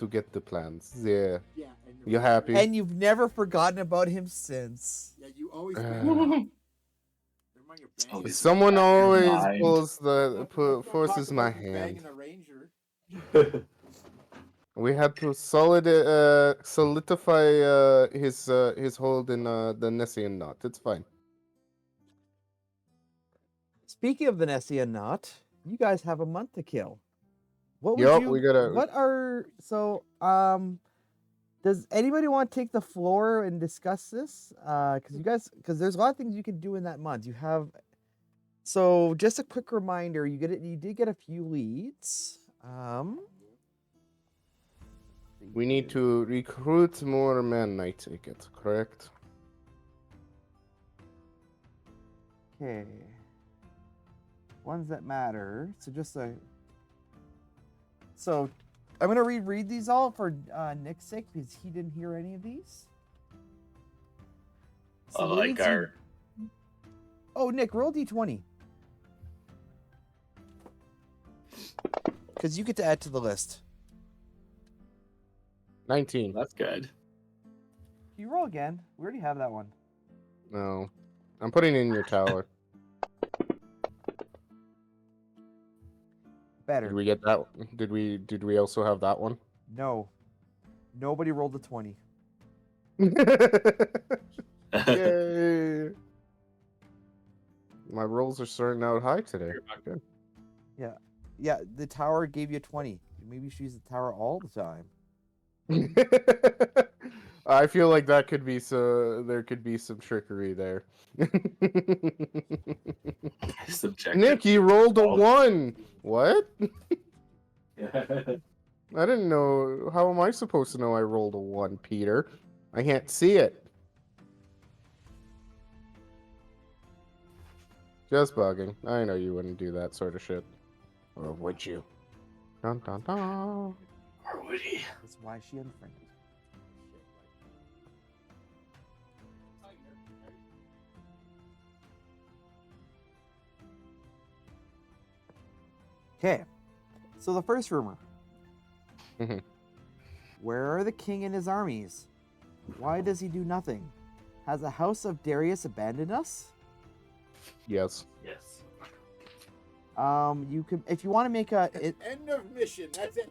to get the plans. Yeah. Yeah, and You happy? And you've never forgotten about him since. yeah, you always Uh, bring it up. Remind your bang. Always Someone back in your always mind. forces my hand. Banging a ranger. We had to solidify his hold in the Nessian knot. It's fine. Speaking of the Nessia knot, you guys have a month to kill. What would Yup, you? we gotta. What are so? Does anybody want to take the floor and discuss this? Because there's a lot of things you can do in that month. You have. So just a quick reminder, you did get a few leads. We need to recruit more men. I take it, correct? Okay. Ones that matter. So I'm gonna read these all for Nick's sake because he didn't hear any of these. So the like leads our. Oh, Nick, roll d20. Because you get to add to the list. 19. That's good. You roll again. We already have that one. No, I'm putting it in your tower. Better. Did we get that? Did we also have that one? No. Nobody rolled a 20. Yay! My rolls are starting out high today. Good. Yeah, the tower gave you a 20. Maybe you should use the tower all the time. I feel like that could be there could be some trickery there. Subjective. Nick, you rolled a Oh. 1. What? Yeah. I didn't know. How am I supposed to know I rolled a 1, Peter? I can't see it. Just bugging. I know you wouldn't do that sort of shit. Or would you? Dun dun dun. Or would he? That's why she unfriended. Okay. So the first rumor. Mhm. Where are the king and his armies? Why does he do nothing? Has the house of Darius abandoned us? Yes. Yes. You could, if you want to make a, End of mission. That's it.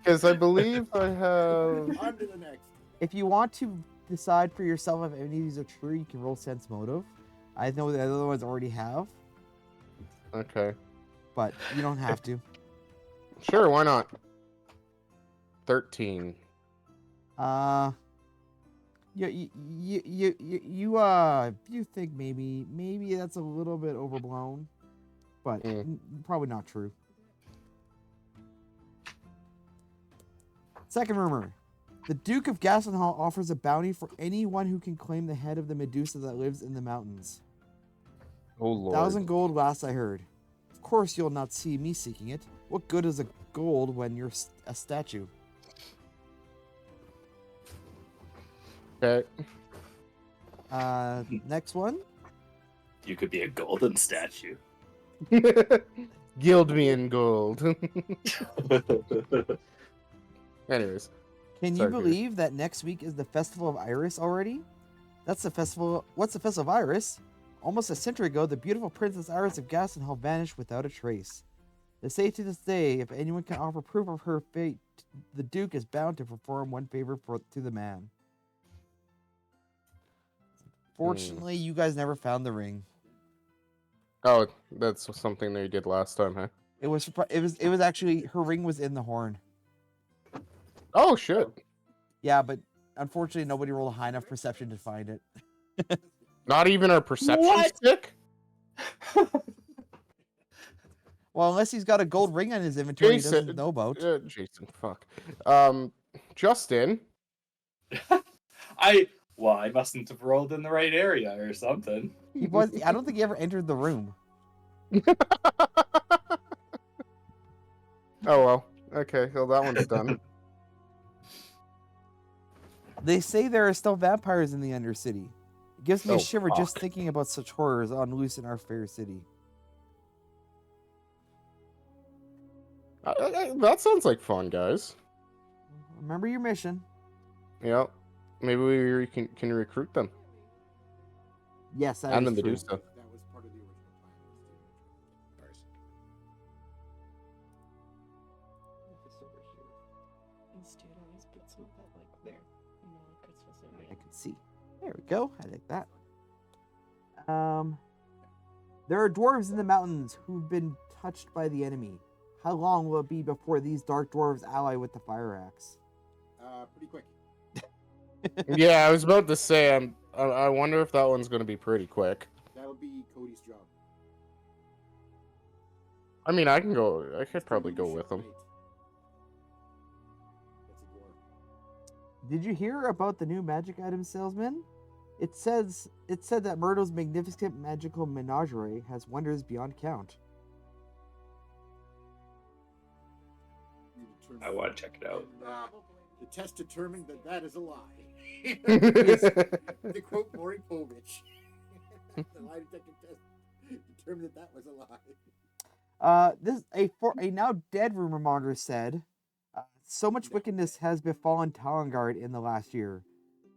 Because I believe I have. On to the next. if you want to decide for yourself if any of these are true, you can roll sense motive. I know the other ones already have, Okay. but you don't have to. Sure, why not? 13. You think maybe that's a little bit overblown, but probably not true. Second rumor. The Duke of Gassenhall offers a bounty for anyone who can claim the head of the Medusa that lives in the mountains. Oh, Lord. 1,000 gold last I heard. Of course you'll not see me seeking it. What good is a gold when you're a statue? Okay. Next one. You could be a golden statue. Gild me in gold. Anyways. Can you Sorry, Peter. believe that next week is the Festival of Iris already? That's the festival. What's the Festival of Iris? Almost a century ago, the beautiful Princess Iris of Gassenhall vanished without a trace. They say to this day, if anyone can offer proof of her fate, the Duke is bound to perform one favor to the man. Fortunately, you guys never found the ring. Oh, that's something they did last time, huh? It was actually her ring was in the horn. Oh, shit. Yeah, but unfortunately, nobody rolled a high enough perception to find it. Not even our perception What? stick? Well, unless he's got a gold ring on his inventory he doesn't know about. Jason, fuck. Justin. I mustn't have rolled in the right area or something. He was. I don't think he ever entered the room. Oh, well. Okay, well, that one's done. They say there are still vampires in the Undercity. It gives me a Oh, shiver just fuck. thinking about such horrors on loose in our fair city. That sounds like fun, guys. Remember your mission. Yep. Maybe we can recruit them. Yes, that And is then they true. do stuff. That was part of the original plan. Was to This over here. Instead, always put some of that like there. You know, like Christmas I and can see. There we go. I like that. There are dwarves in the mountains who've been touched by the enemy. How long will it be before these dark dwarves ally with the fire axe? pretty quick. Yeah, I was about to say, I wonder if that one's going to be pretty quick. That would be Cody's job. I mean, I could probably Cody's go with him. shipmate. That's a dwarf. Did you hear about the new magic item salesman? It said that Myrtle's magnificent magical menagerie has wonders beyond count. You determined- I want to check it out. And, the test determined that is a lie. Yes. To quote Maury Povich, the lie detector test determined that was a lie. A now dead rumor monger said, so much wickedness has befallen Talengard in the last year.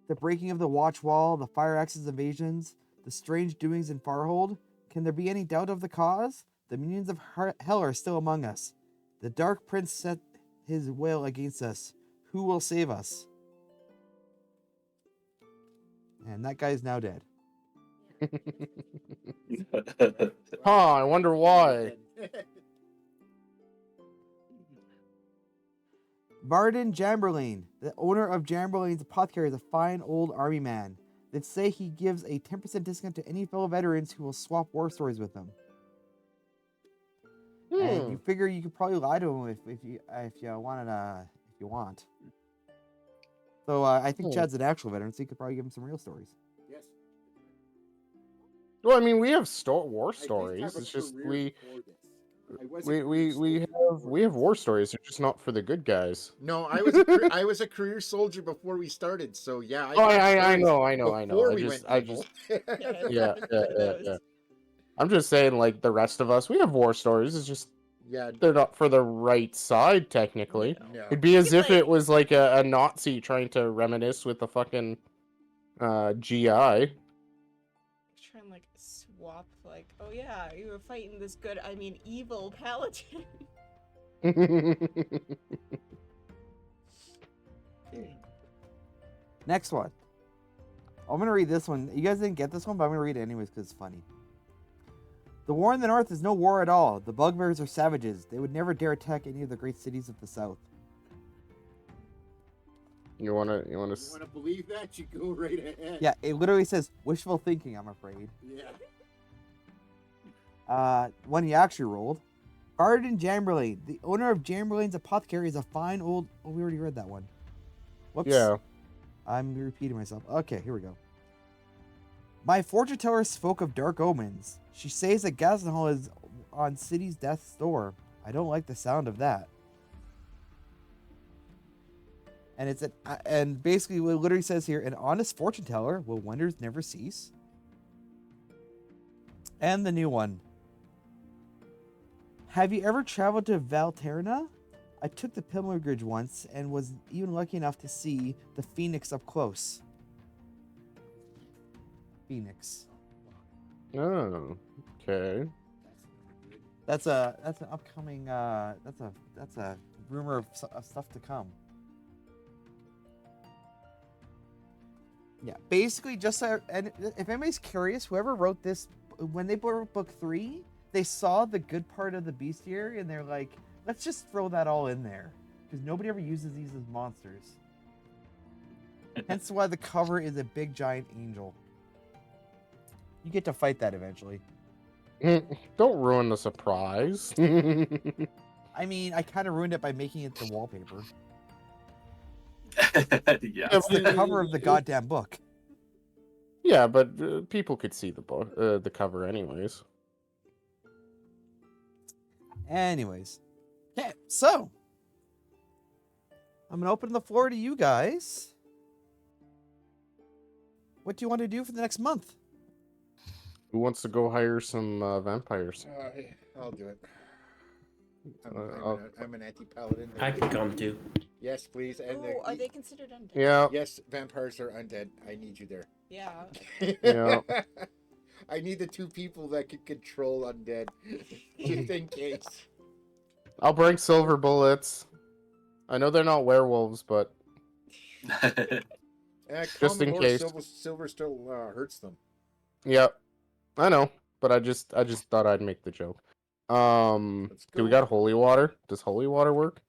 The breaking of the watch wall, the fire axe's invasions, the strange doings in Farhold. Can there be any doubt of the cause? The minions of hell are still among us. The Dark Prince set his will against us. Who will save us? And that guy's now dead. Huh, I wonder why. Varden Jamberlain, the owner of Jamberlain's Apothecary, is a fine old army man. They say he gives a 10% discount to any fellow veterans who will swap war stories with him. And you figure you could probably lie to him if you want. So I think Chad's an actual veteran, so you could probably give him some real stories. Yes. Well, I mean, we have war I did stories. have a It's just career before this. I was a we career soldier we have before war this. stories. They're just not for the good guys. No, I was a career soldier before we started, so yeah. Oh, got I stories know. Before I we just went evil. yeah. I'm just saying, like the rest of us, we have war stories. It's just Yeah, they're not for the right side technically. no. It'd be as You if like- it was like a Nazi trying to reminisce with a fucking GI. try and like swap like, oh yeah, you were fighting this good, I mean evil paladin. Next one. I'm going to read this one. You guys didn't get this one, but I'm going to read it anyways because it's funny. The war in the north is no war at all. The bugbears are savages. They would never dare attack any of the great cities of the south. You wanna You want to believe that? You go right ahead. Yeah, it literally says wishful thinking, I'm afraid. Yeah. One you actually rolled. Varden Jamberlain. The owner of Jamberlain's Apothecary is a fine old... Oh, we already read that one. Whoops. Yeah. I'm repeating myself. Okay, here we go. My fortune teller spoke of dark omens. She says that Gazenhall is on city's death's door. I don't like the sound of that. And it's and basically what it literally says here, an honest fortune teller, will wonders never cease? And the new one. Have you ever traveled to Valterna? I took the pilgrimage once and was even lucky enough to see the Phoenix up close. Phoenix. Oh, okay. That's an upcoming that's a rumor of stuff to come. Yeah, basically just and if anybody's curious, whoever wrote this, when they wrote book 3, they saw the good part of the bestiary and they're like, let's just throw that all in there because nobody ever uses these as monsters. Hence why the cover is a big giant angel. You get to fight that eventually. Don't ruin the surprise. I mean, I kind of ruined it by making it the wallpaper. Yeah. It's the cover of the goddamn book. Yeah, but people could see the book, the cover, anyways. Anyways. Okay, so I'm gonna open the floor to you guys. What do you want to do for the next month? Who wants to go hire some vampires? I'll do it. I'm an anti-paladin. I can come too. Yes, please. And Oh, are they considered undead? Yeah. yes, vampires are undead. I need you there. Yeah. Yeah. I need the 2 people that can control undead, just in case. I'll bring silver bullets. I know they're not werewolves, but Just in Common lore, case. silver still hurts them. yeah, I know. But I just thought I'd make the joke. Let's Do we go. got holy water? Does holy water work?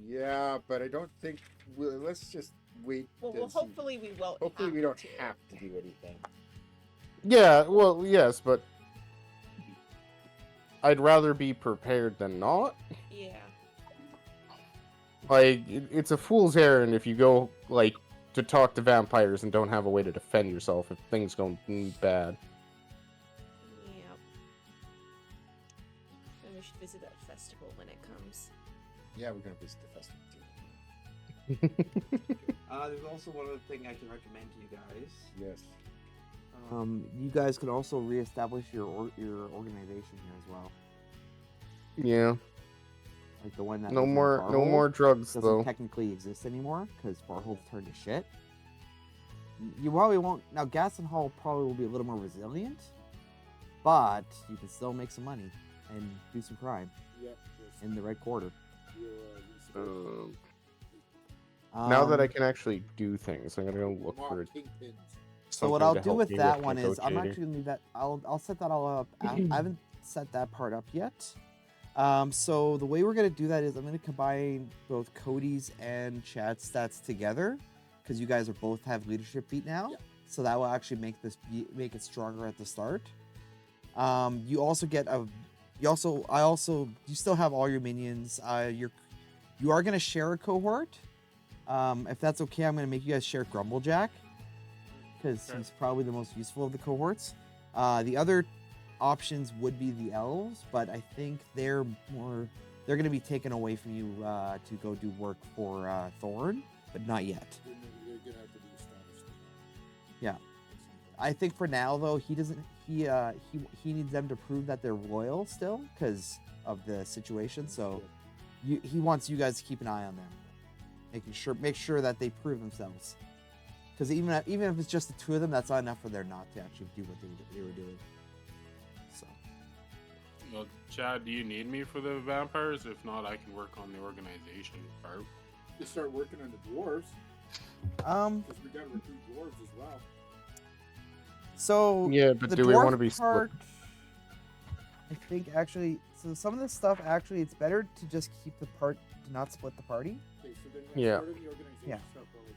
Yeah, but I don't think. Let's just wait. Well, and see. hopefully we won't. Hopefully have we don't to. have to do anything. Yeah, well, yes, but I'd rather be prepared than not. Yeah. Like, it's a fool's errand if you go, like, to talk to vampires and don't have a way to defend yourself if things go bad. Yep. And we should visit that festival when it comes. Yeah, we're gonna visit the festival too. There's also one other thing I can recommend to you guys. Yes. You guys could also reestablish your organization here as well. Yeah. Like the one that No was in more Farhold drugs, doesn't though. technically exist anymore because Farhold's turned to shit. You probably won't. Now, Gaston Hall probably will be a little more resilient, but you can still make some money and do some crime Yep. in the red quarter. Now that I can actually do things, I'm gonna go look for kingpins. So what something I'll to do help with me that one is I'm negotiating. actually gonna leave that. I'll set that all up. I haven't set that part up yet. So the way we're gonna do that is I'm gonna combine both Cody's and Chad's stats together because you guys are both have leadership beat now. Yeah. So that will actually make make it stronger at the start. You also get a. You still have all your minions. You are gonna share a cohort. If that's okay, I'm gonna make you guys share Grumblejack because he's probably the most useful of the cohorts. The other options would be the elves, but I think they're going to be taken away from you to go do work for Thorn, but not yet. You're gonna have to be established. Yeah. I think for now though, he needs them to prove that they're loyal still because of the situation. So he wants you guys to keep an eye on them, make sure that they prove themselves. Because even if it's just the 2 of them, that's not enough for them not to actually do what they were doing. So. Well, Chad, do you need me for the vampires? If not, I can work on the organization part. You start working on the dwarves. Because we gotta recruit dwarves as well. So Yeah, but the do we want to dwarf be split? part, I think actually, so some of this stuff actually, it's better to just keep the part, to not split the party. Okay, so then Yeah. part of the organization Yeah. stuff while we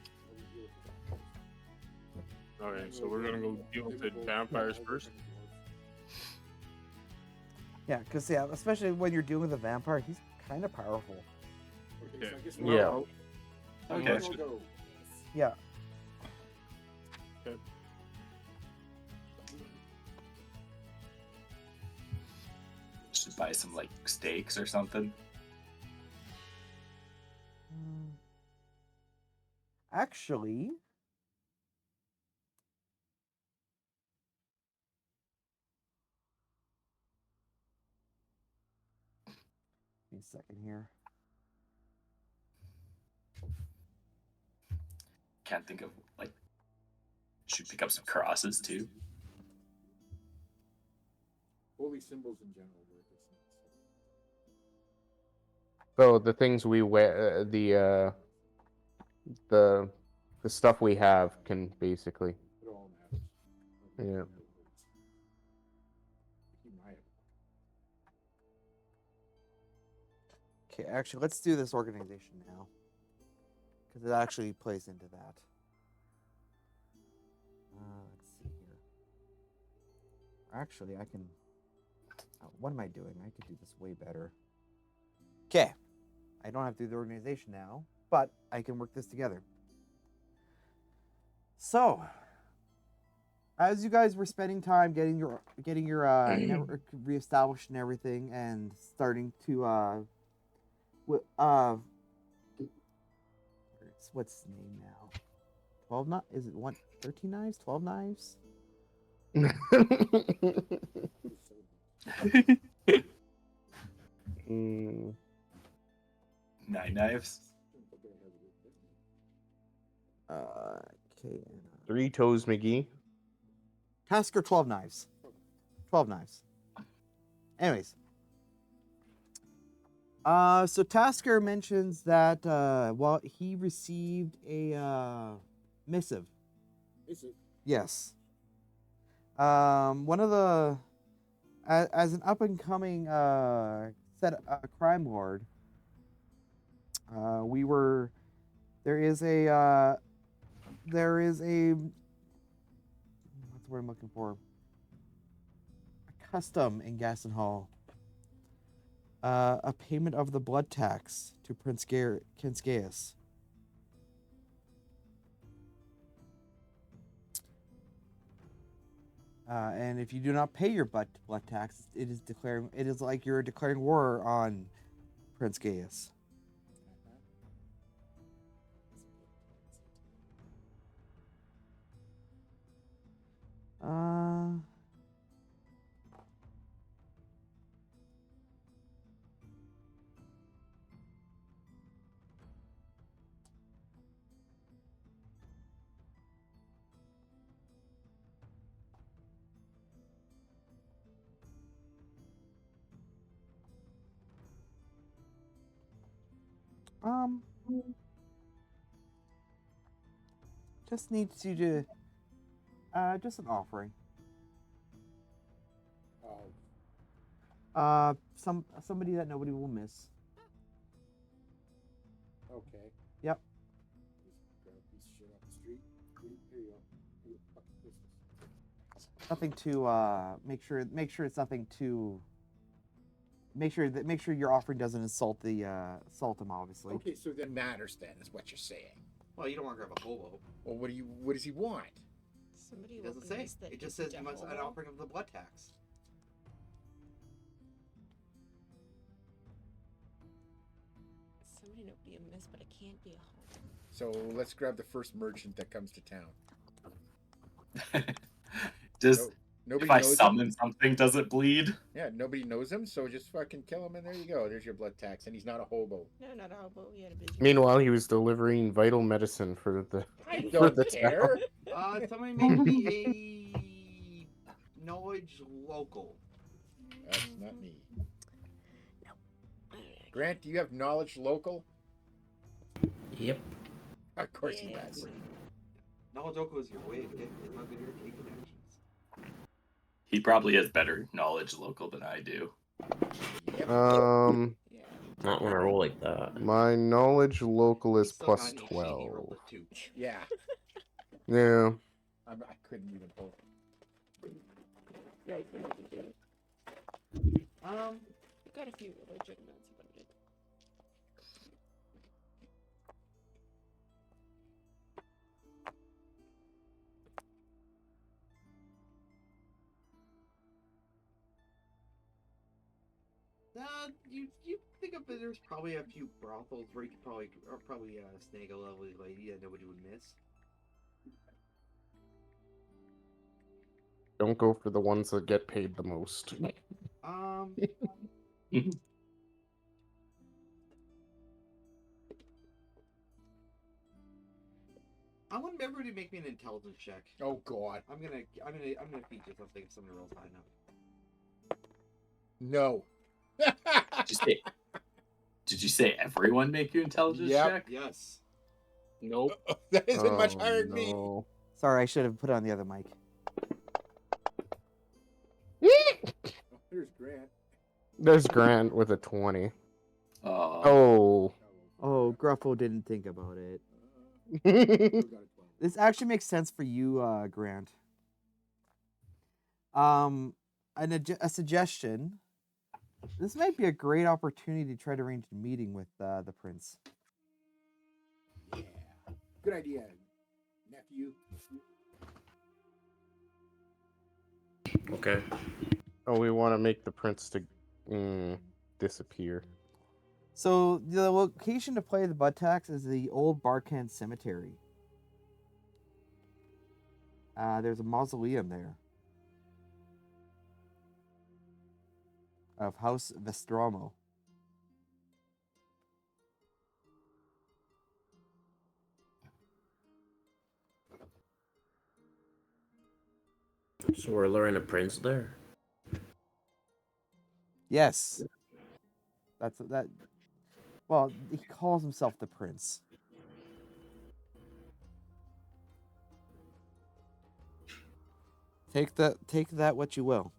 deal with the vampires. Okay, And so we'll we're get gonna go them- deal then with the we'll go vampires over first. the dwarves. Yeah, because especially when you're dealing with a vampire, he's kind of powerful. Okay, so I guess Yeah. we'll Okay. go. Yeah. Should buy some like steaks or something. Actually, give me a second here. Can't think of like. Should pick up some crosses too. Holy symbols in general work. So the things we wear, the stuff we have can basically. It all matters. Yeah. He might. Okay, actually, let's do this organization now. Because it actually plays into that. Let's see here. Actually, I can... what am I doing? I could do this way better. Okay. I don't have to do the organization now, but I can work this together. So, as you guys were spending time getting your network reestablished and everything, and starting to what's the name now? 12 knives? Is it 13 knives? 12 knives? Mm, 9 knives. Okay. 3 Toes McGee. Tasker 12 knives. 12 knives. Anyways. So Tasker mentions that well, he received a missive. Is it? Yes. One of the as an up and coming crime lord, there is a what's the word I'm looking for? A custom in Gaston Hall. A payment of the blood tax to Prince Kinsgaius. And if you do not pay your blood tax, it is like you're declaring war on Prince Gaius. Just needs you to just an offering. Oh, Somebody that nobody will miss. okay. Yep. Just grab a piece of shit off the street. Here you go. Here you go. Fucking Christmas. Nothing to make sure it's nothing to make sure your offering doesn't insult him, obviously. Okay, so that matters then, is what you're saying. Well, you don't want to grab a hobo. Well, what does he want? Somebody It doesn't will say. miss that It just he's says you must an devil. offering of the blood tax. Somebody nobody will miss, but it can't be a home. So let's grab the first merchant that comes to town. Just No, nobody if I knows summon him. something, does it bleed? Yeah, nobody knows him, so just fucking kill him, and there you go. There's your blood tax, and he's not a hobo. No, not a hobo. He had a business. Meanwhile, he was delivering vital medicine for the. I For don't the care. Somebody make me a knowledge local. That's not me. Grant, do you have knowledge local? Yep. Of course he Yes. does. Knowledge local is your way to get how good your take connections. He probably has better knowledge local than I do. Yep. Yeah. Not when I roll like that. My knowledge local is He's still plus got an HC, he rolled 12. a 2. Yeah. Yeah. I couldn't even hold. Yeah, you can do it. I've got a few legitimates, but it. You think of it, there's probably a few brothels where you could probably snag a lovely lady that nobody would miss. Don't go for the ones that get paid the most. I want everybody to make me an intelligence check. Oh God. I'm gonna feed you something if somebody rolls high enough. No. Did you say everyone make your intelligence Yep. check? Yes. Nope. That isn't much Oh, higher than me. no. Sorry, I should have put it on the other mic. There's Grant. There's Grant with a 20. Oh. Oh. Oh, Gruffo didn't think about it. Still got a 12. This actually makes sense for you, Grant. A suggestion. This might be a great opportunity to try to arrange a meeting with the prince. Yeah. Good idea, nephew. Okay. Oh, we want to make the prince disappear. So the location to play the blood tax is the old Barkan Cemetery. There's a mausoleum there of House Vestromo. So we're luring a prince there. Yes. That's that. Well, he calls himself the prince. Take that what you will.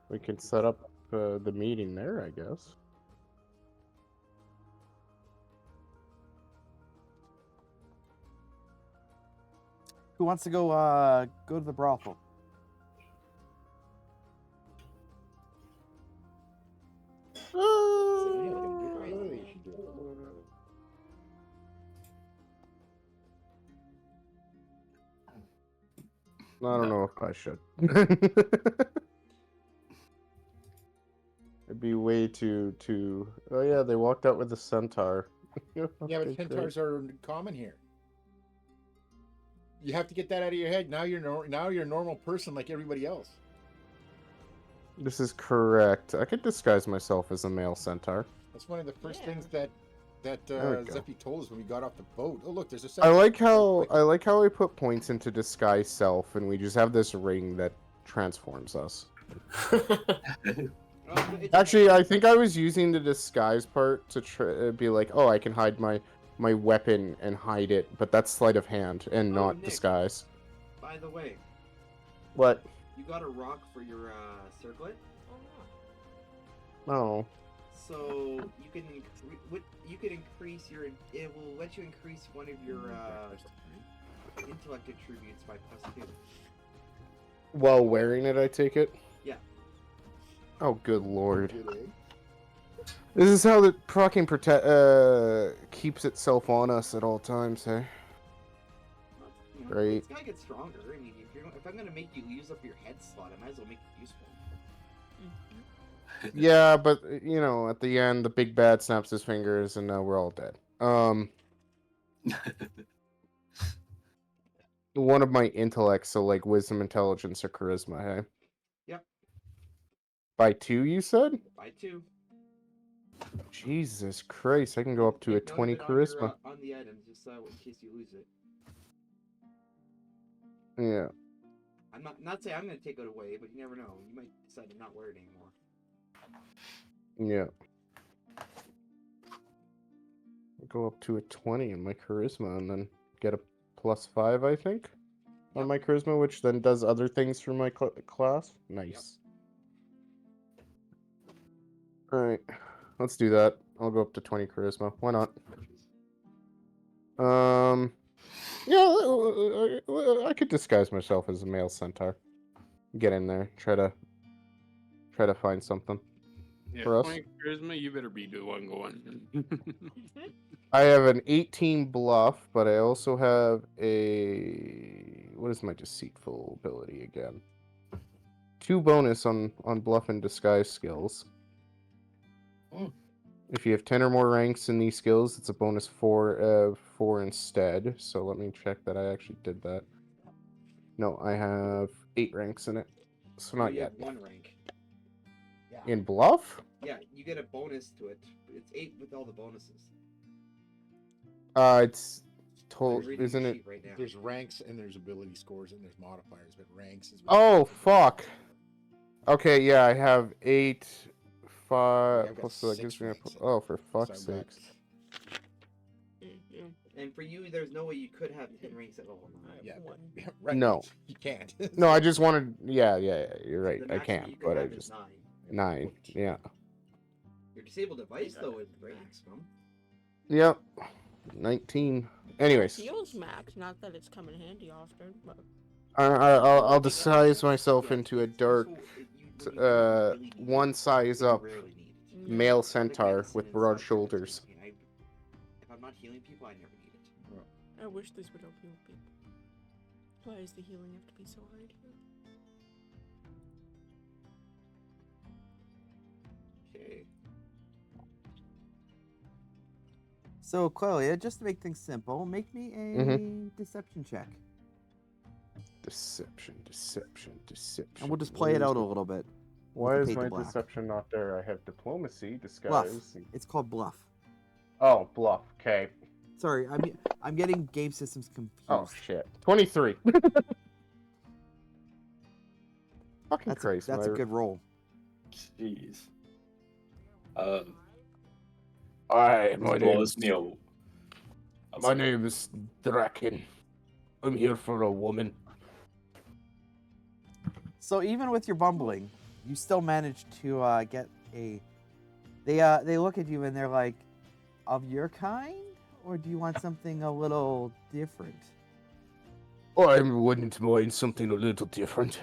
We can set up the meeting there, I guess. Who wants to go to the brothel? I don't know if I should. It'd be way too. Oh yeah, they walked out with a centaur. Yeah, but Okay, centaurs are common here. You have to get that out of your head. Now you're a normal person like everybody else. This is correct. I could disguise myself as a male centaur. That's one of the first Yeah. things that There we go. Zeppi told us when we got off the boat. Oh look, there's a I centaur. like how I put points into disguise self, and we just have this ring that transforms us. Actually, I think I was using the disguise part to be like, oh, I can hide my weapon and hide it, but that's sleight of hand and Oh, not Nick. disguise. By the way, What? you got a rock for your circlet, Oh, so you can increase your. It will let you increase one of your intellect attributes by +2. while wearing it, I take it. Yeah. Oh, good lord! Good, eh? This is how the proccing keeps itself on us at all times, hey? You know, Right. It's gotta get stronger. I mean, if I'm gonna make you use up your head slot, I might as well make it useful. Yeah, but you know, at the end, the big bad snaps his fingers, and now we're all dead. One of my intellects, so like wisdom, intelligence, or charisma, hey? Yep. By 2, you said? By 2. Jesus Christ, I can go up to a Take note of 20 it on your, charisma. on the items, just in case you lose it. Yeah. I'm not saying I'm gonna take it away, but you never know. You might decide to not wear it anymore. Yeah. Go up to a 20 in my charisma and then get a +5, I think, on my charisma, which then does other things for my class. Nice. Alright, let's do that. I'll go up to 20 charisma. Why not? Yeah, I could disguise myself as a male centaur. Get in there, try to find something. Yeah, For us? 20 charisma, you better be the one going. I have an 18 bluff, but I also have a... What is my deceitful ability again? 2 bonus on bluff and disguise skills. If you have 10 or more ranks in these skills, it's a bonus 4 instead. So let me check that I actually did that. No, I have 8 ranks in it. So not You yet. have 1 rank. In bluff? Yeah, you get a bonus to it. It's 8 with all the bonuses. It's I'm told, reading isn't the it? sheet right now. There's ranks and there's ability scores and there's modifiers, but ranks is. Oh, fuck. Okay, yeah, I have 8, 5, I've got plus, so that 6 gives me a, ranks in oh, it. for So fuck's I've got- sakes. And for you, there's no way you could have 10 ranks at all. Yeah, One. right. No. You can't. No, I just wanted, yeah, you're right, The I maximum can't, you could but I have is just, 9. 9, yeah. Your disabled device, though, is the maximum. Yep, 19. Anyways, Feels max, not that it's come in handy often, but I'll disguise myself Yeah, into a it's dark, useful when you really need it, one size but you up rarely need it. male Like centaur medicine with and broad such, shoulders. I mean, if I'm not healing people, I never need it. I wish this would help heal people. Why does the healing have to be so hard here? Okay. So, Clelia, just to make things simple, make me a deception check. Deception, deception, deception. And we'll just play it out a little bit. Why the is paint to my black. deception not there? I have diplomacy, Bluff. disguise. It's called bluff. Oh, bluff. Okay. Sorry, I'm getting game systems confused. Oh shit. 23. Fucking that's Christ. that's a my- good roll. Jeez. Hi, my name is Neil. my name is Draken. I'm here for a woman. So even with your bumbling, you still manage to get a. They look at you and they're like, "Of your kind, or do you want something a little different?" I wouldn't mind something a little different.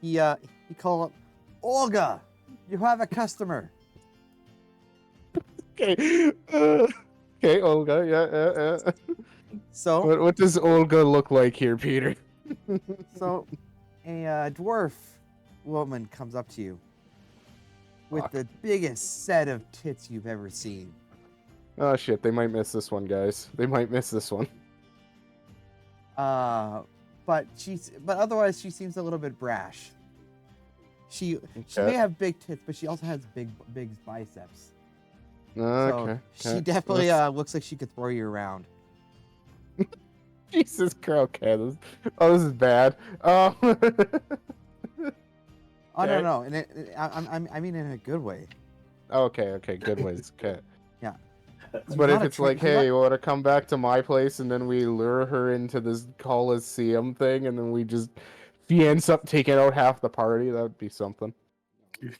He called up, Olga. You have a customer. Okay. Okay, Olga. Yeah. So What does Olga look like here, Peter? So, a dwarf woman comes up to you with Fuck. the biggest set of tits you've ever seen. Oh shit, they might miss this one, guys. They might miss this one. But otherwise she seems a little bit brash. She may Okay. have big tits, but she also has big biceps. Okay. So she definitely looks like she could throw you around. Jesus Christ. Okay. This is bad. Oh Okay. no, and I mean in a good way. Okay. Good ways. Okay. Yeah. But You if wanna it's try- like, you hey, want- you want to come back to my place, and then we lure her into this Coliseum thing, and then she ends up taking out half the party, that would be something.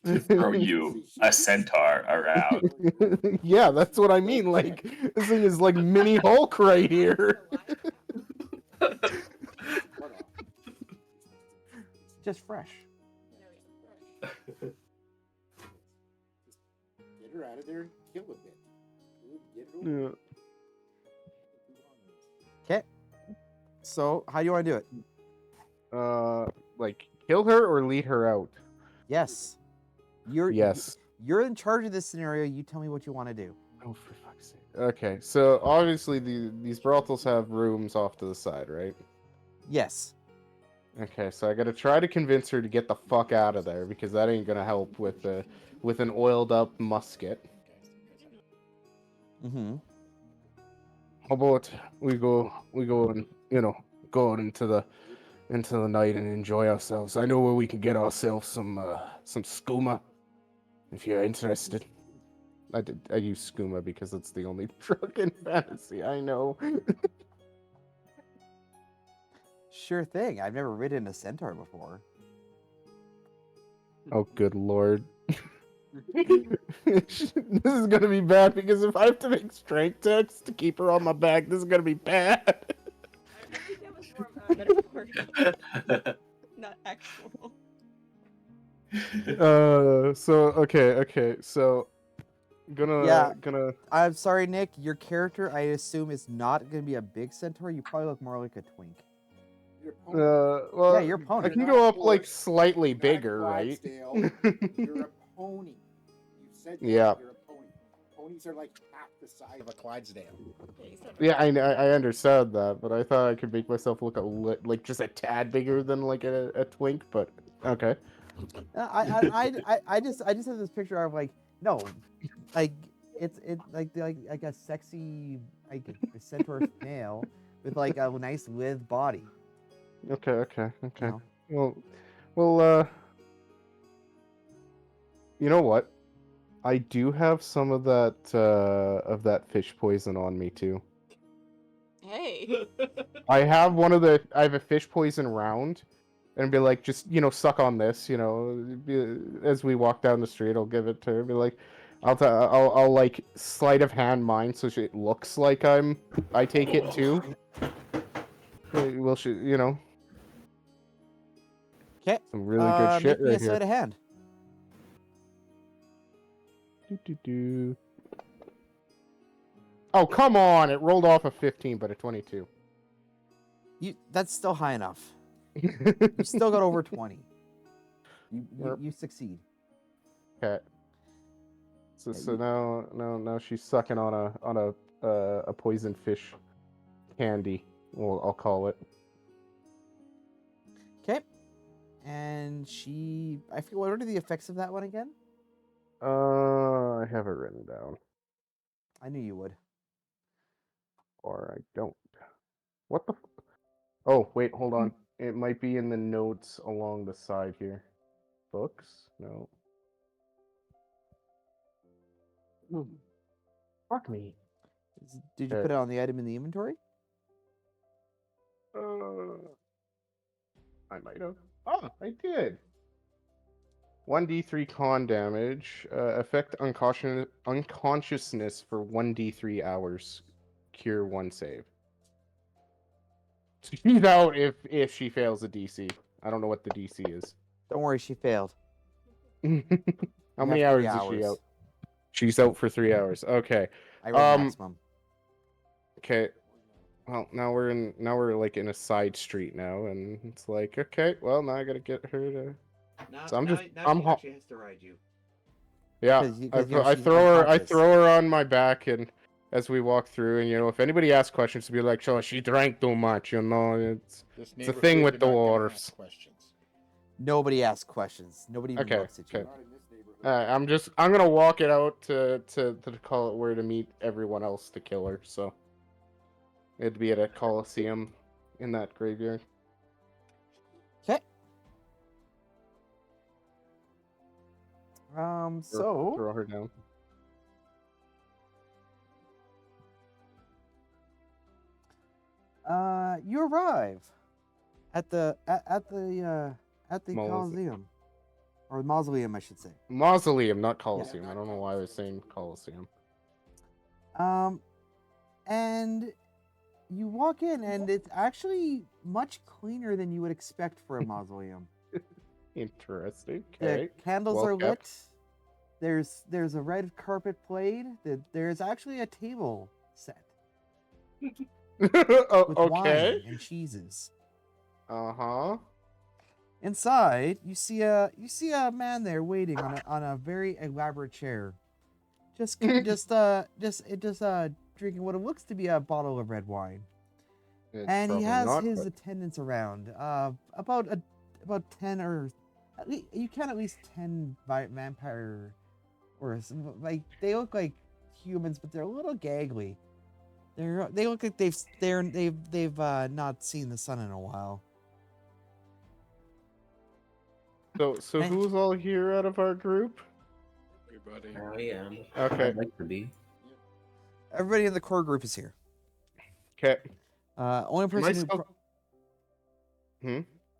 To throw you a centaur around. Yeah, that's what I mean. Like, this thing is like mini Hulk right here. Just fresh. Get her out of there and kill a bit. Get her over. Yeah. Okay. So how do you want to do it? Like kill her or lead her out? Yes. Yes. You're in charge of this scenario. You tell me what you want to do. Oh, for fuck's sake. Okay, so obviously these brothels have rooms off to the side, right? Yes. Okay, so I gotta try to convince her to get the fuck out of there because that ain't gonna help with an oiled up musket. Mm-hmm. How about we go and go out into the night and enjoy ourselves. I know where we can get ourselves some skooma if you're interested. I use skooma because it's the only drug in fantasy I know. Sure thing. I've never ridden a centaur before. Oh, good lord. This is gonna be bad because if I have to make strength checks to keep her on my back, this is gonna be bad. I think that was more metaphorical, not actual. Okay, so gonna I'm sorry, Nick. Your character, I assume, is not going to be a big centaur. You probably look more like a twink. Your opponent. well, Yeah, your opponent. I can go up like slightly bigger, right? Clydesdale. You're a pony. You said that. Yeah. You're a pony. Ponies are like half the size of a Clydesdale. Yeah, you said Yeah, I understand that, but I thought I could make myself look like just a tad bigger than like a twink. But okay. I just have this picture of like no, like it's like a sexy like a centaur male with like a nice lithe body. Okay. You know? Well, you know what? I do have some of that fish poison on me too. Hey. I have I have a fish poison round, and be like, just suck on this, as we walk down the street, I'll give it to her. Be like, I'll like sleight of hand mine so it looks like I take it too. Will she, Okay. some really good shit Make me a right here. sleight of hand. Do. Oh, come on! It rolled off a 15, but a 22. That's still high enough. You still got over 20. You succeed. Okay. So now she's sucking on a poison fish candy. Well, I'll call it. Okay. And she, I forget, what are the effects of that one again? I have it written down, I knew you would. or I don't. What the? Oh, wait, hold on. It might be in the notes along the side here. Books? No. Fuck me. Did you Okay. put it on the item in the inventory? I might have. Oh, I did. 1d3 con damage. Affect unconsciousness for 1d3 hours. Cure 1 save. She's out if she fails a DC. I don't know what the DC is. Don't worry, she failed. How You many have 3 hours is she hours. out? She's out for 3 hours. Okay. I read maximum. Okay. Well, now we're like in a side street now, and it's like, okay, well, now I gotta get her to. Now, So I'm now, just- now I'm she ho- actually has to ride you. Yeah, 'Cause you know I she's throw her. I unconscious. throw her on my back, and as we walk through, and if anybody asks questions, to be like, "So she drank too much," It's This a thing neighborhood, with you're the not gonna dwarves. ask questions. Nobody asks questions. Nobody even Okay, looks at you. okay. Not in this neighborhood. I'm gonna walk it out to call it where to meet everyone else to kill her. So it'd be at a coliseum in that graveyard. Okay. Or So throw her down. you arrive at the Mausoleum. Coliseum, or mausoleum, I should say. Mausoleum, not coliseum. I don't know why I was saying coliseum. And you walk in, and it's actually much cleaner than you would expect for a mausoleum. Interesting. The Okay. candles well are kept. lit. There's a red carpet played. There's actually a table set Oh, with okay. wine and cheeses. Uh-huh. Inside, you see a man there waiting on a very elaborate chair, just drinking what it looks to be a bottle of red wine, It's and he probably has not, his but- attendants around. About 10, or you count at least 10 vampire, or like they look like humans, but they're a little gaggly. They look like they've not seen the sun in a while. So Hey. who's all here out of our group? Everybody. I am. Okay. I'd like to be. Everybody in the core group is here. Okay. Only Am I person who still-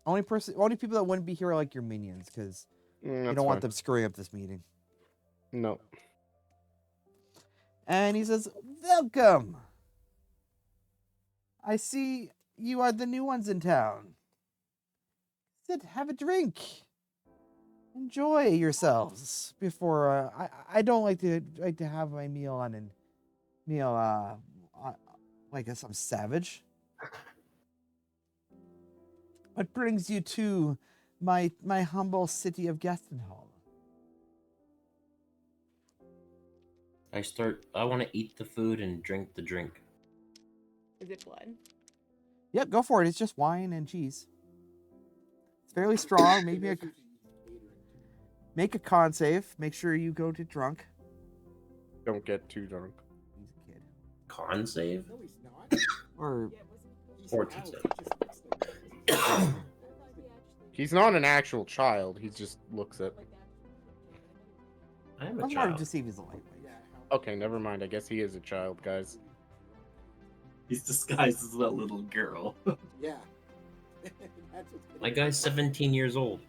only people that wouldn't be here are like your minions, because you That's don't want fine. them screwing up this meeting. No. And he says, "Welcome. I see you are the new ones in town. Sit, have a drink. Enjoy yourselves before I don't like to have my meal like some savage. What brings you to my humble city of Gastonhall?" I want to eat the food and drink the drink. Is it blood? Yep, go for it. It's just wine and cheese. It's fairly strong. Make a con save. Make sure you go to drunk. Don't get too drunk. He's a kid. Con save? No, he's not. Or He's Fortune out. save. He just looks like He's not an actual child. He just looks it. I am a I'm hard child. to see if he's a lightweight. Yeah, how- Okay, never mind. I guess he is a child, guys. He's disguised as that little girl. Yeah. That's what's gonna My guy's 17 years old.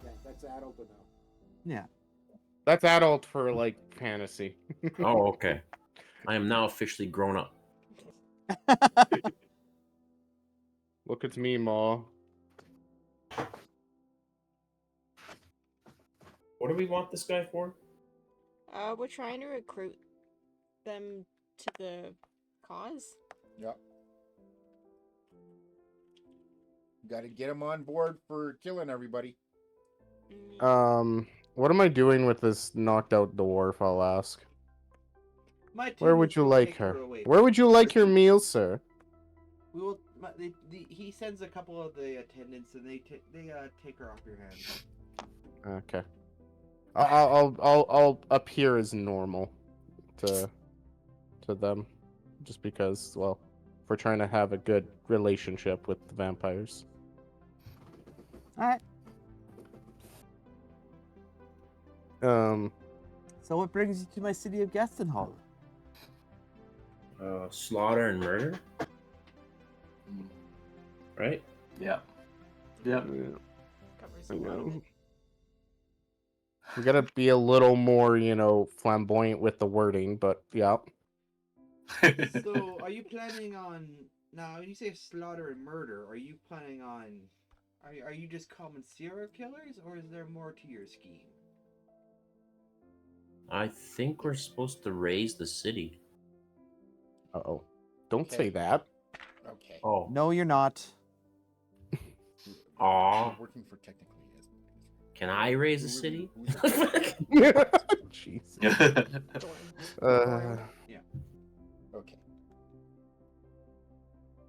Yeah, that's adult enough. Yeah. That's adult for like fantasy. Oh, okay. I am now officially grown up. Look at me, Ma. What do we want this guy for? We're trying to recruit them to the cause. Yep. Got to get him on board for killing everybody. What am I doing with this knocked out dwarf? I'll ask. My Where team would is you gonna like take her? away. Where would you like your meal, sir? We will he sends a couple of the attendants, and they take her off your hands. Okay. I'll appear as normal to them, just because, well, we're trying to have a good relationship with the vampires. Alright. So what brings you to my city of Gastonhall? Slaughter and murder, right? Yeah. Yep. Covers a lot of it. We gotta be a little more, flamboyant with the wording, but yeah. So, are you planning on now? You say slaughter and murder. Are you planning on? Are you just common serial killers, or is there more to your scheme? I think we're supposed to raise the city. Uh-oh. Don't Okay. say that. Okay. Oh, No, you're not. Aw. We're working for technically as. Can I raise the Who- city? who's- Jeez. Thorn. Okay.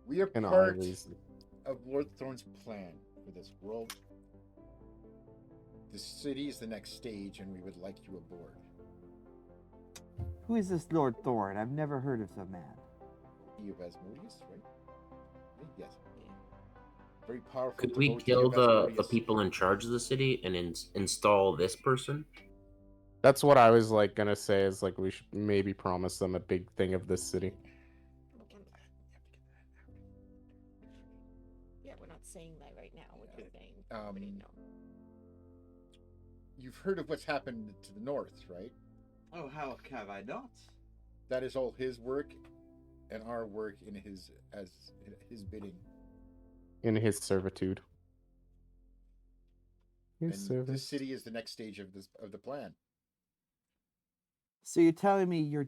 We are Can I part raise it? of Lord Thorn's plan for this world. The city is the next stage, and we would like you aboard. Who is this Lord Thorn? I've never heard of the man. He of Asmodeus, right? Yes. Very powerful. Could we devotee kill of the Asmodeus. people in charge of the city and install this person? That's what I was gonna say. Is we should maybe promise them a big thing of this city. Yeah, we're not saying that right now. We're just saying. Um, Everybody know. You've heard of what's happened to the north, right? Oh, how have I not? That is all his work, and our work in his bidding. In his servitude. His And service. this city is the next stage of the plan. So you're telling me you're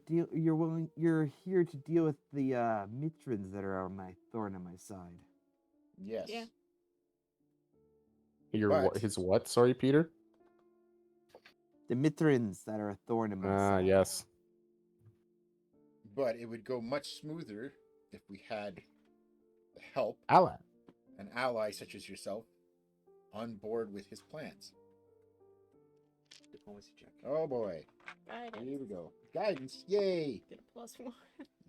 here to deal with the Mitrins that are on my thorn on my side. Yes. Yeah. But- His what? Sorry, Peter. The Mithrins that are a thorn in my side. Yes. But it would go much smoother if we had the help, Ally. an ally such as yourself, on board with his plans. Diplomacy check. Oh boy. Guidance. Here we go. Guidance. Yay. Get a +1.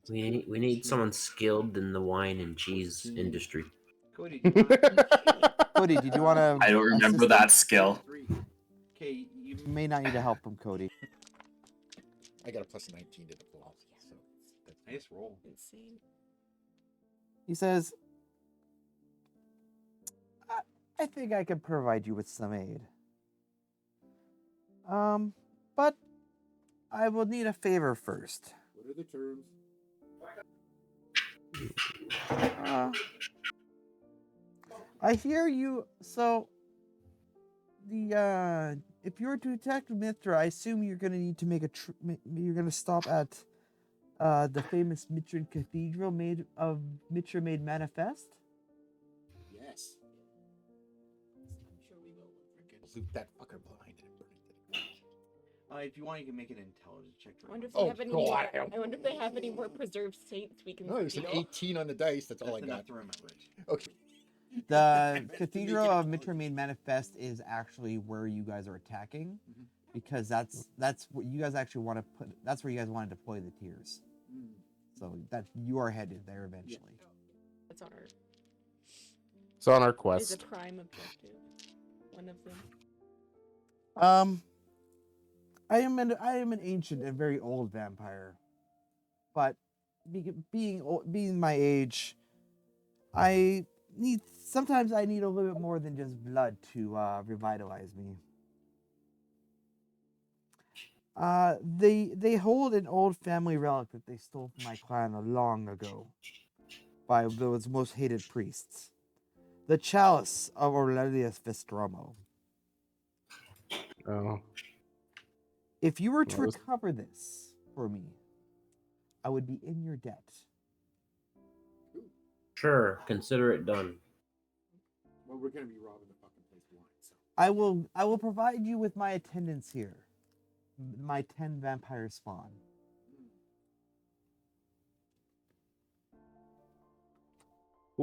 We need someone skilled in the wine and cheese 14. industry. Cody, do you want Cody, did you want to? I don't remember that skill. 3? Okay, you You may not need to help him, Cody. I got a +19 to diplomacy, so that's nice roll. Insane. He says, I think I can provide you with some aid. But I will need a favor first. What are the terms? I hear you. So, if you're to attack Mithra, I assume you're gonna need to make you're gonna stop at the famous Mitran Cathedral made of Mitra made manifest. Yes. I'm sure we will. loop that fucker behind it and burn it to the ground. If you want, you can make an intelligence check. I wonder if Oh, they have any God. more. I wonder if they have any more preserved saints we can. No, there's an 18 on the dice. That's all I That's got. enough to remember it. Okay. The Cathedral of Mitra made manifest is actually where you guys are attacking, Mhm. because that's what you guys actually want to put. That's where you guys want to deploy the tiers. So that you are headed there eventually. That's on our. It's on our Is a quest. prime objective. One of them. I am an ancient and very old vampire, but being my age, sometimes I need a little bit more than just blood to revitalize me. They hold an old family relic that they stole from my clan long ago by those most hated priests. The chalice of Aurelius Vestromo. Oh. If you were to What was- recover this for me, I would be in your debt. Sure, consider it done. Well, we're gonna be robbing the fucking place blind, so. I will provide you with my attendance here. My 10 vampire spawn.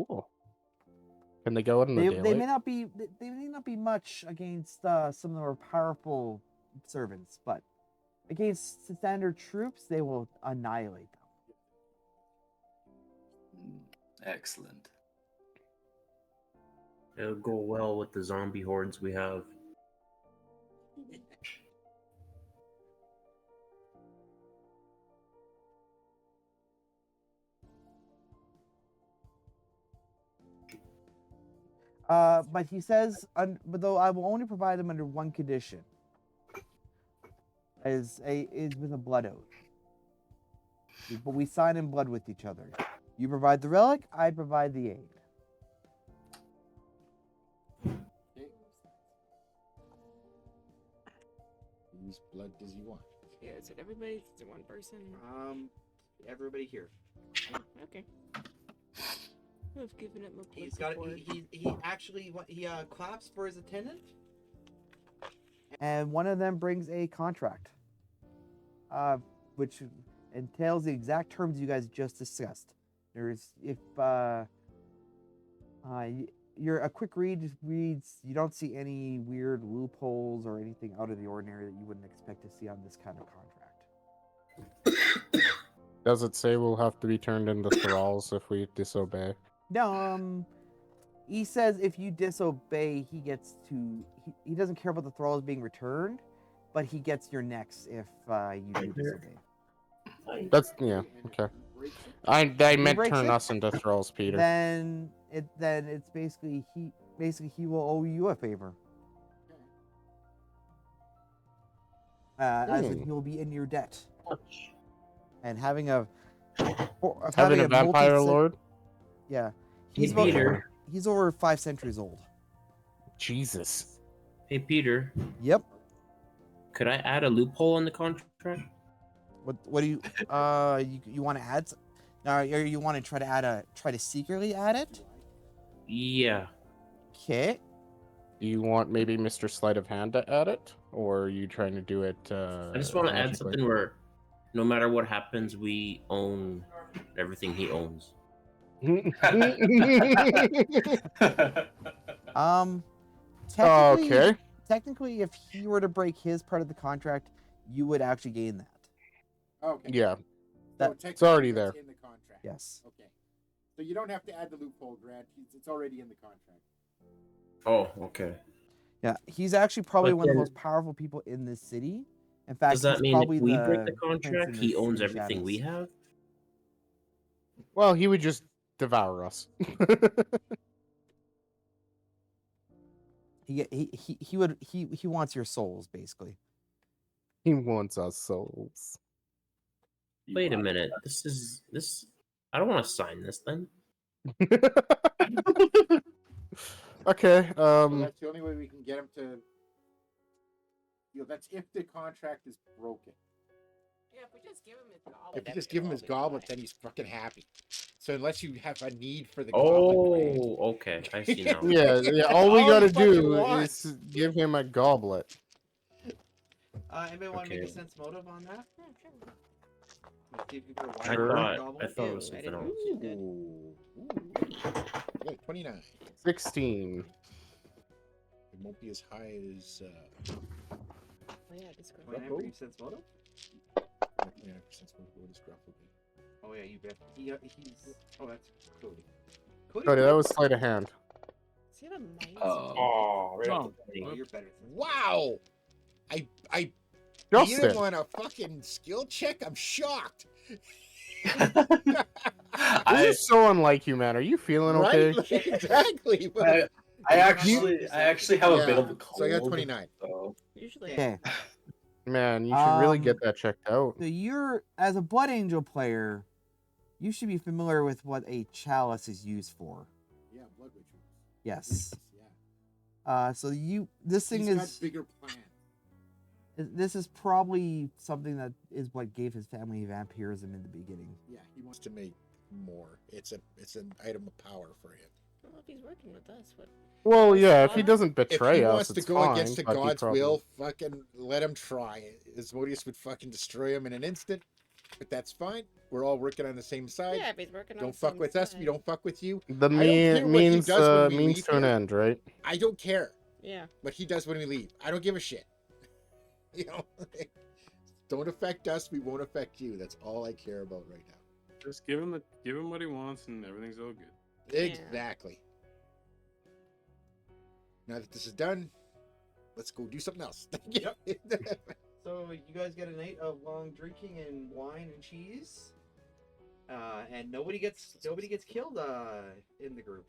Cool. Can they go out in the They daylight? may not be they may not be much against some of the more powerful servants, but against the standard troops, they will annihilate them. Excellent. It'll go well with the zombie hordes we have. But he says, but though I will only provide them under one condition, is with a blood oath. But we sign in blood with each other. You provide the relic, I provide the aid. Whose blood does he want? Yeah, is it everybody? Is it one person? Everybody here. Okay. I've given it my blood He's got. before. He actually claps for his attendant. And one of them brings a contract, which entails the exact terms you guys just discussed. There's you're a quick read just reads. You don't see any weird loopholes or anything out of the ordinary that you wouldn't expect to see on this kind of contract. Does it say we'll have to be turned into thralls if we disobey? No, he says if you disobey, he gets to. He doesn't care about the thralls being returned, but he gets your necks if you do disobey. That's yeah. Okay. I meant breaks turn it? us into thralls, Peter. Then it's basically he will owe you a favor. As in he will be in your debt. And having a Having a vampire lord? Yeah. Hey, He's about, Peter. he's over 5 centuries old. Jesus. Hey, Peter. Yep. Could I add a loophole in the contract? What do you you want to add? Now, or you want to try to secretly add it? Yeah. Okay. Do you want maybe Mr. Sleight of Hand to add it, or are you trying to do it? I just want to add magically? something where, no matter what happens, we own everything he owns. Technically, Okay. technically, if he were to break his part of the contract, you would actually gain that. Okay. Yeah. That- It's already that's there. in the contract. Yes. Okay. So you don't have to add the loophole, Grant. It's already in the contract. Oh, okay. Yeah, he's actually probably But one of the then- most powerful people in this city. In fact, Does that he's mean if probably we the break the prince in contract, he the owns City of everything we Shadows. have? Well, he would just devour us. He wants your souls basically. He wants our souls. Wait a minute. This. I don't want to sign this then. Okay. So that's the only way we can get him to. That's if the contract is broken. Yeah, if we just give him his goblet. If you just give him his goblet, then he's fucking happy. So unless you have a need for the goblet, Grant, Oh, okay. I see now. Yeah. All we All gotta he fucking do wants. is give him a goblet. Anybody want to make a Okay. sense motive on that? Yeah, sure. Let's see if you can I go thought it was Ew, I something didn't else. know you did. Yeah, 29. 16. It won't be as high as Oh yeah, Discord. 29 for your sense motive? 29% what his gruff will be. Oh yeah, you bet. He's. Oh, that's Cody. Cody, that was sleight of hand. Is he have a mind? Oh, right off the Oh, you're better. Wow! I beat Just him it. on a fucking skill check. I'm shocked. This is so unlike you, man. Are you feeling okay? Right? Exactly. But I actually have a bit of a cold. so I got 29. So. Usually. Okay. Man, you should really get Um, that checked out. So you're as a Blood Angel player, you should be familiar with what a chalice is used for. Yeah, blood rituals. Yes. Yeah. So this thing He's got is bigger plans. this is probably something that is what gave his family vampirism in the beginning. Yeah, he wants to make more. It's an item of power for him. Well, if he's working with us, what? Well, yeah, if he doesn't If betray he us, wants to it's go fine, against the but he God's probably- will, fucking let him try. Asmodeus would fucking destroy him in an instant. but that's fine. We're all working on the same side. Yeah, if he's working on Don't the fuck same with us. We side. don't fuck with you. The I don't care what he means does when we means leave to an here. end, right? I don't care Yeah. what he does when we leave. I don't give a shit. You know, don't affect us. We won't affect you. That's all I care about right now. Just give him what he wants, and everything's all good. Yeah. Exactly. Now that this is done, let's go do something else. Yep. So you guys get a night of long drinking and wine and cheese, and nobody gets killed in the group.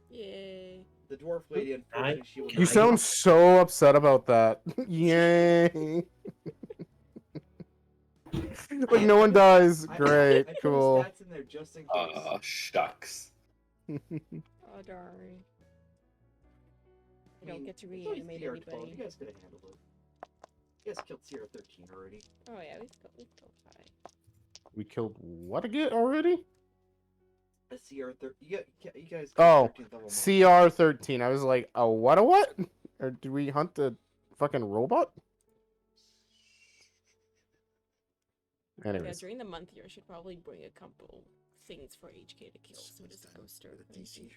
Yay. The dwarf lady, unfortunately, she will. You not- sound so upset about that. Yay! Like no one dies. I Great, put cool. stats in there just in case. Shucks. Oh, darn. I don't get to it's only reanimate CR12. anybody. You guys could have handled it. You guys killed CR13 already. Oh yeah, we've killed high. We killed what again already? The CR13. You guys. Oh, 13th level CR13. I was like, a what? Or did we hunt the fucking robot? Yeah, Anyways, during the month you should probably bring a couple things for HK to kill, so it doesn't go stir crazy.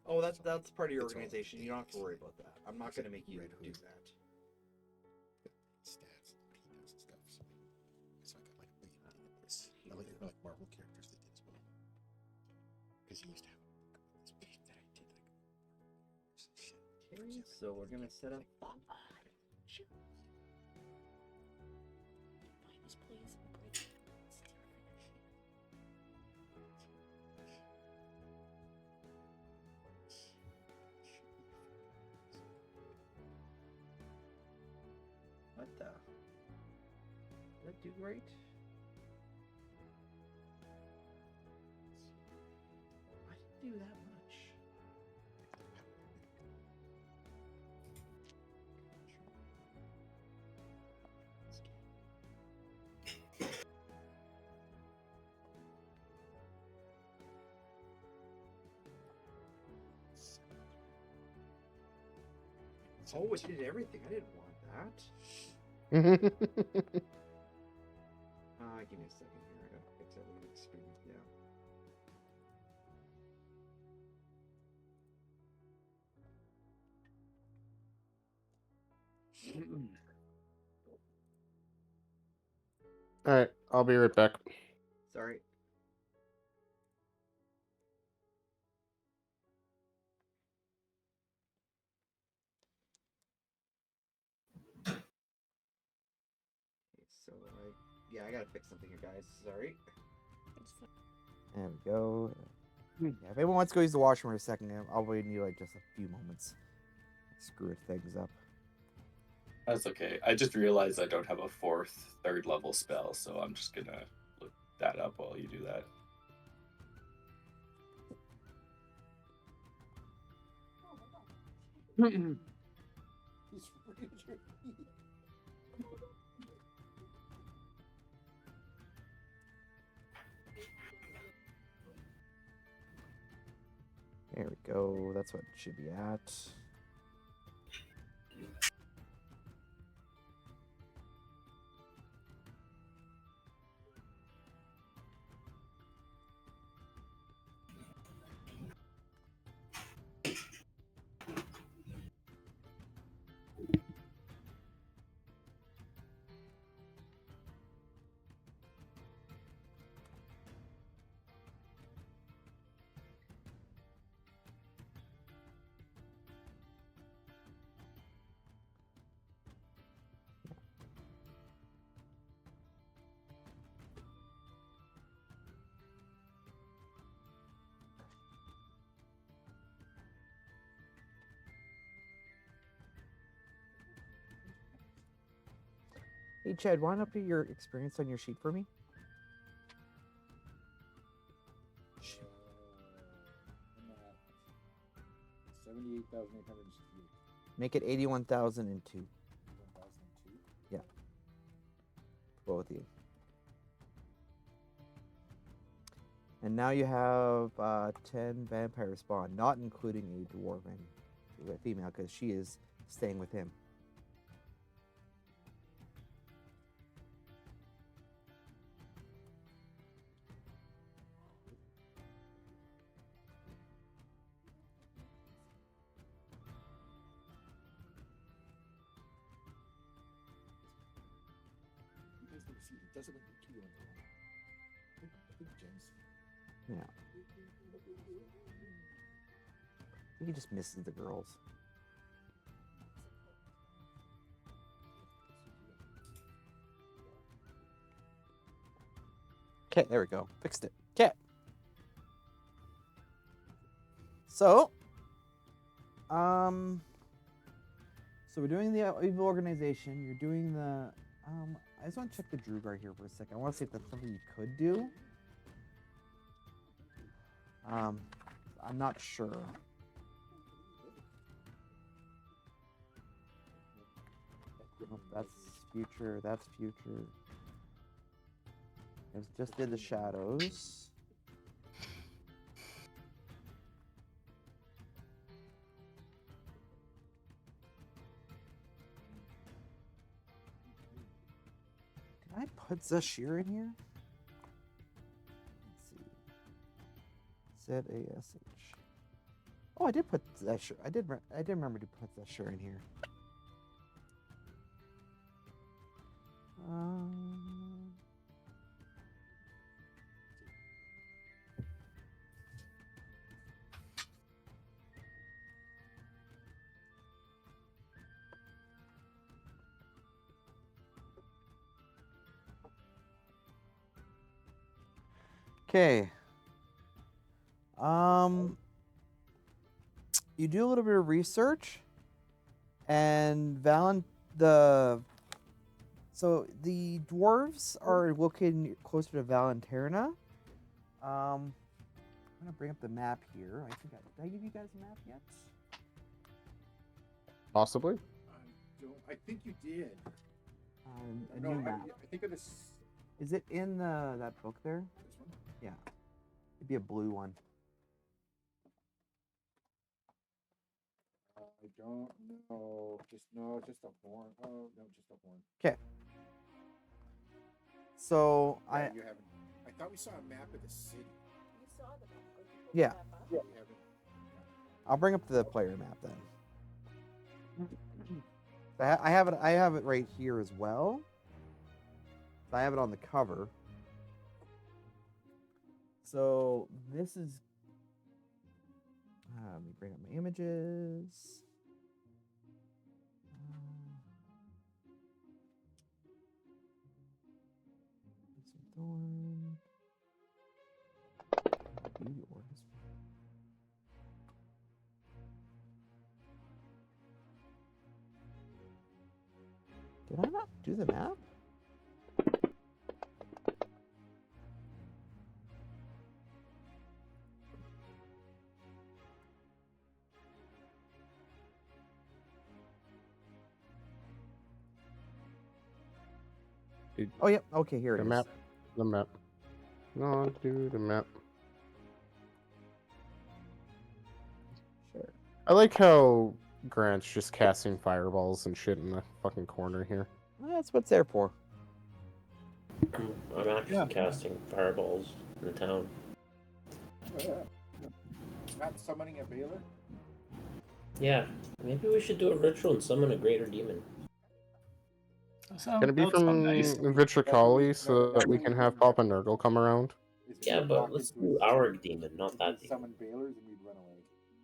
Oh, that's part of your That's all. organization. You don't have to worry about that. I'm not gonna make you Red do Hood. that. Stats, what he does and stuff. So I got like a million this. I like Marvel characters that did as well. Because he used to have this big that I did like shit. Okay, so we're gonna set up. Minus, please. Break. What the? Did that do right? I didn't do that much. Oh, it did everything. I didn't want that. Give me a second here. I gotta fix everything. Experience. Yeah. all right, I'll be right back. Sorry. Okay, so I gotta fix something here, guys. Sorry. It's fine. There we go. Yeah, if anyone wants to go use the washroom for a second, I'll wait need like just a few moments. Screw things up. That's okay. I just realized I don't have a third level spell, so I'm just gonna look that up while you do that. He's really There we go. That's what it should be at. Hey Chad, want to update your experience on your sheet for me? 78,868. Make it 81,002. 1,002. Yeah. Both of you. And now you have 10 vampire spawn, not including a dwarven female, because she is staying with him. see, it does it with the 2 on the line. I think Jen's. Yeah. He just misses the girls. Okay, there we go. Fixed it. Okay. So we're doing the evil organization. You're doing the I just want to check the Drugar here for a second. I want to see if that's something you could do. I'm not sure. That's future. That's future. I just did the shadows. Did I put Zashir in here? Let's see. ZASH. Oh, I did put Zashir. I did remember to put Zashir in here. Okay. You do a little bit of research, and so the dwarves are located closer to Valenterna. I'm gonna bring up the map here. Did I give you guys a map yet? Possibly. I think you did. A new map. I think of this. Is it in that book there? This one? Yeah. It'd be a blue one. I don't know. Just a horn. Oh no, just a horn. Okay. So Yeah, you haven't. I thought we saw a map of the city. You saw the map. Like, you pulled Yeah. the map up. We haven't. I'll bring up the player map then. I have it right here as well. I have it on the cover. So this is. Let me bring up my images. Thorn. Beauty Orchestra. Did I not do the map? Oh, yep. Okay, here it The is. map. The map. No, do the map. Sure. I like how Grant's just casting fireballs and shit in the fucking corner here. Well, that's what it's there for. I'm actually casting fireballs in the town. Not summoning a Baylor? Yeah, maybe we should do a ritual and summon a greater demon. Can it be from Vitricali so that we can have Papa Nurgle come around? Yeah, but let's do our demon, not that demon. Summon Baylors and we'd run away.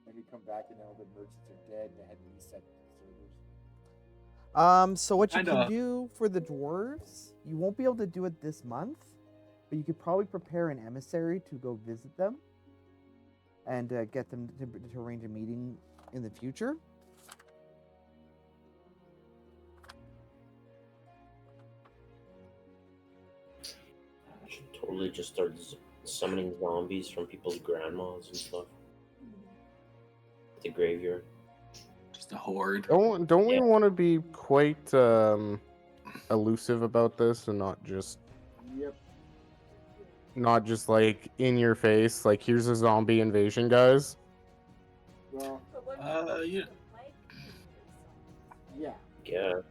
And we'd come back and all the merchants are dead and they had reset the servers. So what you Kinda. can do for the dwarves, you won't be able to do it this month, but you could probably prepare an emissary to go visit them and get them to arrange a meeting in the future. I should totally just start summoning zombies from people's grandmas and stuff. At the graveyard. Just a horde. Don't we Yeah. want to be quite elusive about this and not just Yep. like in your face, like here's a zombie invasion, guys? Well, But what Yeah. like, yeah. Yeah.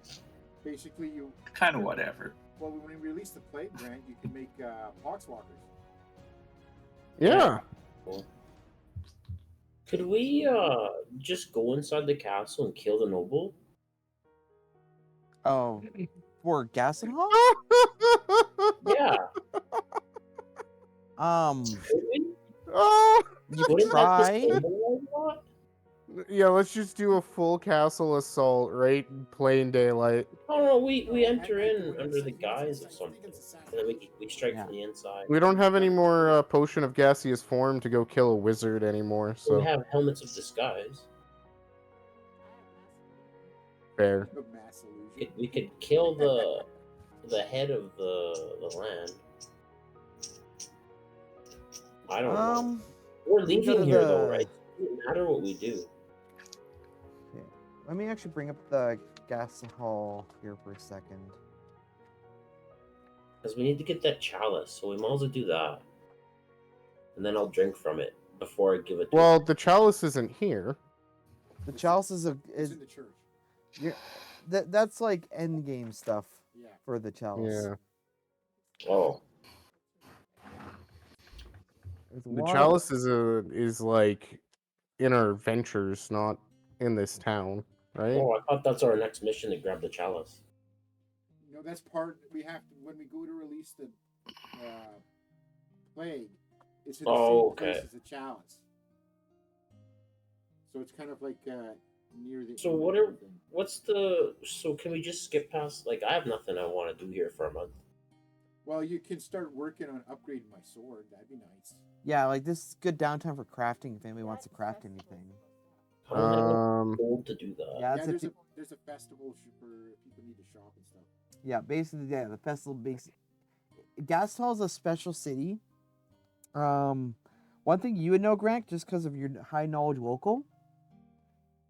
Basically, you. Kind of whatever. Well, when we release the plague grant, you can make poxwalkers. Yeah. Cool. Could we just go inside the castle and kill the noble? Oh, for Gassenhall? Yeah. Could we? Oh! You Wouldn't that try. destabilize a lot? Yeah, let's just do a full castle assault right in plain daylight. No, we enter At in under the guise of something, and then we strike Yeah. from the inside. We don't have any more potion of gaseous form to go kill a wizard anymore, We so have helmets of disguise. fair. A mass illusion. We could kill the head of the land. I don't know. We're we go leaving to here though, the- right? It doesn't matter what we do. Okay. Let me actually bring up the gas hall here for a second. Because we need to get that chalice, so we might as well do that. And then I'll drink from it before I give it to Well, the chalice isn't here. The chalice is It's in the church. that's like end game stuff Yeah. for the chalice. Yeah. Oh. There's a The lot of- chalice is like in our ventures, not in this town, right? Oh, I thought that's our next mission to grab the chalice. No, that's part we have to when we go to release the plague. It's in the Oh, same place okay. as the chalice. So it's kind of like near the. So so can we just skip past, like, I have nothing I want to do here for a month. Well, you can start working on upgrading my sword. That'd be nice. Yeah, like this is good downtime for crafting if anybody wants to craft anything. How am I gonna Um, get gold to do that? Yeah, Yeah, that's there's if there's a festival for people need to shop and stuff. yeah, basically yeah, the festival base. Gasthall is a special city. One thing you would know, Grant, just because of your high knowledge local,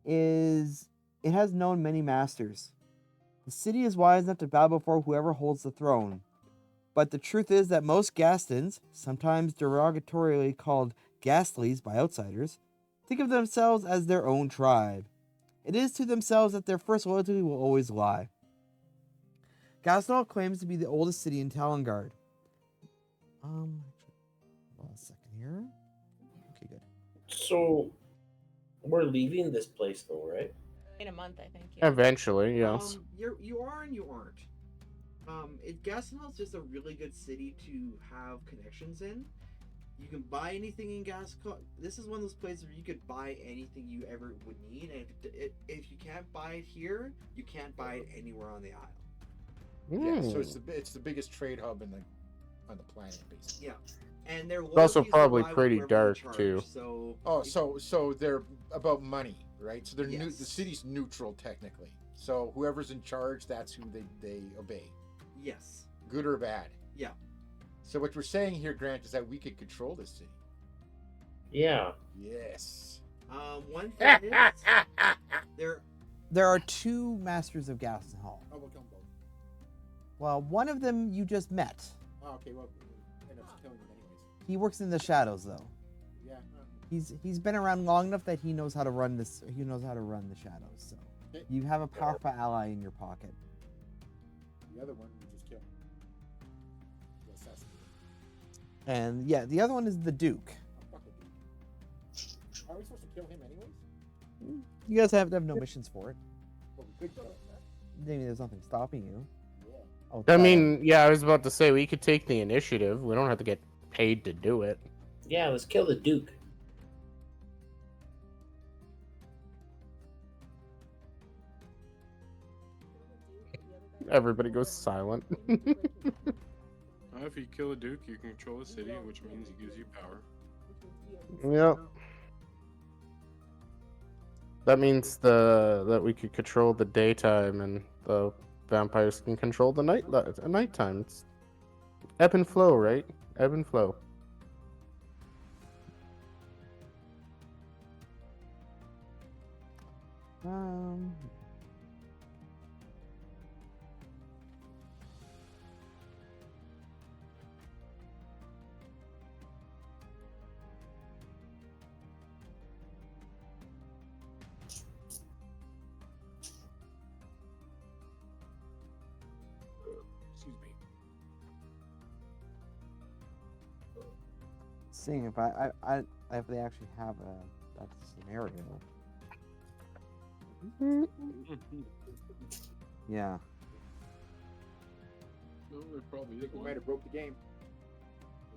is it has known many masters. The city is wise enough to bow before whoever holds the throne. But the truth is that most Gastons, sometimes derogatorily called Ghastlies by outsiders, think of themselves as their own tribe. It is to themselves that their first loyalty will always lie. Gaston claims to be the oldest city in Talongard. Hold on a second here. Okay, good. So we're leaving this place though, right? In a month, I think. Yeah. Eventually, yes. You are and you aren't. Gaston's just a really good city to have connections in. You can buy anything in Gaston. This is one of those places where you could buy anything you ever would need, and if you can't buy it here, you can't buy it anywhere on the isle. Yeah, so Hmm. it's the biggest trade hub on the planet, basically. Yeah, and they're It's also probably pretty dark, too. So Oh, so they're about money, right? So they're Yes. the city's neutral technically. So whoever's in charge, that's who they obey, yes, good or bad. yeah. So what we're saying here, Grant, is that we could control this city. Yeah. Yes. One thing is There are two masters of Gaston Hall. Oh, we'll kill them both. Well, one of them you just met. Oh, okay, well, end up killing them anyways. He works in the shadows, though. Yeah. He's been around long enough that he knows how to run this. He knows how to run the shadows. So Okay. you have a powerful ally in your pocket. The other one we just killed. The assassin. And yeah, the other one is the Duke. Oh, fuck it, dude. Are we supposed to kill him anyways? You guys have no missions for it. Well, we could kill him. Maybe there's nothing stopping you. Yeah. Oh, I mean, yeah, I was about to say we could take the initiative. We don't have to get paid to do it. Yeah, let's kill the Duke. Everybody goes silent. If you kill a duke, you can control a city, which means it gives you power. Yep. That means that we could control the daytime and the vampires can control the nighttime. It's ebb and flow, right? Ebb and flow. Excuse me. Seeing if if they actually have that scenario. Yeah. No, there probably I is think we one. might have broke the game.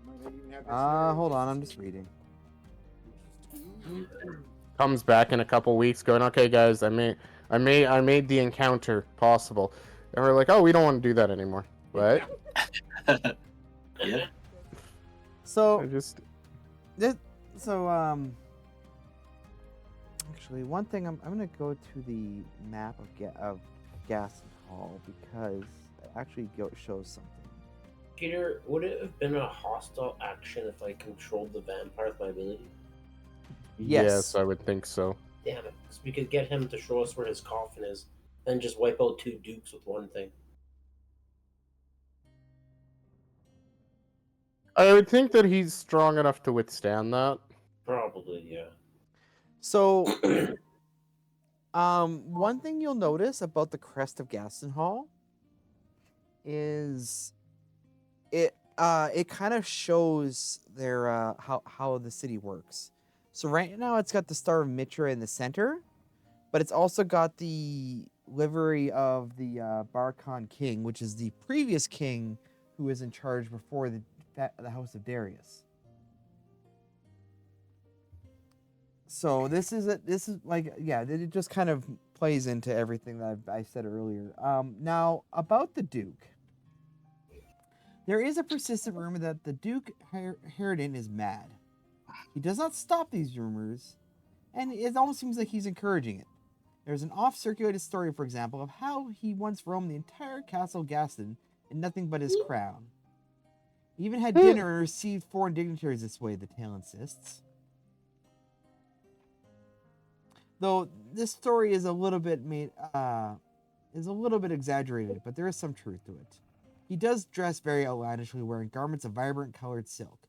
We might not even have that scenario. Hold on, I'm just reading. Comes back in a couple weeks, going, "Okay, guys, I made the encounter possible," and we're like, "Oh, we don't want to do that anymore." What? Yeah. So I just actually, one thing I'm gonna go to the map of Gaston Hall because it actually shows something. Peter, would it have been a hostile action if I controlled the vampire with my ability? Yes. I would think so. Damn it. 'Cause we could get him to show us where his coffin is, then just wipe out 2 dukes with one thing. I would think that he's strong enough to withstand that. Probably, yeah. So, one thing you'll notice about the crest of Gaston Hall is it kind of shows their how the city works. So right now it's got the Star of Mitra in the center, but it's also got the livery of the Barkhan King, which is the previous king who was in charge before the House of Darius. So this is like, yeah, it just kind of plays into everything that I said earlier. Now about the Duke, there is a persistent rumor that the Duke Harridan is mad. He does not stop these rumors, and it almost seems like he's encouraging it. There's an off-circulated story, for example, of how he once roamed the entire Castle Gaston in nothing but his crown. He even had dinner and received foreign dignitaries this way, the tale insists. Though this story is a little bit exaggerated, but there is some truth to it. He does dress very outlandishly, wearing garments of vibrant colored silk.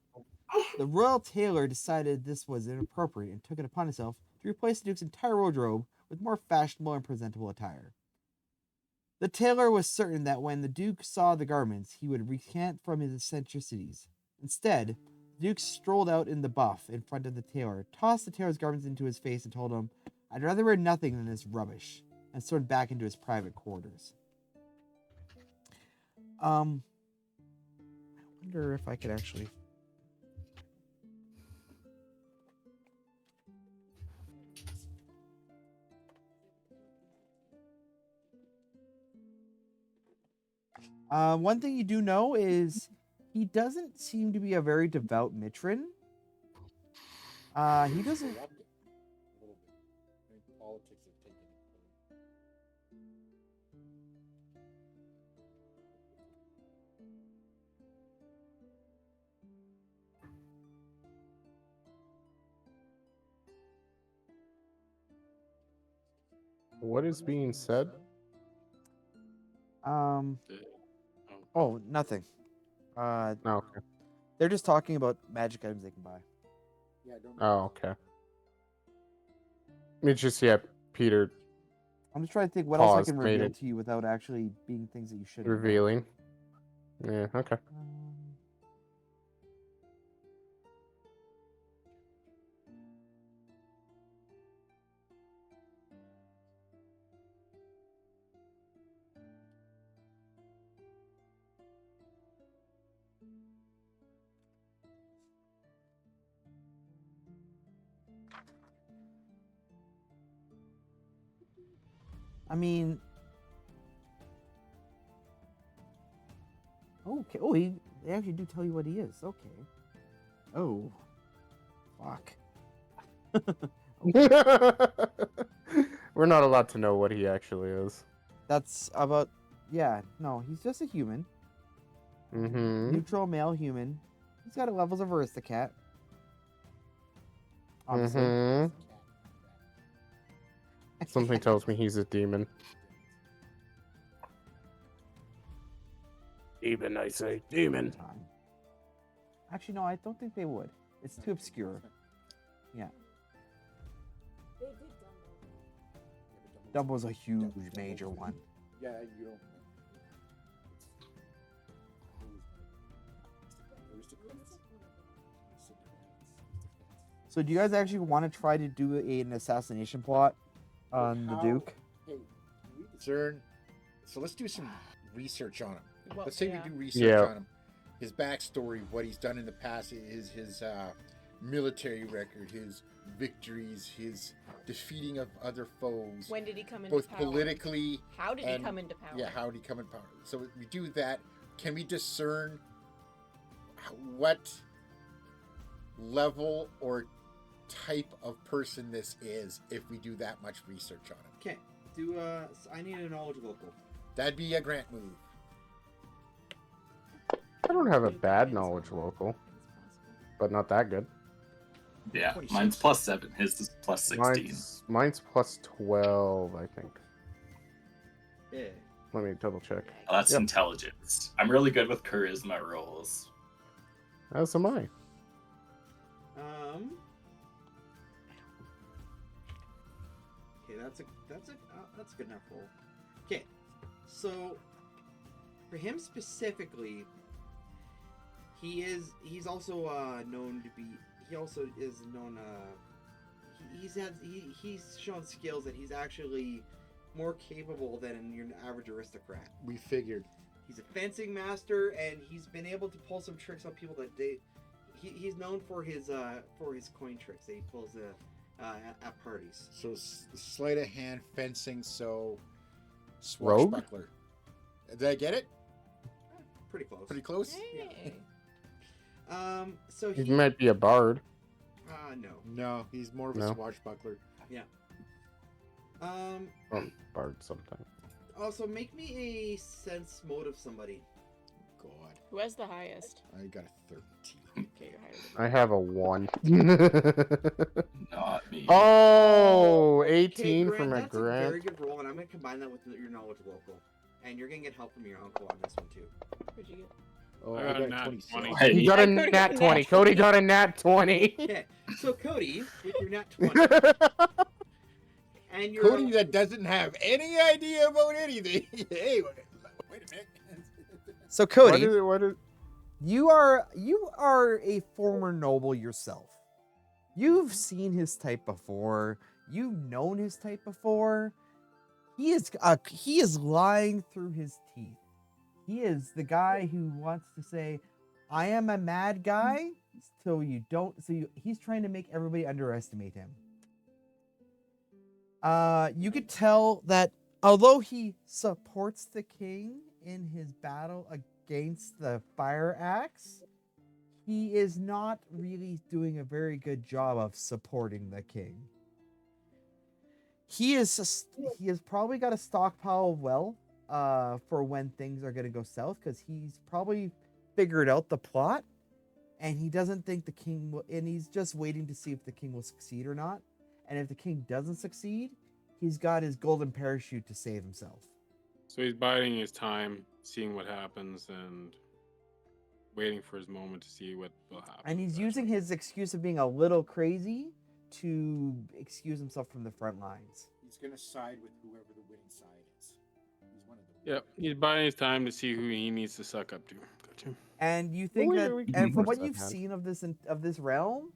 The royal tailor decided this was inappropriate and took it upon himself to replace the Duke's entire wardrobe with more fashionable and presentable attire. The tailor was certain that when the Duke saw the garments, he would recant from his eccentricities. Instead, the Duke strolled out in the buff in front of the tailor, tossed the tailor's garments into his face, and told him, "I'd rather wear nothing than this rubbish," and strode back into his private quarters. I wonder if I could actually... one thing you do know is he doesn't seem to be a very devout matron. He doesn't... Politics have taken it. What is being said? Oh, nothing. Oh, okay. They're just talking about magic items they can buy. Yeah, don't. Oh, okay. It's just, yeah, Peter I'm just trying to think what else I Pause, can made reveal it. to you without actually being things that you shouldn't know. revealing. Yeah, okay. I mean... Okay. Oh, they actually do tell you what he is. Okay. Oh. Fuck. We're not allowed to know what he actually is. That's about... Yeah, no, he's just a human. Mm-hmm. Neutral male human. He's got levels of Aristocat. Obviously. Mm-hmm. Something tells me he's a demon. Demon, I say. Demon. Actually, no, I don't think they would. It's too obscure. Yeah. Dumbo's a huge, major one. Yeah, you don't. So do you guys actually want to try to do an assassination plot on the Duke? Hey, we discern. So let's do some research on him. Well, Let's say yeah. we do research Yeah. on him. His backstory, what he's done in the past, his military record, his victories, his defeating of other foes, When did he come into both power? politically. How did he and- come into power? Yeah, how did he come in power? So we do that. Can we discern what level or type of person this is if we do that much research on him? Okay. I need a knowledge local. That'd be a Grant move. I don't have a bad knowledge local, but not that good. Yeah, 26. mine's +7. His is +16. Mine's plus 12, I think. Yeah. Let me double check. Oh, that's Yep. intelligence. I'm really good with charisma rolls. As am I. Okay, that's a good enough roll. Okay, so for him specifically, he's also known to be. He also is known. He's shown skills that he's actually more capable than your average aristocrat. We figured. He's a fencing master, and he's been able to pull some tricks on people that he's known for his coin tricks that he pulls at parties. So sleight of hand fencing. So Rogue? swashbuckler. Did I get it? Pretty close. Pretty close. Hey. So He might be a bard. no. No, he's more of a No. swashbuckler. Bard sometimes. Also, make me a sense mode of somebody. God, Who has the highest? I got a 13. Okay, you're higher than I have a 1. Not me. Oh, Okay, 18 from a that's a very grant. good roll, and I'm gonna combine that with your knowledge local, and you're gonna get help from your uncle on this one too. What'd you get? Oh, I I got got a a nat 26. 20. Hey, He got a I could've nat gotten 20. nat Cody 20. got a nat 20. Okay, so Cody, with your nat 20, and your Cody that doesn't have any idea about anything. Hey, wait a minute. So Cody, What is you are a former noble yourself. You've seen his type before. You've known his type before. He is lying through his teeth. He is the guy who wants to say, "I am a mad guy," he's trying to make everybody underestimate him. You could tell that although he supports the king in his battle against the fire axe, he is not really doing a very good job of supporting the king. He has probably got a stockpile for when things are going to go south, because he's probably figured out the plot, and he doesn't think the king will, and he's just waiting to see if the king will succeed or not. And if the king doesn't succeed, he's got his golden parachute to save himself. So he's biding his time, seeing what happens, and waiting for his moment to see what will happen. And he's using his excuse of being a little crazy to excuse himself from the front lines. He's going to side with whoever the winning side is. He's one of the Yep, he's biding his time to see who he needs to suck up to. Gotcha. And you think yeah, that, we can and from force what that you've hand. seen of this realm,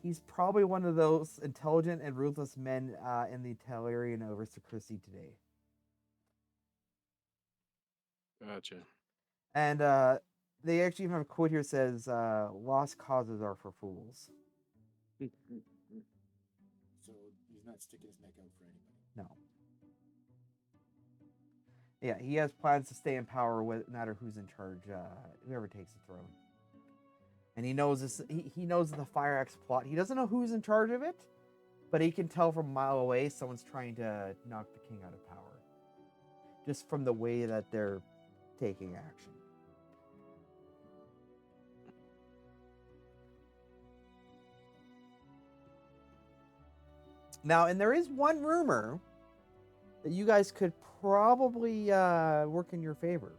he's probably one of those intelligent and ruthless men in the Talarian aristocracy today. Gotcha. And they actually even have a quote here that says, "Lost causes are for fools." So he's not sticking his neck out for anybody. No. Yeah, he has plans to stay in power, no matter who's in charge, whoever takes the throne. And he knows this. He knows the Fire Axe plot. He doesn't know who's in charge of it, but he can tell from a mile away someone's trying to knock the king out of power, just from the way that they're taking action. Now, and there is one rumor that you guys could probably work in your favor.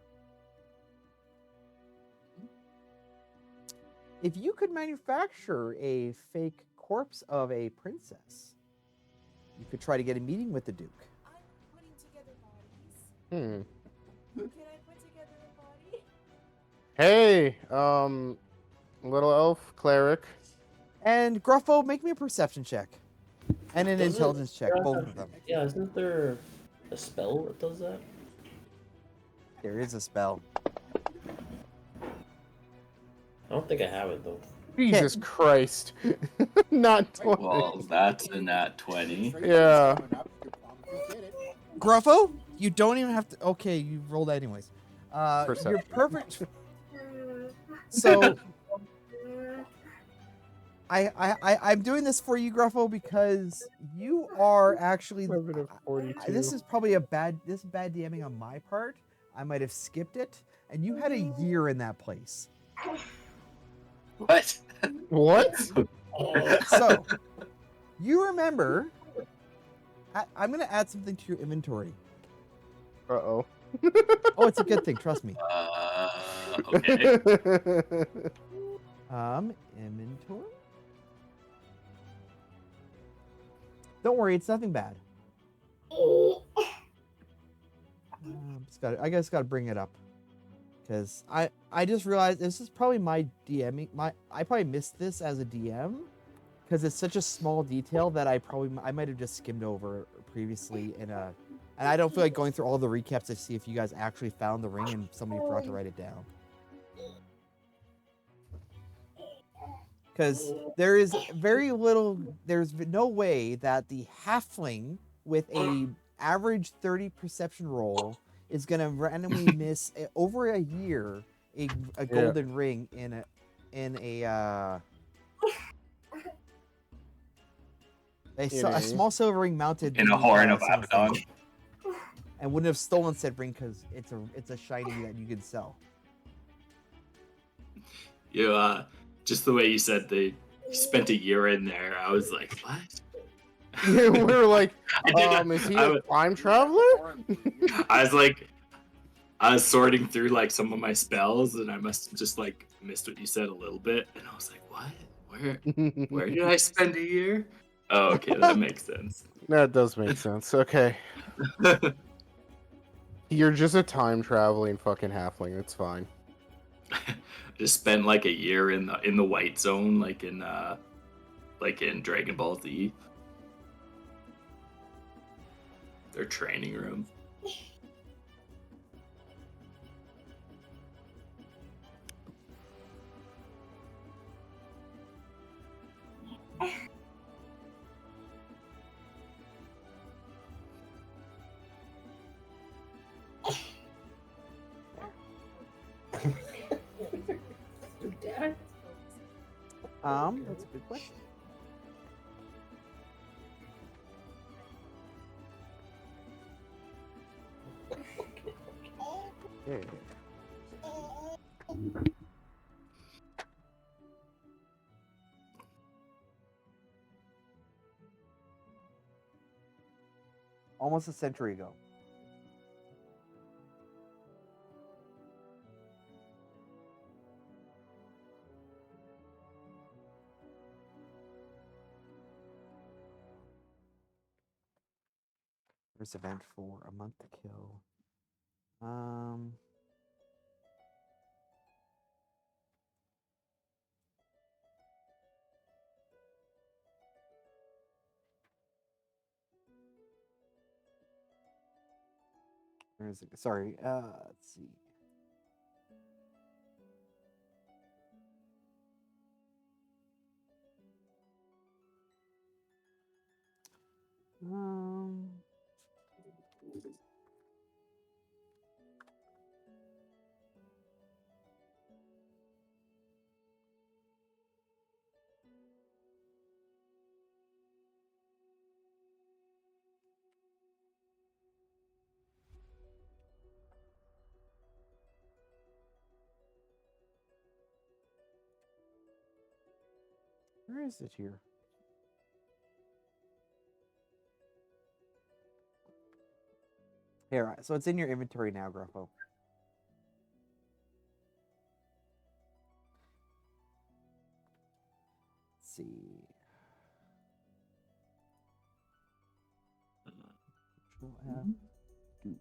If you could manufacture a fake corpse of a princess, you could try to get a meeting with the Duke. I'm putting together bodies. Can I put together a body? Hey, little elf cleric. And Gruffo, make me a perception check. And an Does it- intelligence check, both of them. Yeah, isn't there a spell that does that? There is a spell. I don't think I have it though. Jesus Christ. Not 20. Well, that's a nat 20. Yeah. Gruffo, you don't even have to. Okay, you rolled that anyways. You're Perception. perfect. So, I'm doing this for you, Gruffo, because you are actually. Limit of 42. This is probably bad DMing on my part. I might have skipped it, and you had a year in that place. What? What? So, you remember. I'm gonna add something to your inventory. Uh-oh. Oh, it's a good thing. Trust me. Okay. Inventory. Don't worry, it's nothing bad. I just gotta bring it up because I just realized this is probably my DMing. I probably missed this as a DM because it's such a small detail that I might have just skimmed over previously and I don't feel like going through all the recaps to see if you guys actually found the ring and somebody forgot to write it down. Because there is there's no way that the halfling with a average 30 perception roll is gonna randomly miss over a year a golden ring in a small silver ring mounted In a horn of Abaddon. and wouldn't have stolen said ring because it's a shiny that you can sell. You just the way you said they spent a year in there, I was like, what? We were like, I is he a time traveler? I was sorting through like some of my spells, and I must have just like missed what you said a little bit, and I was like, what? Where did I spend a year? Oh, okay, that makes sense. That does make sense. Okay. You're just a time traveling fucking halfling. It's fine. Just spent like a year in the white zone, like in Dragon Ball Z. Their training room. That's a good question. Okay. Almost a century ago. There's event for a month to kill. Where is it? Sorry. Let's see. Where is it here? Here, so it's in your inventory now, Gruffo. Let's see. Control F, Duke.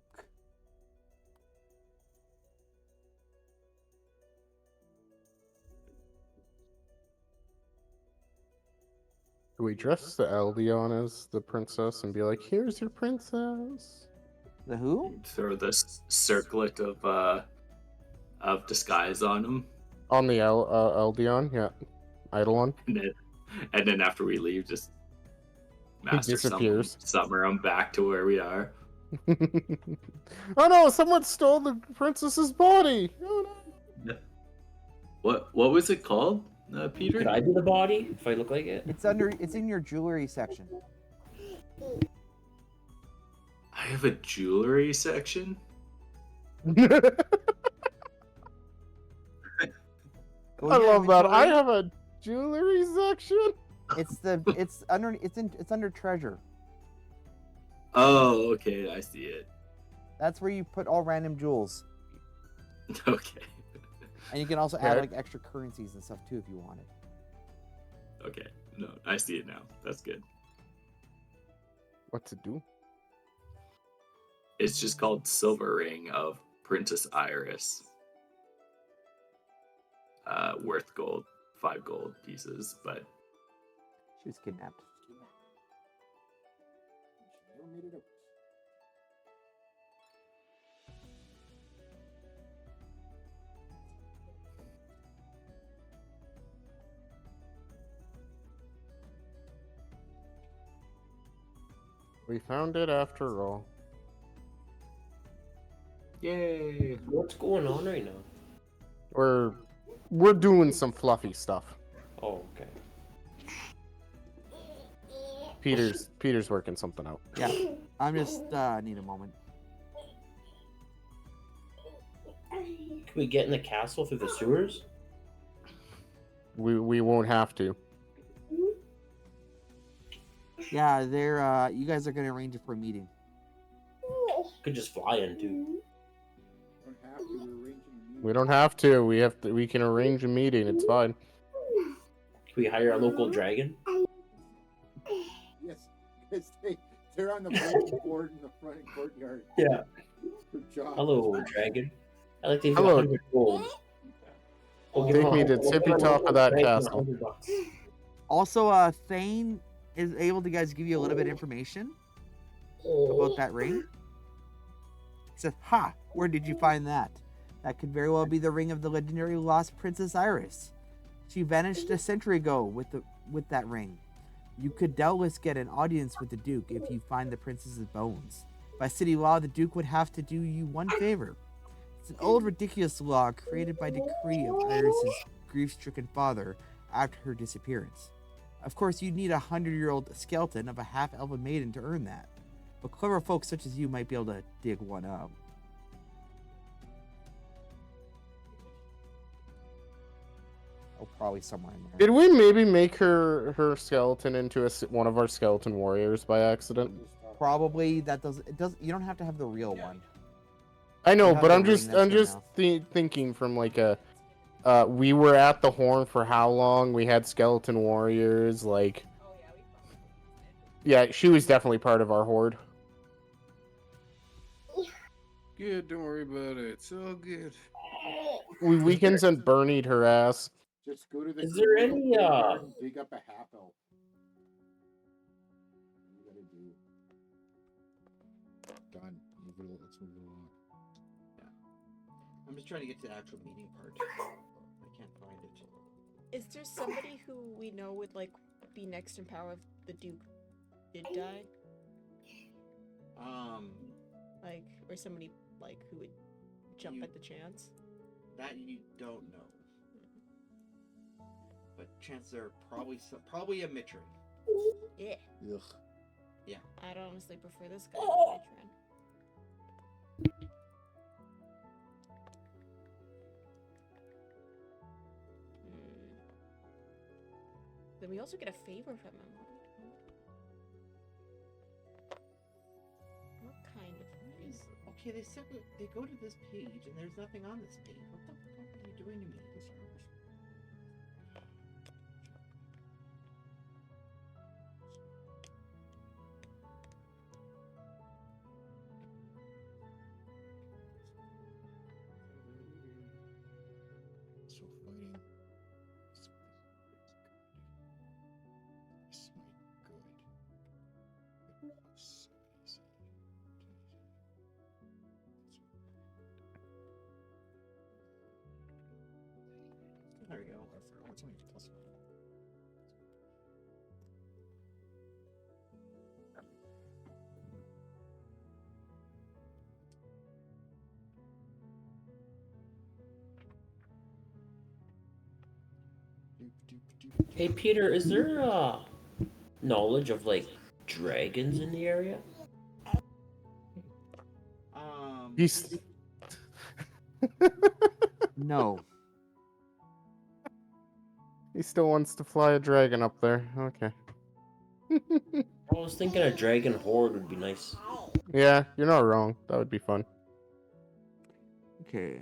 Do we dress the Eldion as the princess and be like, here's your princess? The who? Throw this circlet of disguise on him, On the Eldion, yeah. Eidolon. and then after we leave, just master disappears. summer him back to where we are. Oh no, someone stole the princess's body! Oh no. What was it called, Peter? Could I be the body if I look like it? It's in your jewelry section. I have a jewelry section. Go I in your love that. I inventory. have a jewelry section. It's under treasure. Oh, okay, I see it. That's where you put all random jewels. Okay, And you can also add Okay. like extra currencies and stuff too if you wanted. okay, no, I see it now. That's good. What's it do? It's just called Silver Ring of Princess Iris. Worth gold, 5 gold pieces, but She was kidnapped. Never made it up. We found it after all. yay! What's going on right now? We're doing some fluffy stuff. Oh, okay. Peter's working something out. Yeah. I'm just need a moment. Can we get in the castle through the sewers? We won't have to. Yeah, they're you guys are gonna arrange it for a meeting. Could just fly in too. Don't have to. We're arranging a meeting. We don't have to. We can arrange a meeting. It's fine. Can we hire a local dragon? Yes, because they're on the bulletin board in the front courtyard. Yeah. For jobs. Hello, dragon. I like to give Hello. 100 gold. We'll give Take him me to we'll tippy give him top of that dragon castle. $100. Also, Thane is able to guys give you a little bit of information about that ring. He said, "Ha! Where did you find that? That could very well be the ring of the legendary lost Princess Iris. She vanished a century ago with that ring. You could doubtless get an audience with the Duke if you find the princess's bones. By city law, the Duke would have to do you one favor. It's an old, ridiculous law created by decree of Iris's grief-stricken father after her disappearance. Of course, you'd need a 100-year-old skeleton of a half-elven maiden to earn that, but clever folks such as you might be able to dig one up." Oh, probably somewhere in there. Did we maybe make her skeleton into one of our skeleton warriors by accident? Probably that does it. Does you don't have to have the real one. I know, You have but the I'm ring, just that's good enough. thinking from like a. We were at the Horn for how long? We had skeleton warriors. Like, Oh yeah, we probably. yeah, she was definitely part of our horde. Good, don't worry about it. It's all good. We can send Bernie her ass. Just go to the Is there communal any, courtyard and dig up a half elf. You gotta do. Done. Let's move it along. I'm just trying to get to the actual meeting part. I can't find it. Is there somebody who we know would like be next in power if the Duke did die? Like, or somebody like who would jump at the chance? That you don't know. But chances are probably a Mitrin. Yeah. Ugh. Yeah. I'd honestly prefer this guy to Matron. Then we also get a favor from him. What kind of favor? Okay, they said that they go to this page and there's nothing on this page. What the fuck are you doing to me? So fighting. This might good. There we go. What's only plus one? Doop, doop, doop, Hey doop. Peter, is there knowledge of like dragons in the area? He's No. he still wants to fly a dragon up there. Okay. I was thinking a dragon horde would be nice. Yeah, you're not wrong. That would be fun. Okay.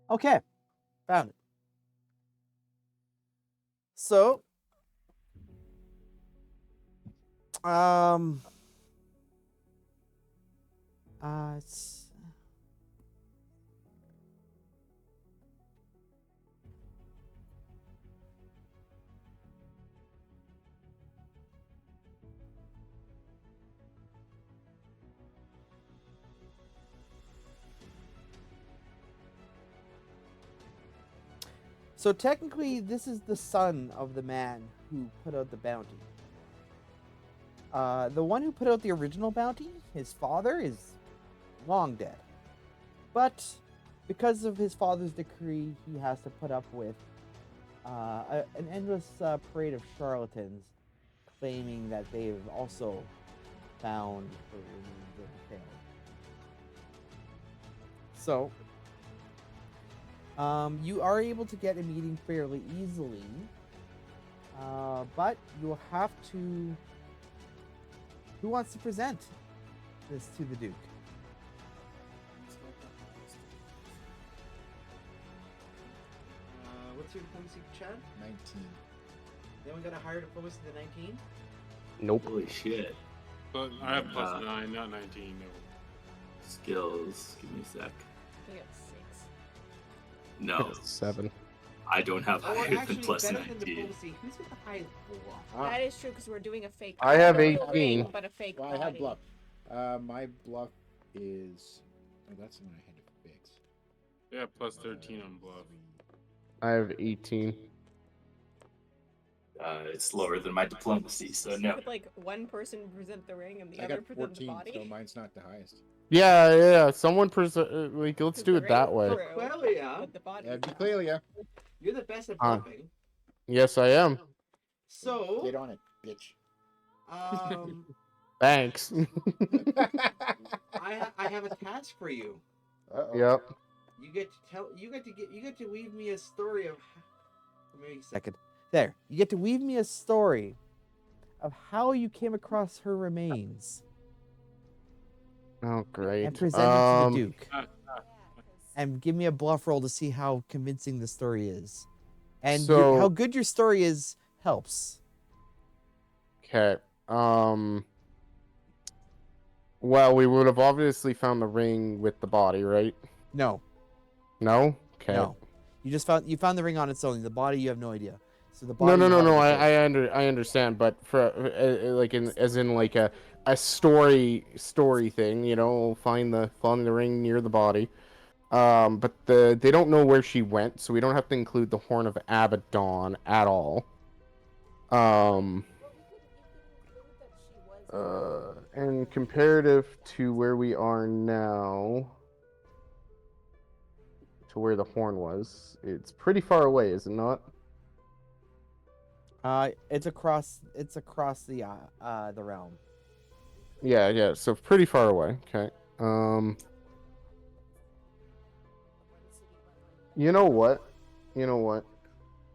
Okay. Found it. So, it's so technically this is the son of the man who put out the bounty. The one who put out the original bounty, his father, is long dead. But because of his father's decree, he has to put up with an endless parade of charlatans claiming that they've also found the remains of the family. So, you are able to get a meeting fairly easily, but you'll have to. Who wants to present this to the Duke? What's your diplomacy, Chad? 19. Then we got a higher diplomacy than 19. Nope. Holy shit. But I have plus 9, not 19. No. Skills. Give me a sec. I got 6. No, 7. I don't have Or higher than actually, plus better than 19. diplomacy. Who's got the highest bluff? That is true because we're doing a fake. I have not a real 18. ring, but a fake Well, I body. have bluff. My bluff is. Oh, that's the one I had to fix. Yeah, plus 13 on bluff. I have 18. It's lower than my diplomacy, so no. Could like one person present the ring and the I other got present the 14, body? so mine's not the highest. Yeah. Someone like, let's do it that way. Quelia, But the body. Yeah, Clelia, you're the best at Uh, bluffing. Yes, I am. So, get on it, bitch. Thanks. I have a task for you. Uh-oh. Yep. You get to weave me a story of. Maybe Second. There. You get to weave me a story of how you came across her remains Oh, great. and present it to the Duke. Yeah, 'cause And give me a bluff roll to see how convincing the story is. And So- how good your story is helps. Okay. Well, we would have obviously found the ring with the body, right? No. No. Okay. No. You found the ring on its own. The body you have no idea. So the body. No. you have is I understand, but for like as in like a story thing, you know, find the ring near the body. But they don't know where she went, so we don't have to include the Horn of Abaddon at all. And comparative to where we are now, to where the horn was, it's pretty far away, is it not? It's across the realm. Yeah. So pretty far away. Okay. You know what?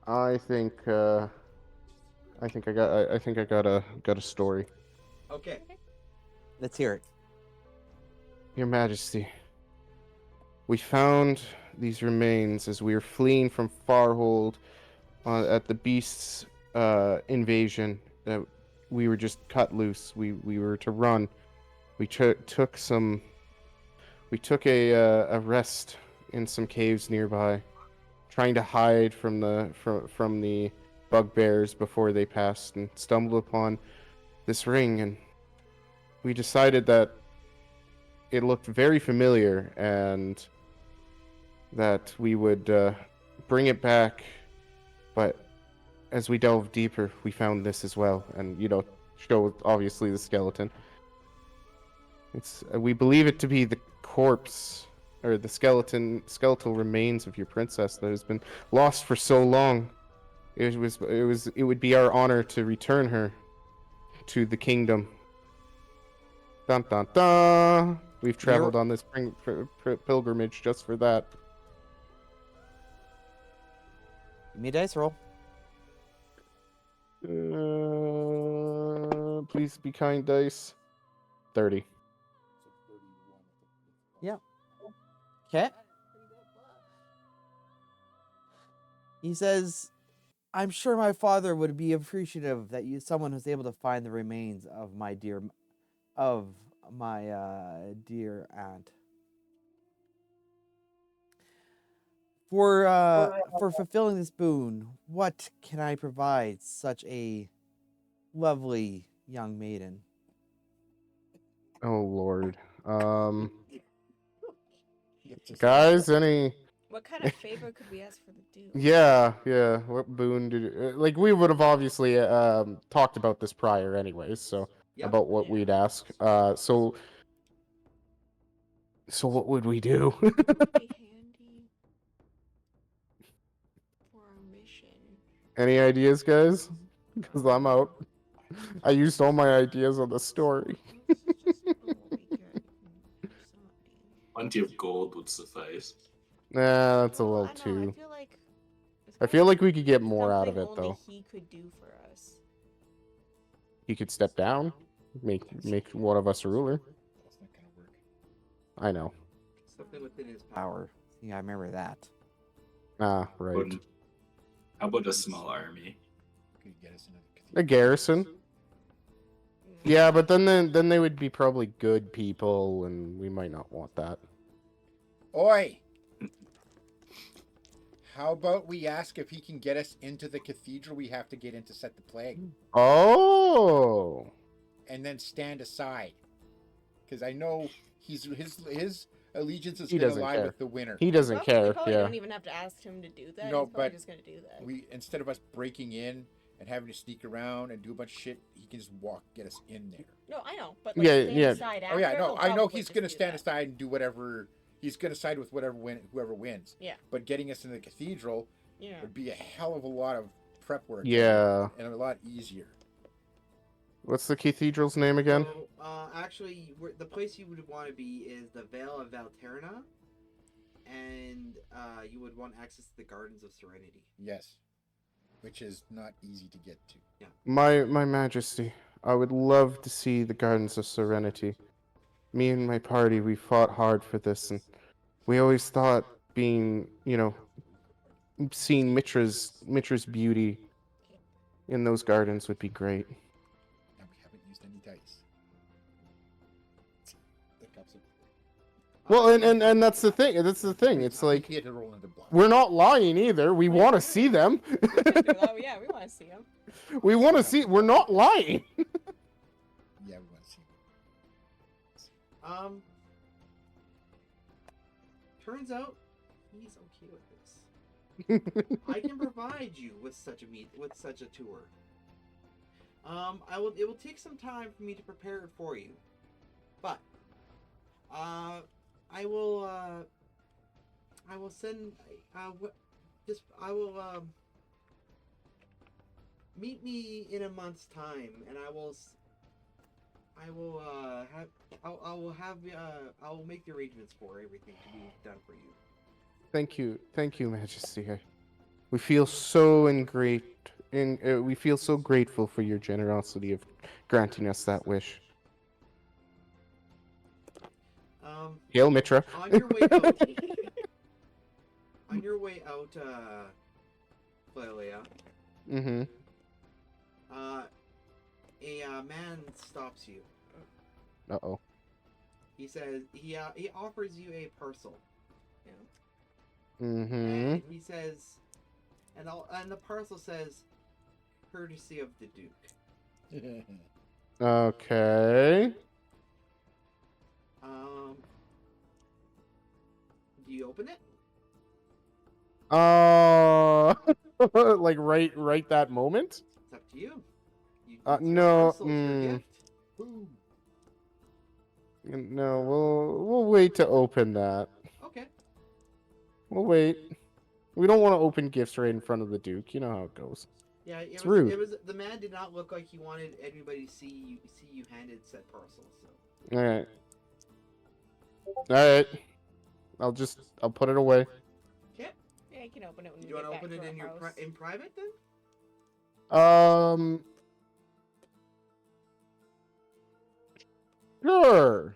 I think I got a story. Okay. Let's hear it. Your Majesty, we found these remains as we were fleeing from Farhold at the beast's invasion that we were just cut loose. We were to run. We took a rest in some caves nearby, trying to hide from the bugbears before they passed, and stumbled upon this ring, and we decided that it looked very familiar and that we would bring it back. But as we delved deeper, we found this as well, and show obviously the skeleton. It's we believe it to be the corpse or the skeletal remains of your princess that has been lost for so long. It would be our honor to return her to the kingdom. Dun dun dun. We've traveled on this pilgrimage just for that. Give me a dice roll. Please be kind, dice. 30. Yeah. Okay. He says, "I'm sure my father would be appreciative that someone was able to find the remains of my dear aunt. For fulfilling this boon, what can I provide such a lovely young maiden?" Oh Lord. Guys, any? What kind of favor could we ask for the dude? Yeah. What boon did like we would have obviously talked about this prior anyways, so about what we'd ask. So what would we do? Be handy for our mission. Any ideas, guys? Because I'm out. I used all my ideas on the story. Plenty of gold would suffice. Nah, that's a little too. I feel like we could get more out of it, though. He could do for us. He could step down, make one of us ruler. That's not gonna work. I know. Something within his power. Yeah, I remember that. Ah, right. How about a small army? Could get us into the A garrison. Yeah, but then they would be probably good people, and we might not want that. Oi! How about we ask if he can get us into the cathedral we have to get in to set the plague? Oh! And then stand aside. Because I know his allegiance is He going to doesn't lie care. with the winner. He doesn't We care. probably Yeah. don't even have to ask him to do that. No, He's probably but just gonna do that. we instead of us breaking in and having to sneak around and do a bunch of shit, he can just get us in there. No, I know, but like, Yeah, stand yeah. aside Oh yeah, after, no, we'll I know probably he's just gonna do stand that. aside and do whatever. He's gonna side with whoever wins. Yeah. But getting us into the cathedral Yeah. would be a hell of a lot of prep work. Yeah. And a lot easier. What's the cathedral's name again? So, actually, the place you would want to be is the Vale of Valterna, and you would want access to the Gardens of Serenity. Yes. Which is not easy to get to. Yeah. My Majesty, I would love to see the Gardens of Serenity. Me and my party, we fought hard for this, and we always thought seeing Mitra's beauty in those gardens would be great. And we haven't used any dice. The cups are... Well, and that's the thing. That's the thing. It's like He had to roll into block. we're not lying either. We want to see them. Oh yeah, we want to see him. We want to see. We're not lying. Yeah, we want to see. Turns out he's okay with this. I can provide you with such a tour. It will take some time for me to prepare it for you, but I will meet me in a month's time, and I will make the arrangements for everything to be done for you. Thank you, Majesty. We feel so we feel so grateful for your generosity of granting us that wish. Hail Mitra. On your way out, clearly, yeah. Mm-hmm. A man stops you. Uh-oh. He says he offers you a parcel. Mm-hmm. And he says, and the parcel says, courtesy of the Duke. Okay. Do you open it? Like right that moment? It's up to you. It's your No. parcel, it's your gift. Boom. No, we'll wait to open that. Okay. We'll wait. We don't want to open gifts right in front of the Duke. You know how it goes. Yeah, It's rude. It was the man did not look like he wanted anybody to see you handed said parcel. So. All right. All right. I'll put it away. Okay. Yeah, you can open it when Do you you get want to back open it to our in house. in private then? Sure.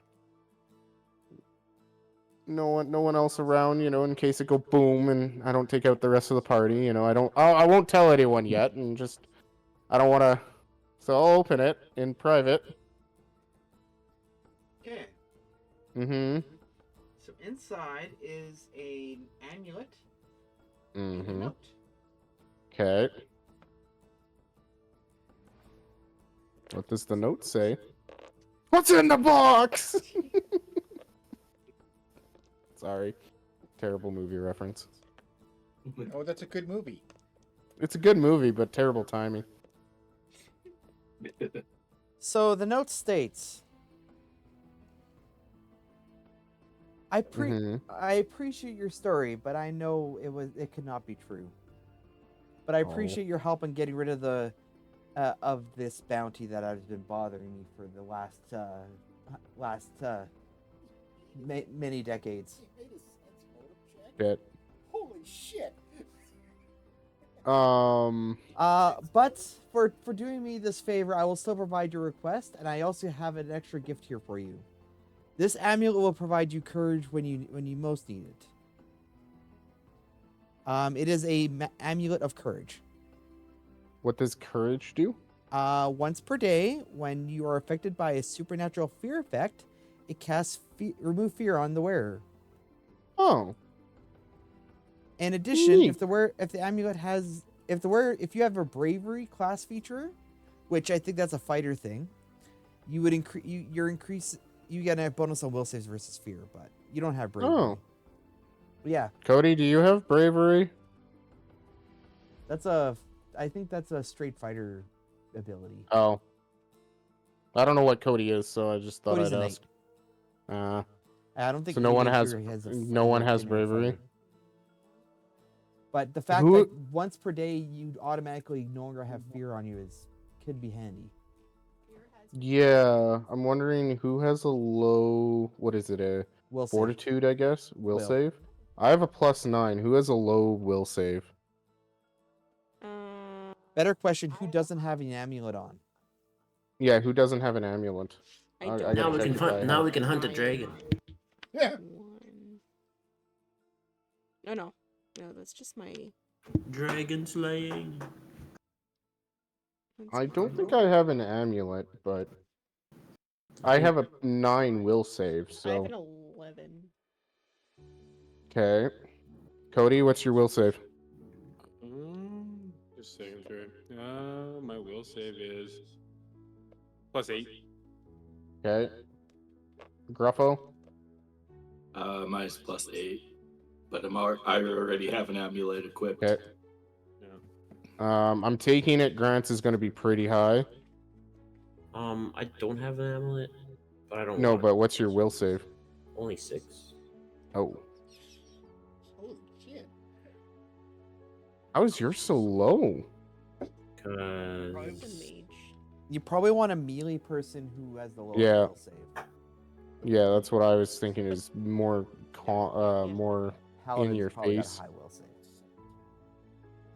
No one else around, in case it go boom and I don't take out the rest of the party. I won't tell anyone yet, and I don't want to. So I'll open it in private. Okay. Mm-hmm. So inside is an amulet and a Mm-hmm. note. Okay. What does the note say? What's in the box? Sorry. Terrible movie reference. Oh, that's a good movie. It's a good movie, but terrible timing. So the note states, Mhm. I appreciate your story, but I know it could not be true. But I Oh. appreciate your help in getting rid of this bounty that has been bothering me for the last many decades. He made a sense motive check. Shit. Holy shit. But for doing me this favor, I will still provide your request, and I also have an extra gift here for you. This amulet will provide you courage when you most need it. It is a amulet of courage. What does courage do? Once per day, when you are affected by a supernatural fear effect, it casts remove fear on the wearer. Oh. In addition, Neat. if you have a bravery class feature, which I think that's a fighter thing, you would you get a bonus on will saves versus fear, but you don't have bravery. Oh. But yeah, Cody, do you have bravery? I think that's a straight fighter ability. Oh. I don't know what Cody is, so I just thought Cody's I'd a ask. I don't think So no one anybody has here no one has innate bravery. fighter. But the fact Who- that once per day you automatically no longer have fear on you could be handy. Yeah, I'm wondering who has a low. What is it? A Will save. fortitude, I guess. Will Will. save. I have a +9. Who has a low will save? Better question: who doesn't have an amulet on? Yeah, who doesn't have an amulet? I I don't gotta Now we check can if I hunt. Now have- we can hunt a dragon. Yeah. One. No, that's just my. Dragon slaying. that's I don't mine. think I have an amulet, but I have a 9 will save. I have So an 11. okay. Cody, what's your will save? Just a second here. My will save is +8. Okay. Gruffo. Mine's +8, but I already have an amulet equipped. Okay. Yeah. I'm taking it. Grant's is going to be pretty high. I don't have an amulet, but I don't. No, want but it. what's your will save? Only 6. Oh, Holy shit. how is yours so low? Cause It's a mage. You probably want a melee person who has the lowest Yeah. will save. Yeah, that's what I was thinking. Is more more Paladin's your probably face. got a high will save.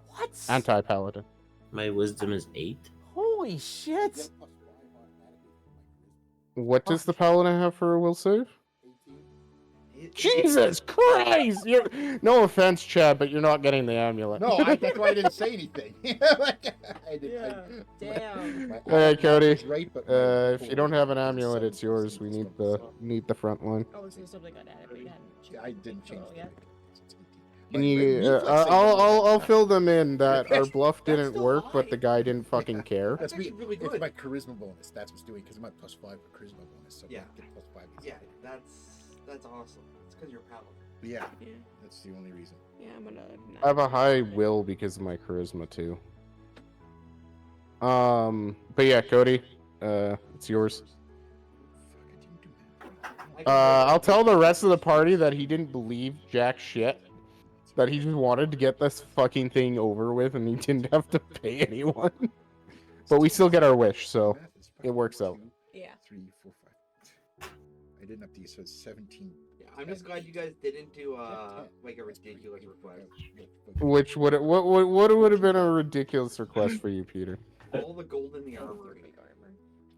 What? anti-paladin. my wisdom is 8. Holy You shit! get a +5 automatically from my charisma. What does the paladin have for a will save? 18. Jesus Christ! No offense, Chad, but you're not getting the amulet. No, that's why I didn't say anything. Damn. Cody. was right, but my If you don't have an amulet, it's yours. We need the front one. Oh, so you still got at it, but you hadn't. I didn't change Oh, the yeah. Can you? I'll fill them in that our bluff didn't work, but the guy didn't fucking care. That's actually really It's good. my charisma bonus. That's what's doing because I'm at +5 for charisma bonus. So Yeah. I get +5. Yeah, that's awesome. It's because you're paladin. Yeah, Yeah. that's the only reason. Yeah, I'm gonna. I have a high will because of my charisma too. But yeah, Cody, it's yours. I'll tell the rest of the party that he didn't believe jack shit. That he just wanted to get this fucking thing over with and he didn't have to pay anyone. But we still get our wish, so it works out. Yeah. 3, 4, 5. I didn't have these, so it's 17. Yeah, I'm just glad you guys didn't do like a ridiculous request. What would have been a ridiculous request for you, Peter? All the gold in the armor.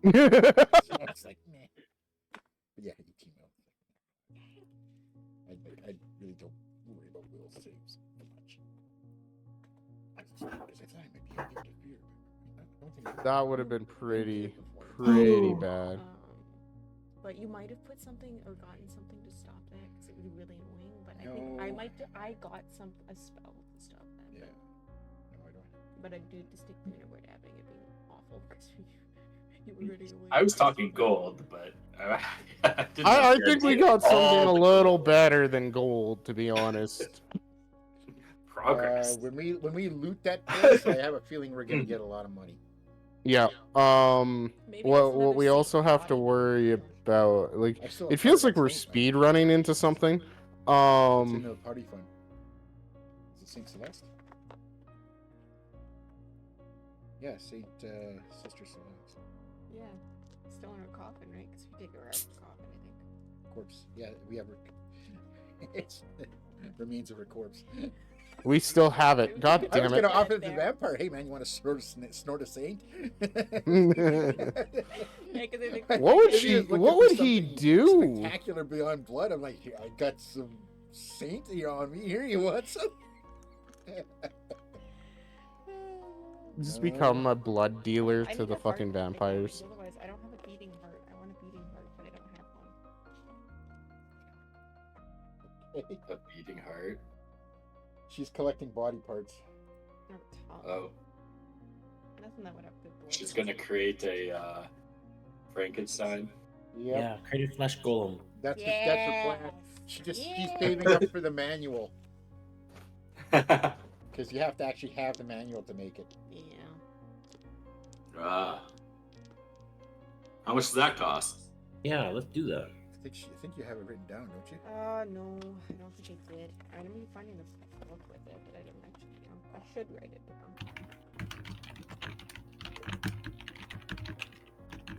It's like, meh. But yeah, 18 mil. I really don't worry about will saves much. Because I thought I might be able to interfere, but I don't think That would have been pretty Oh. bad. But you might have put something or gotten something to stop that because it would be really annoying. But I think I got a spell to stop that. Yeah. No, I don't. But I do distinctly remember having it being awful because you were running away. I was talking gold, but I think we got something a little better than gold, to be honest. Progress. When we loot that place, I have a feeling we're gonna get a lot of money. Yeah. Maybe What we also have to worry about, like, I still have it feels like part we're of that Saint speed running into something. It's in the party fund. Is it Saint Celeste? Yeah, Saint Sister Celeste. Yeah. Still in her coffin, right? Because we take her out of the coffin, I think. Corpse. Yeah, we have her. It's remains of her corpse. We still have it. God I was damn it. gonna offer the vampire. Hey man, you want to snort a saint? Yeah, 'cause I think What would Maybe she? he was looking What for would he something do? Spectacular beyond blood. I'm like, here, I got some saint here on me. Here, you want some? Just become a blood dealer I to need the a heart, fucking I think, vampires. Otherwise, I don't have a beating heart. I want a beating heart, but I don't have one. A beating heart. She's collecting body parts. Or top. Oh, Nothing that would have good blood. she's gonna create a Frankenstein. Yep. Yeah, create a flesh golem. That's her plan. She's Yes. saving up for the manual because you have to actually have the manual to make it. Yeah. How much does that cost? Yeah, let's do that. I think you have it written down, don't you? No, I don't think I did. I remember finding a book with it, but I didn't actually. I should write it down.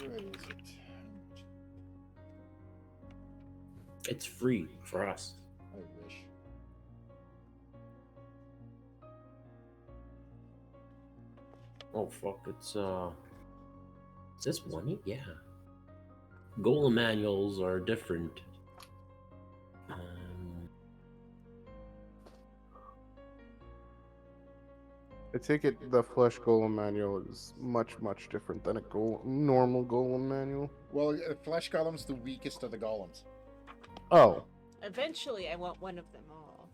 Where is it? It's free for us. I wish. Oh fuck, it's is this money? Yeah. Golem manuals are different. I take it the flesh golem manual is much different than a normal golem manual. Well, flesh golem's the weakest of the golems. Oh, Eventually, I want one of them all.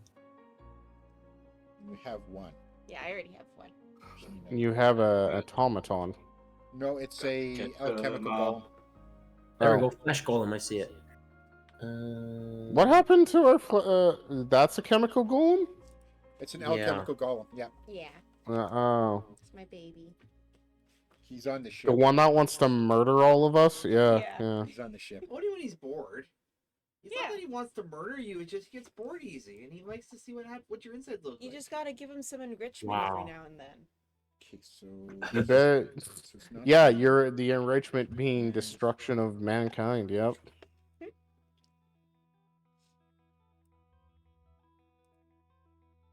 We have one. Yeah, I already have one. you have a automaton. No, it's a Get alchemical them, golem. There Oh. we go, flesh golem. I see it. What happened to our? That's a chemical golem. It's an Yeah. alchemical golem. Yeah, Yeah, Oh, it's my baby. he's on the ship. the one that wants to murder all of us. Yeah, Yeah. yeah. He's on the ship. Only when he's bored. It's Yeah. not that he wants to murder you; it just he gets bored easy, and he likes to see what your insides look You like. just gotta give him some enrichment Wow. every now and then. Okay, so You bet. so it's not- Yeah, you're the enrichment being destruction of mankind. Yep.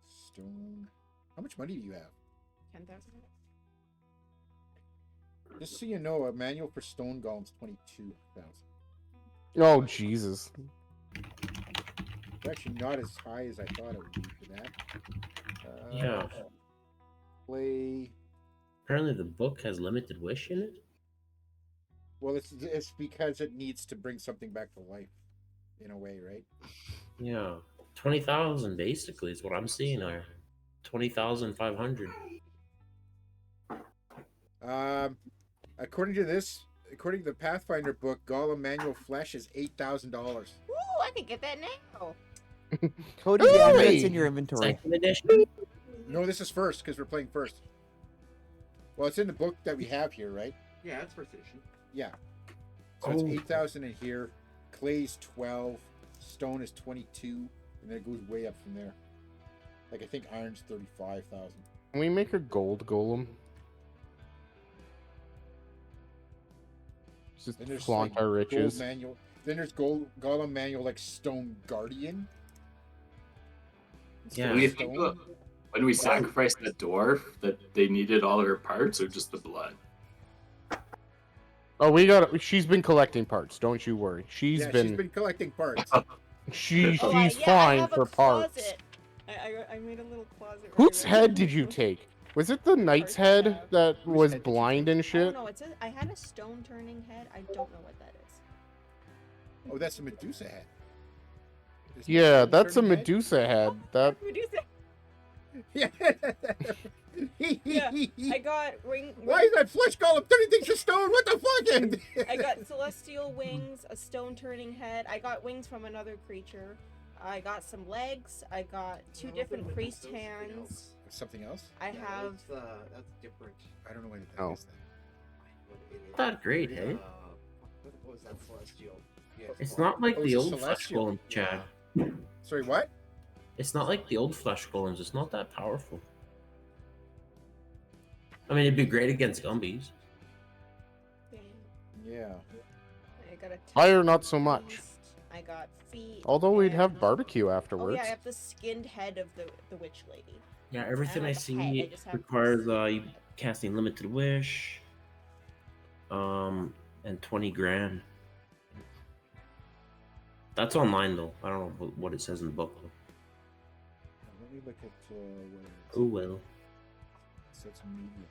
Stone. How much money do you have? 10,000. Just so you know, a manual for stone golems 22,000. Oh Jesus. It's actually not as high as I thought it would be for that. Yeah. Play. Apparently, the book has limited wish in it. Well, it's because it needs to bring something back to life, in a way, right? Yeah, 20,000 basically is what I'm seeing there. 20,500. According to the Pathfinder book, Golem manual flesh is $8,000. Ooh, I can get that now. Cody, the amulet's Hey! in your inventory. Second edition. No, this is first because we're playing first. Well, it's in the book that we have here, right? Yeah, that's first edition. Yeah. So it's Oh. 8,000 in here. Clay's 12. Stone is 22, and then it goes way up from there. Like I think iron's 35,000. Can we make a gold golem? Just Then there's flaunt like our gold riches. manual. Then there's golem manual like Stone Guardian. Yeah. Do you think when we sacrificed the dwarf that they needed all her parts or just the blood? Oh, she's been collecting parts. Don't you worry. She's Yeah, been she's been collecting parts. she's Oh, fine I have for a parts. closet. I made a little closet. right Whose around head it. did you take? Was it the knight's Parts I head have. that Whose was head did you blind and I shit? don't know. I had a stone turning head. I don't know what that is. Oh, that's a Medusa head. Isn't Yeah, that that's a Stone Head? Medusa head. That Medusa. Yeah. Yeah, I got Why is that flesh golem turning things to stone? What the fuck? I got celestial wings, a stone turning head. I got wings from another creature. I got some legs. I got two different priest hands. Something else? I have. That's different. I don't know what it Oh. is. Then. What it is. Not great, hey? What was that celestial? Yes. It's not like Oh, the it's a old flesh celestial. golem, Chad. Sorry, what? It's not like the old flesh golems. It's not that powerful. I mean, it'd be great against Gumbies. Yeah. I got a Fire, not so much. priest. I got feet. Although we'd have and- barbecue Oh afterwards. yeah, I have the skinned head of the witch lady. Yeah, everything I like a see head, I just have requires this- you casting limited wish, and 20 grand. That's online though. I don't know what it says in the book. Though. Let me look at Oh well. So it's medium.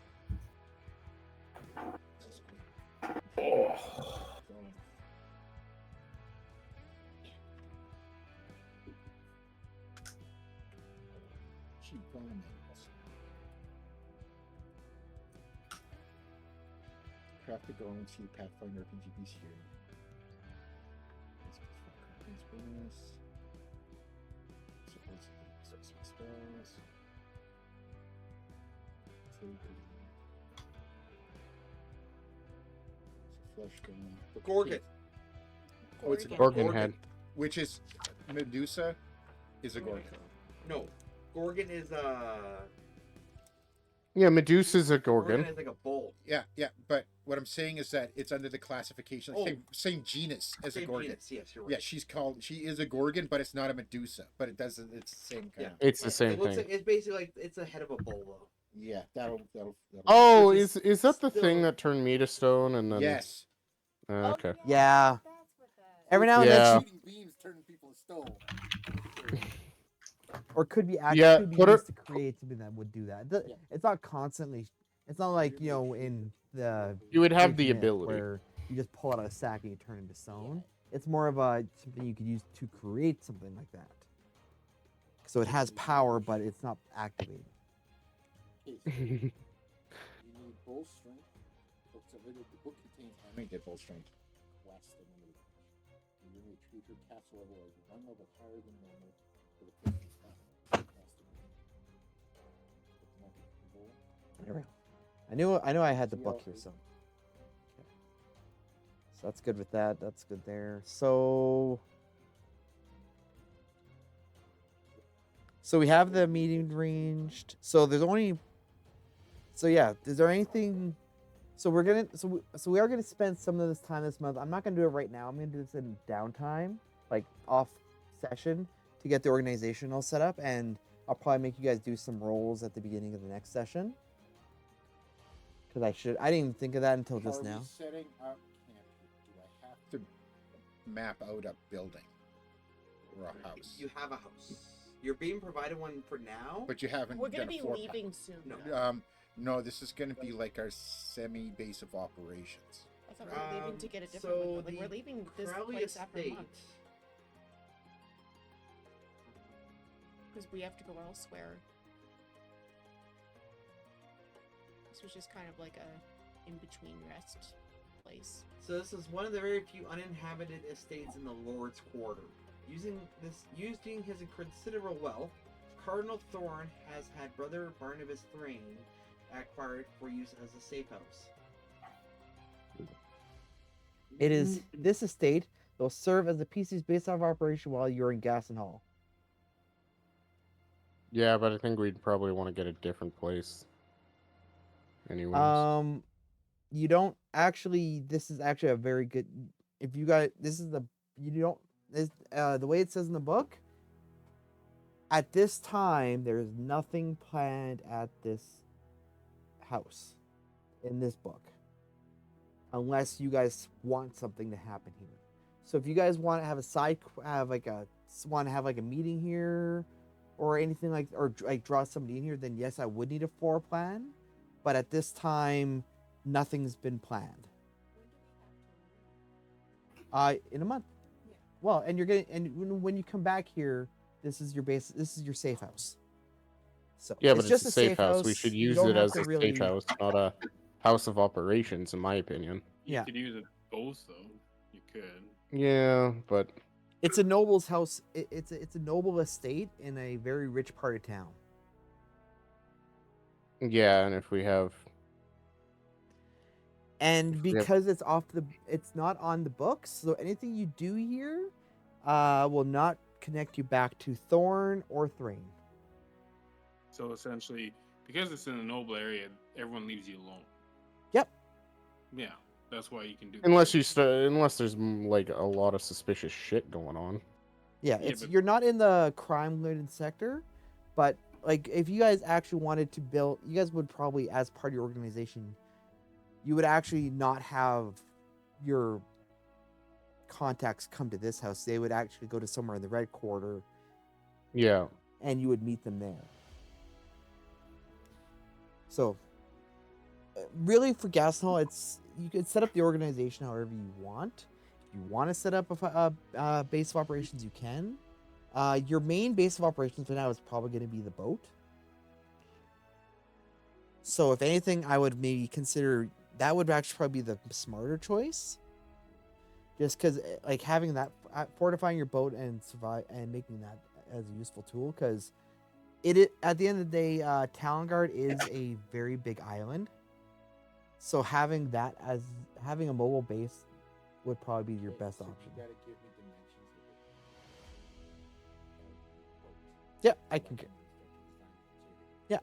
Cheap golem animals. Craft the golem, see Pathfinder RPG beast here. Bonus. Supports spells. Flesh golem. The Gorgon. Oh, it's a Gorgon head. Which is Medusa is a Gorgon. No, Gorgon is Yeah, Medusa's a Gorgon. is like a bull. Yeah, but what I'm saying is that it's under the classification, Oh. same genus as a Same Gorgon. genus, yes, you're right. Yeah, she is a Gorgon, but it's not a Medusa. But it doesn't. It's the same kind. Yeah. Of, It's the same It looks thing. like it's basically like it's the head of a bull though. yeah, that'll. Oh, which is is that the thing still- that turned me to stone and then? Yes. Okay. Yeah. That's what that Every now and Yeah. then, Shooting beams turning people to stone. or could be actually Yeah, be put used it- to create something that would do that. Yeah. It's not constantly. It's not like in the. You would have Great the Myth ability. where you just pull out a sack and you turn into stone. It's more of a something you could use to create something like that. So it has power, but it's not activated. Okay, so you need bull strength. The book contains I may get bull strength. quest and then you may treat your castle level as one level higher than normal for the person's castle. There we go. I knew I had the book here, so. Okay. So that's good with that. That's good there. So we have the meeting ranged. So there's only. So yeah, is there anything? So we're gonna. So we are gonna spend some of this time this month. I'm not gonna do it right now. I'm gonna do this in downtime, like off session, to get the organization all set up, and I'll probably make you guys do some rolls at the beginning of the next session. Because I didn't even think of that until just now. Setting up camp. Do I have to map out a building? or a house? You have a house. You're being provided one for now. But you haven't. We're gonna done a be floor plan. leaving soon. No. though. No, this is going to be like our semi-base of operations. I thought we were leaving to get a different so one. But, like we're the leaving this Crowley place after a estate. month because we have to go elsewhere. This was just kind of like a in-between rest place. So this is one of the very few uninhabited estates in the Lord's Quarter. Using his considerable wealth, Cardinal Thorn has had brother Barnabas Thrain acquired for use as a safe house. It is this estate that will serve as the PC's base of operation while you're in Gaston Hall. Yeah, but I think we'd probably want to get a different place. Anyways. You don't actually. This is actually a very good. If you got this is the you don't this the way it says in the book. At this time, there is nothing planned at this house in this book, unless you guys want something to happen here. So if you guys want to have want to have like a meeting here, or anything like, or like draw somebody in here, then yes, I would need a floor plan. But at this time, nothing's been planned. In a month. Yeah. Well, and you're getting, when you come back here, this is your base. This is your safe house. So Yeah, but it's just a safe house. We house. should You use don't it have as to a safe house, not a house of operations, in my opinion. You Yeah. could use it both, though. You could. Yeah, but It's a noble's house. It's a noble estate in a very rich part of town. yeah, and if we have And Yep. because it's not on the books, so anything you do here, will not connect you back to Thorn or Thrain. So essentially, because it's in a noble area, everyone leaves you alone. Yep. Yeah, that's why you can do. unless there's like a lot of suspicious shit going on. Yeah, Yeah, it's but- you're not in the crime-laden sector, but like if you guys actually wanted to build, you guys would probably, as part of your organization, you would actually not have your contacts come to this house. They would actually go to somewhere in the Red Quarter, Yeah. and you would meet them there. So, really, for Gaston Hall, you could set up the organization however you want. If you want to set up a base of operations, you can. Your main base of operations for now is probably going to be the boat. So, if anything, I would maybe consider that would actually probably be the smarter choice. Just because, like, having that fortifying your boat and survive and making that as a useful tool, because at the end of the day, Talonguard is a very big island. So having a mobile base would probably be your best So option. You gotta give me dimensions of it. Yeah, I can. Yeah,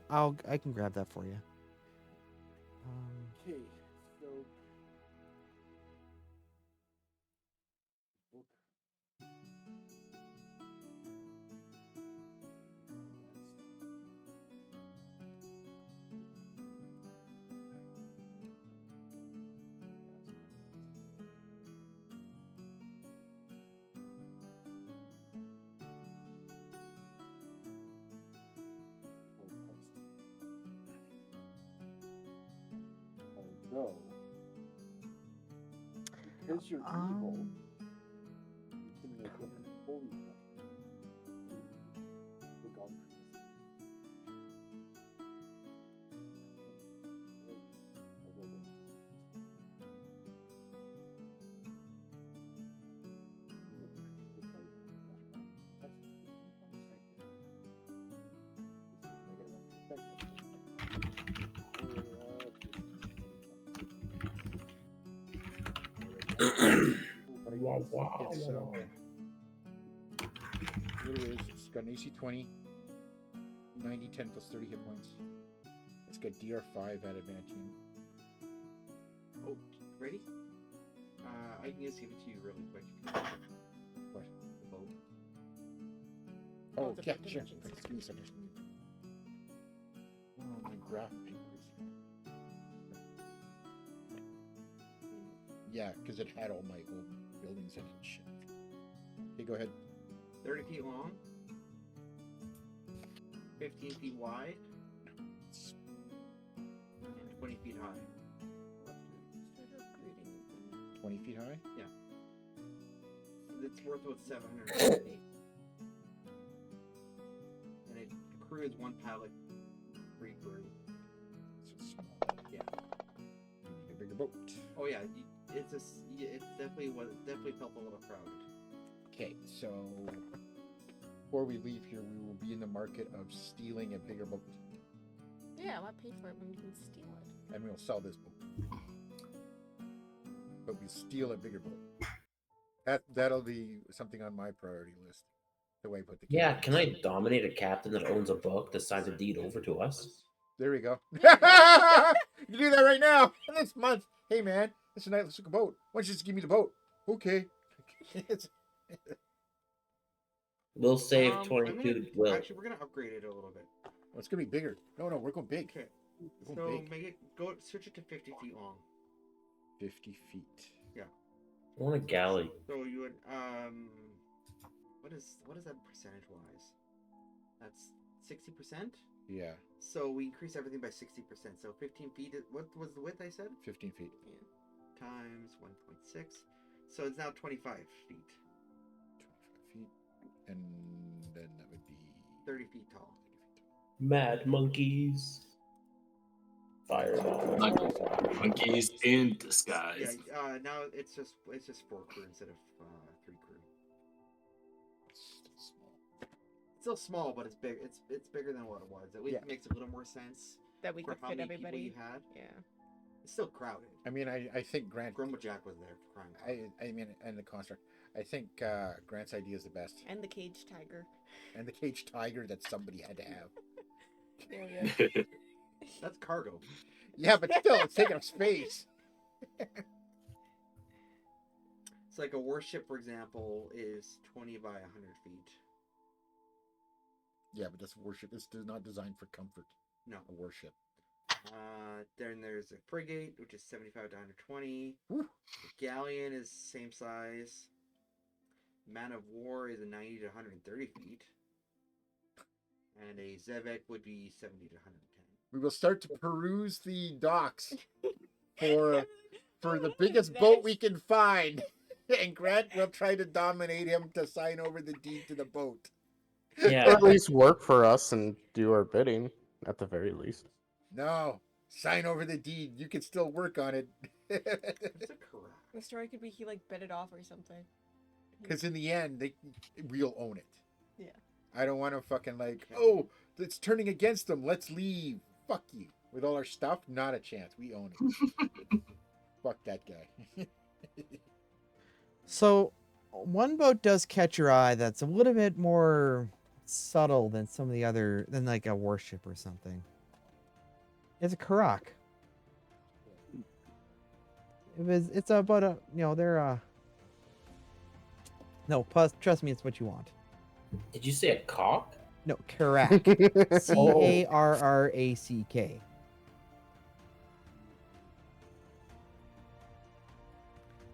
I can grab that for you. Okay, so book. Although, because you're evil, you can make it holy enough. The God Here it is. It's got an AC 20, 90, 10 plus 30 hit points. It's got DR5 at advantage. Oh, ready? I can just give it to you really quick. What? The boat. Oh, the yeah, book sure. dimensions. Give me a second. Oh, my graph papers. Yeah, because it had all my old buildings in it and shit. Okay, go ahead. 30 feet long, 15 feet wide, and 20 feet high. 20 feet high? Yeah. It's worth about 750. And it crew is one pallet, 3 crew. So it's small. Yeah. You need a bigger boat. Oh yeah, it's definitely felt a little crowded. Okay, so before we leave here, we will be in the market of stealing a bigger boat, Yeah, why pay for it when you can steal it? and we'll sell this boat. But we steal a bigger boat. That'll be something on my priority list. The way I put the Yeah, kids. can I dominate a captain that owns a book that signs a deed over to us? There we go. You do that right now. Next month. Hey man, it's a nice looking boat. Why don't you just give me the boat? Okay. We'll save I'm 22. gonna, actually, we're gonna upgrade it a little bit. Well, it's gonna be bigger. No, we're going big. Okay. We're So going big. make it switch it to 50 feet long. 50 feet. Yeah. I want a galley. So you would what is that percentage wise? That's 60%. Yeah, So we increase everything by 60%. So 15 feet. What was the width I said? 15 feet. Yeah. Times 1.6. So it's now 25 feet. 25 feet. And then that would be 30 feet tall. Mad monkeys. Fireball. Monkeys in disguise. Yeah. Now it's just 4 crew instead of 3 crew. It's small. It's still small, but it's big. It's bigger than what it was. At least it makes a little more sense That we for could how fit many people everybody. you had. Yeah. It's still crowded. I mean, I think Grant. Grumble Jack was there for crying out loud. I mean, and the construct. I think Grant's idea is the best. And the cage tiger. And the cage tiger that somebody had to have. There we go. That's cargo. Yeah, but still, it's taking up space. It's like a warship, for example, is 20 by 100 feet. Yeah, but that's warship. It's not designed for comfort. No. A warship. Then there's a frigate, which is 75 to 120. Whew. The galleon is same size. Man of war is a 90 to 130 feet. And a Zevek would be 70 to 110. We will start to peruse the docks for the biggest boat we can find. And Grant will try to dominate him to sign over the deed to the boat. Yeah. Or at least work for us and do our bidding, at the very least. No, sign over the deed. You can still work on it. It's a correct. The story could be he like bit it off or something. Because in the end, we'll own it. Yeah. I don't want to fucking like, oh, it's turning against them. Let's leave. Fuck you. With all our stuff, not a chance. We own it. Fuck that guy. So, one boat does catch your eye that's a little bit more subtle than some of the other, than like a warship or something. It's a Karak. It's about a, they're, no, trust me, it's what you want. Did you say a cock? No, Karak. Carrack.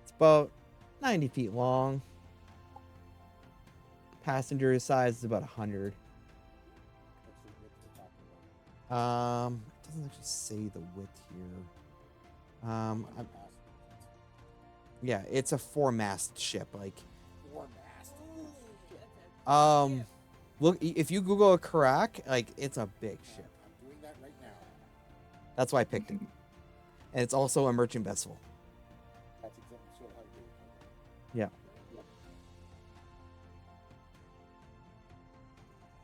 It's about 90 feet long. Passenger size is about 100. It doesn't actually say the width here. Yeah, it's a 4-mast ship. Like, 4-mast. Look, if you Google a Karak, like, it's a big ship. I'm doing that right now. That's why I picked it. And it's also a merchant vessel. That's exactly sort of how you do it.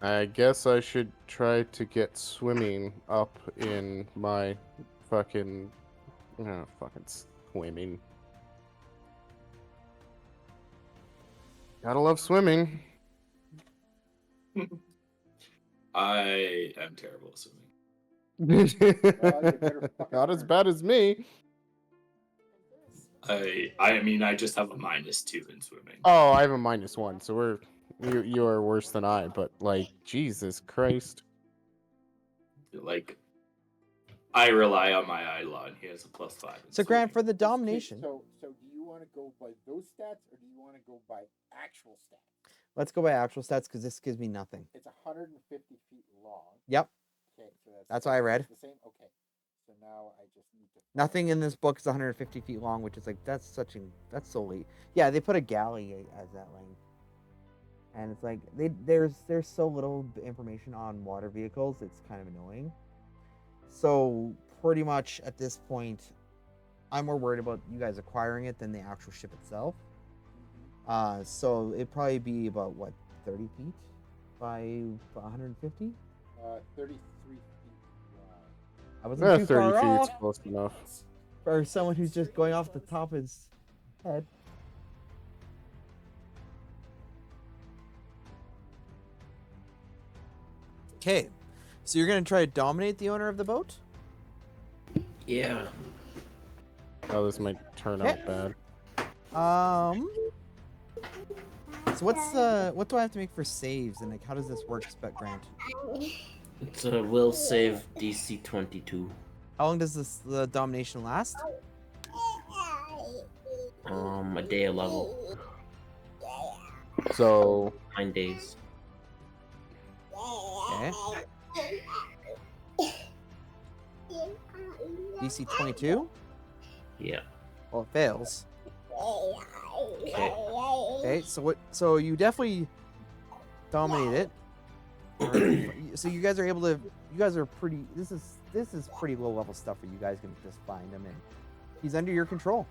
Yeah. I guess I should try to get swimming up in my fucking swimming. Gotta love swimming. I am terrible at swimming. Not as bad as me. I mean, I just have a -2 in swimming. Oh, I have a -1, so you are worse than I. But like, Jesus Christ. Like, I rely on my Eidolon. He has a +5. in So, Grant, for swimming. the domination, So do you want to go by those stats or do you want to go by actual stats? Let's go by actual stats because this gives me nothing. It's 150 feet long. Yep. Okay, so That's what I read. it's the same. Okay, so now I just need to. Nothing in this book is 150 feet long, which is like that's so late. Yeah, they put a galley as that length, and it's like there's so little information on water vehicles. It's kind of annoying. So pretty much at this point, I'm more worried about you guys acquiring it than the actual ship itself. So it'd probably be about what 30 feet by 150. 33 feet wide. I wasn't too 30 far feet off is close enough. for someone who's just going off the top of his head. Okay, so you're gonna try to dominate the owner of the boat? Yeah. Oh, this might turn out bad. So what do I have to make for saves, and like how does this work, Spec Grant? It's a will save DC 22. How long does the domination last? A day a level. So 9 days. Okay. DC 22. Yeah. Well, it fails. Okay. Okay, so you definitely dominate it. So you guys are able to. You guys are pretty. This is pretty low level stuff for you guys can just find him in. He's under your control.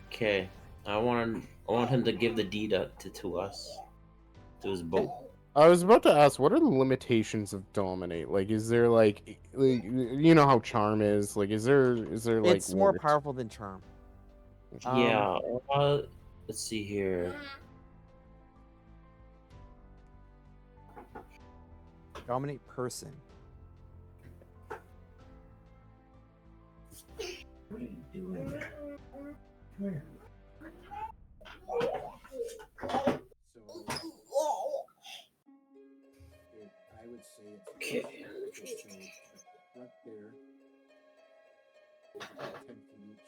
Okay. I want him to give the deed to us. To his boat. I was about to ask, what are the limitations of dominate? Like, is there like you know how charm is? Like, is there like It's more limits? powerful than charm. Yeah. Let's see here. Dominate person. What are you doing? I would say it's Okay. just so right there. About 10 feet each.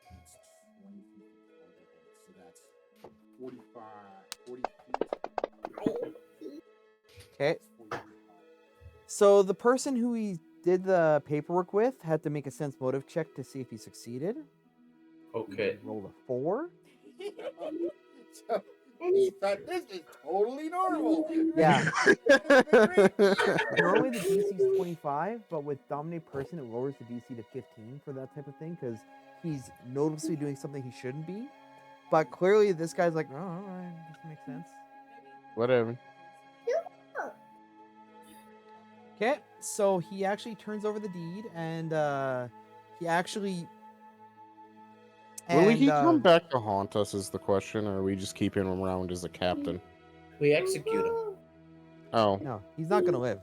That's 20 feet. So that's 40 feet. Okay. So the person who he did the paperwork with had to make a sense motive check to see if he succeeded. Okay. He rolled a 4. So he thought this is totally normal. Yeah. Normally the DC is 25, but with dominate person it lowers the DC to 15 for that type of thing because he's noticeably doing something he shouldn't be. But clearly this guy's like, oh, all right, this makes sense. Whatever. Okay, so he actually turns over the deed, and he actually. Will he come back to haunt us? Is the question, or we just keep him around as a captain? We execute him. Oh. No, he's not gonna live.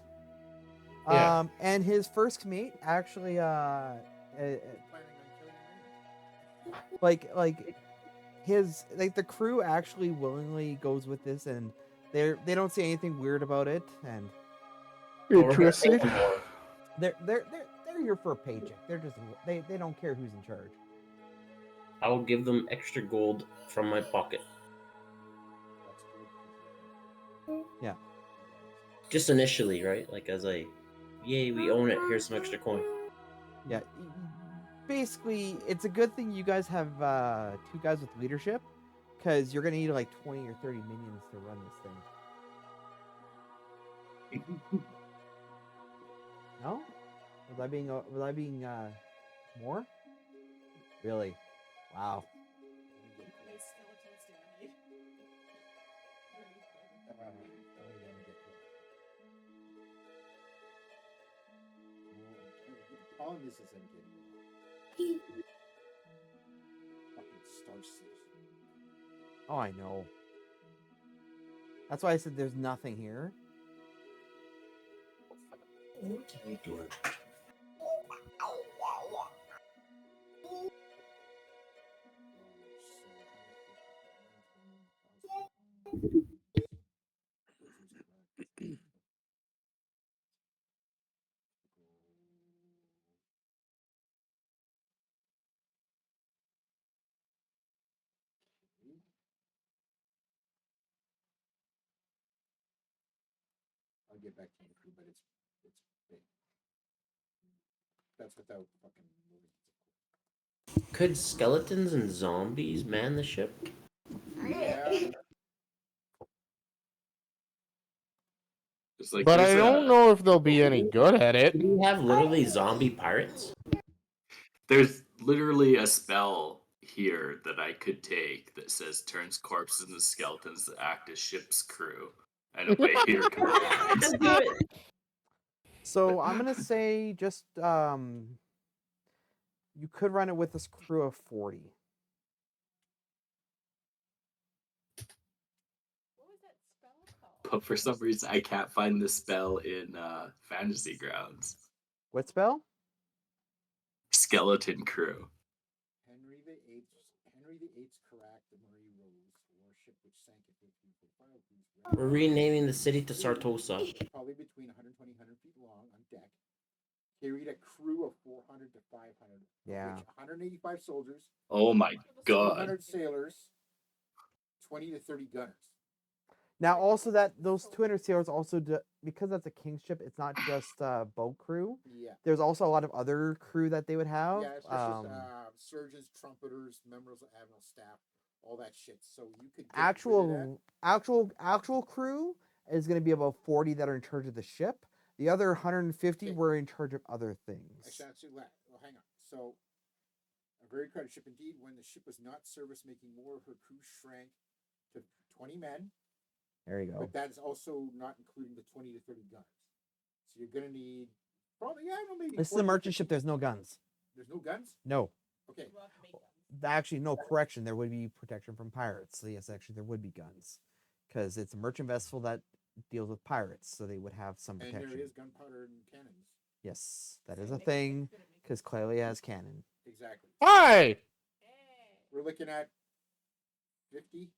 Yeah. And his first mate actually, the crew actually willingly goes with this, and they don't say anything weird about it, and Interesting. they're here for a paycheck. They're just they don't care who's in charge. I will give them extra gold from my pocket. Yeah. Just initially, right? Like as yay, we own it. Here's some extra coin. Yeah. Basically, it's a good thing you guys have 2 guys with leadership, because you're gonna need like 20 or 30 minions to run this thing. No? Was I being more? Really? Wow. All this is getting fucking Star Citizen. Oh, I know. That's why I said there's nothing here. What are you doing? to get back to the crew, but it's big. That's without fucking moving. Could skeletons and zombies man the ship? Yeah. Just like But I there's don't know if they'll be any good at it. Do we have literally zombie pirates? There's literally a spell here that I could take that says turns corpses into skeletons that act as ship's crew. And away here comes. So I'm gonna say just you could run it with this crew of 40. What was that spell called? But for some reason, I can't find the spell in Fantasy Grounds. What spell? Skeleton crew. Henry VIII's Karak, the Marie Rose warship, which sank at 1545. We're renaming the city to Sartosa. Probably between 120 100 feet long on deck. Carried a crew of 400 to 500. Yeah. Which 185 soldiers. Oh my god. 200 sailors. 20 to 30 gunners. Now, also that those 200 sailors also because that's a king's ship, it's not just boat crew. Yeah. There's also a lot of other crew that they would have. Yeah, it's just surgeons, trumpeters, members of admiral staff, all that shit. So you could get rid of actual crew is going to be about 40 that are in charge of the ship. The other 150 were in charge of other things. Actually, well, hang on. So, a very crowded ship indeed. When the ship was not service making more, her crew shrank to 20 men. There you go. But that is also not including the 20 to 30 gunners. So you're gonna need probably maybe. This is a merchant ship. There's no guns. There's no guns. No. Okay. Actually, no, correction. There would be protection from pirates. So yes, actually, there would be guns, because it's a merchant vessel that deals with pirates, so they would have some And protection. there is gunpowder and cannons. Yes, that is a thing, because Clelia has cannon. Exactly. Hi. We're looking at 50.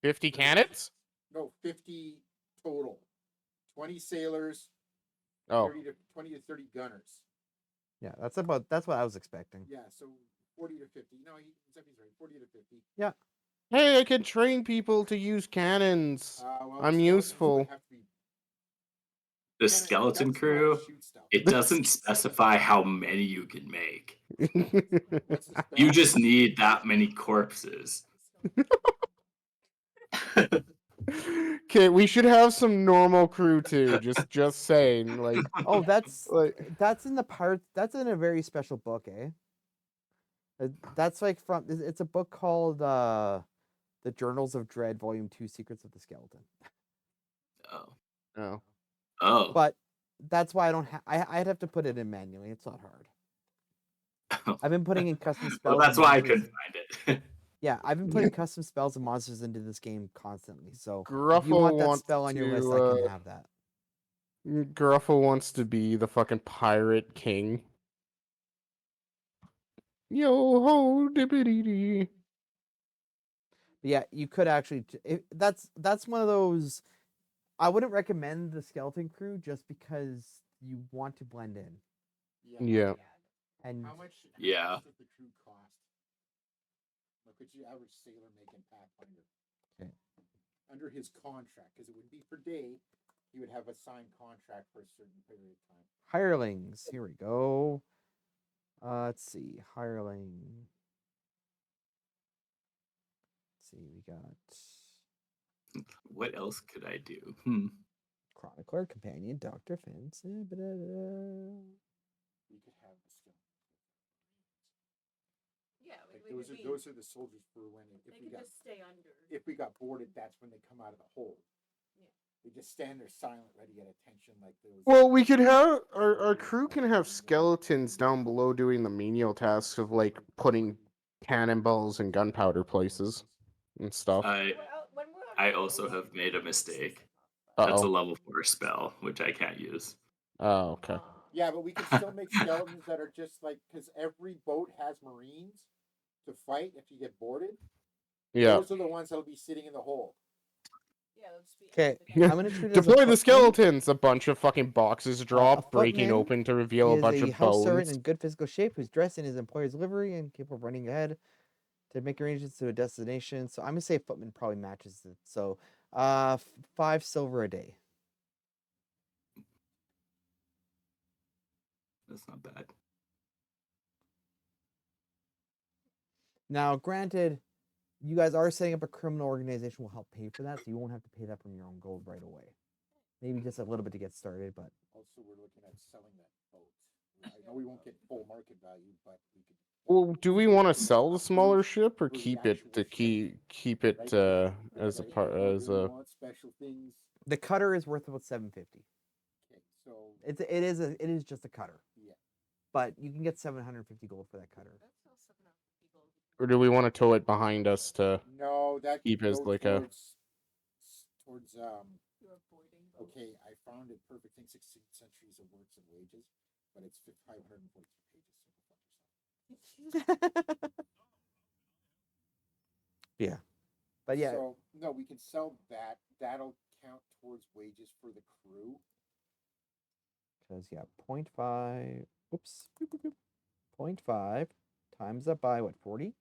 50 cannons? No, 50 total. 20 sailors. Oh. 20 to 30 gunners. Yeah, that's what I was expecting. Yeah, so 40 to 50. No, Zephy's right. 40 to 50. Yeah. Hey, I can train people to use cannons. Well, I'm the skeletons useful. would have to be- The skeleton crew, it doesn't specify how many you can make. You just need that many corpses. Okay, we should have some normal crew too. Just saying, like. Oh, that's like that's in the pirate. That's in a very special book, eh? That's like from. It's a book called "The Journals of Dread," Volume 2, Secrets of the Skeleton. Oh. But that's why I don't. I'd have to put it in manually. It's not hard. I've been putting in custom spells. Well, that's and why I monsters. couldn't find it. Yeah, I've been putting custom spells and monsters into this game constantly. So if you Gruffle want that wants spell on your to, list, I can have that. Gruffle wants to be the fucking pirate king. Yo ho dibbity. But yeah, you could actually. That's one of those. I wouldn't recommend the skeleton crew just because you want to blend in. Yeah. And How much Yeah. does the crew cost? What could your average sailor make in Pathfinder? Okay. Under his contract, because it would be per day, he would have a signed contract for a certain period of time. hirelings. Here we go. Let's see. Hireling. Let's see. We got What else could I do? Chronicler, Companion, Doctor, Fence. We could have the skill. Yeah, Like we could those are the soldiers for when They if we could got just stay under. if we got boarded, that's when they come out of the hole. Yeah. They just stand there silent, ready at attention, like those. Well, we could have our crew can have skeletons down below doing the menial tasks of like putting cannonballs and gunpowder places and stuff. I also have made a mistake. That's a Uh-oh. level 4 spell, which I can't use. Oh, okay. Yeah, but we can still make skeletons that are just like because every boat has marines to fight if you get boarded. Yeah. Those are the ones that'll be sitting in the hole. Yeah, let's be. Okay, I'm gonna treat it as a Deploy the footman. skeletons. A bunch of fucking boxes drop, breaking footman open to reveal a He bunch is a of house servant bones. in good physical shape who's dressed in his employer's livery and capable of running ahead to make arrangements to a destination. So I'm gonna say footman probably matches it. So 5 silver a day. That's not bad. Now, granted, you guys are setting up a criminal organization will help pay for that, so you won't have to pay that from your own gold right away. Maybe just a little bit to get started, but Also, we're looking at selling that boat. I know we won't get full market value, but we could. Well, do we want to sell the smaller ship or For the keep it actual to ship, keep it right? as a Right, part people as really a want special things. the cutter is worth about 750. Okay, so It is just a cutter, yeah, but you can get 750 gold for that cutter. or do we want to tow it behind us to no, that keep could as go like a towards okay, I found a perfect thing, 16th centuries of works and wages, but it's 543 pages. So go fuck yourself. Yeah, but yeah, So no, we can sell that. That'll count towards wages for the crew. because yeah, 0.5. Oops, 0.5 times that by what 40?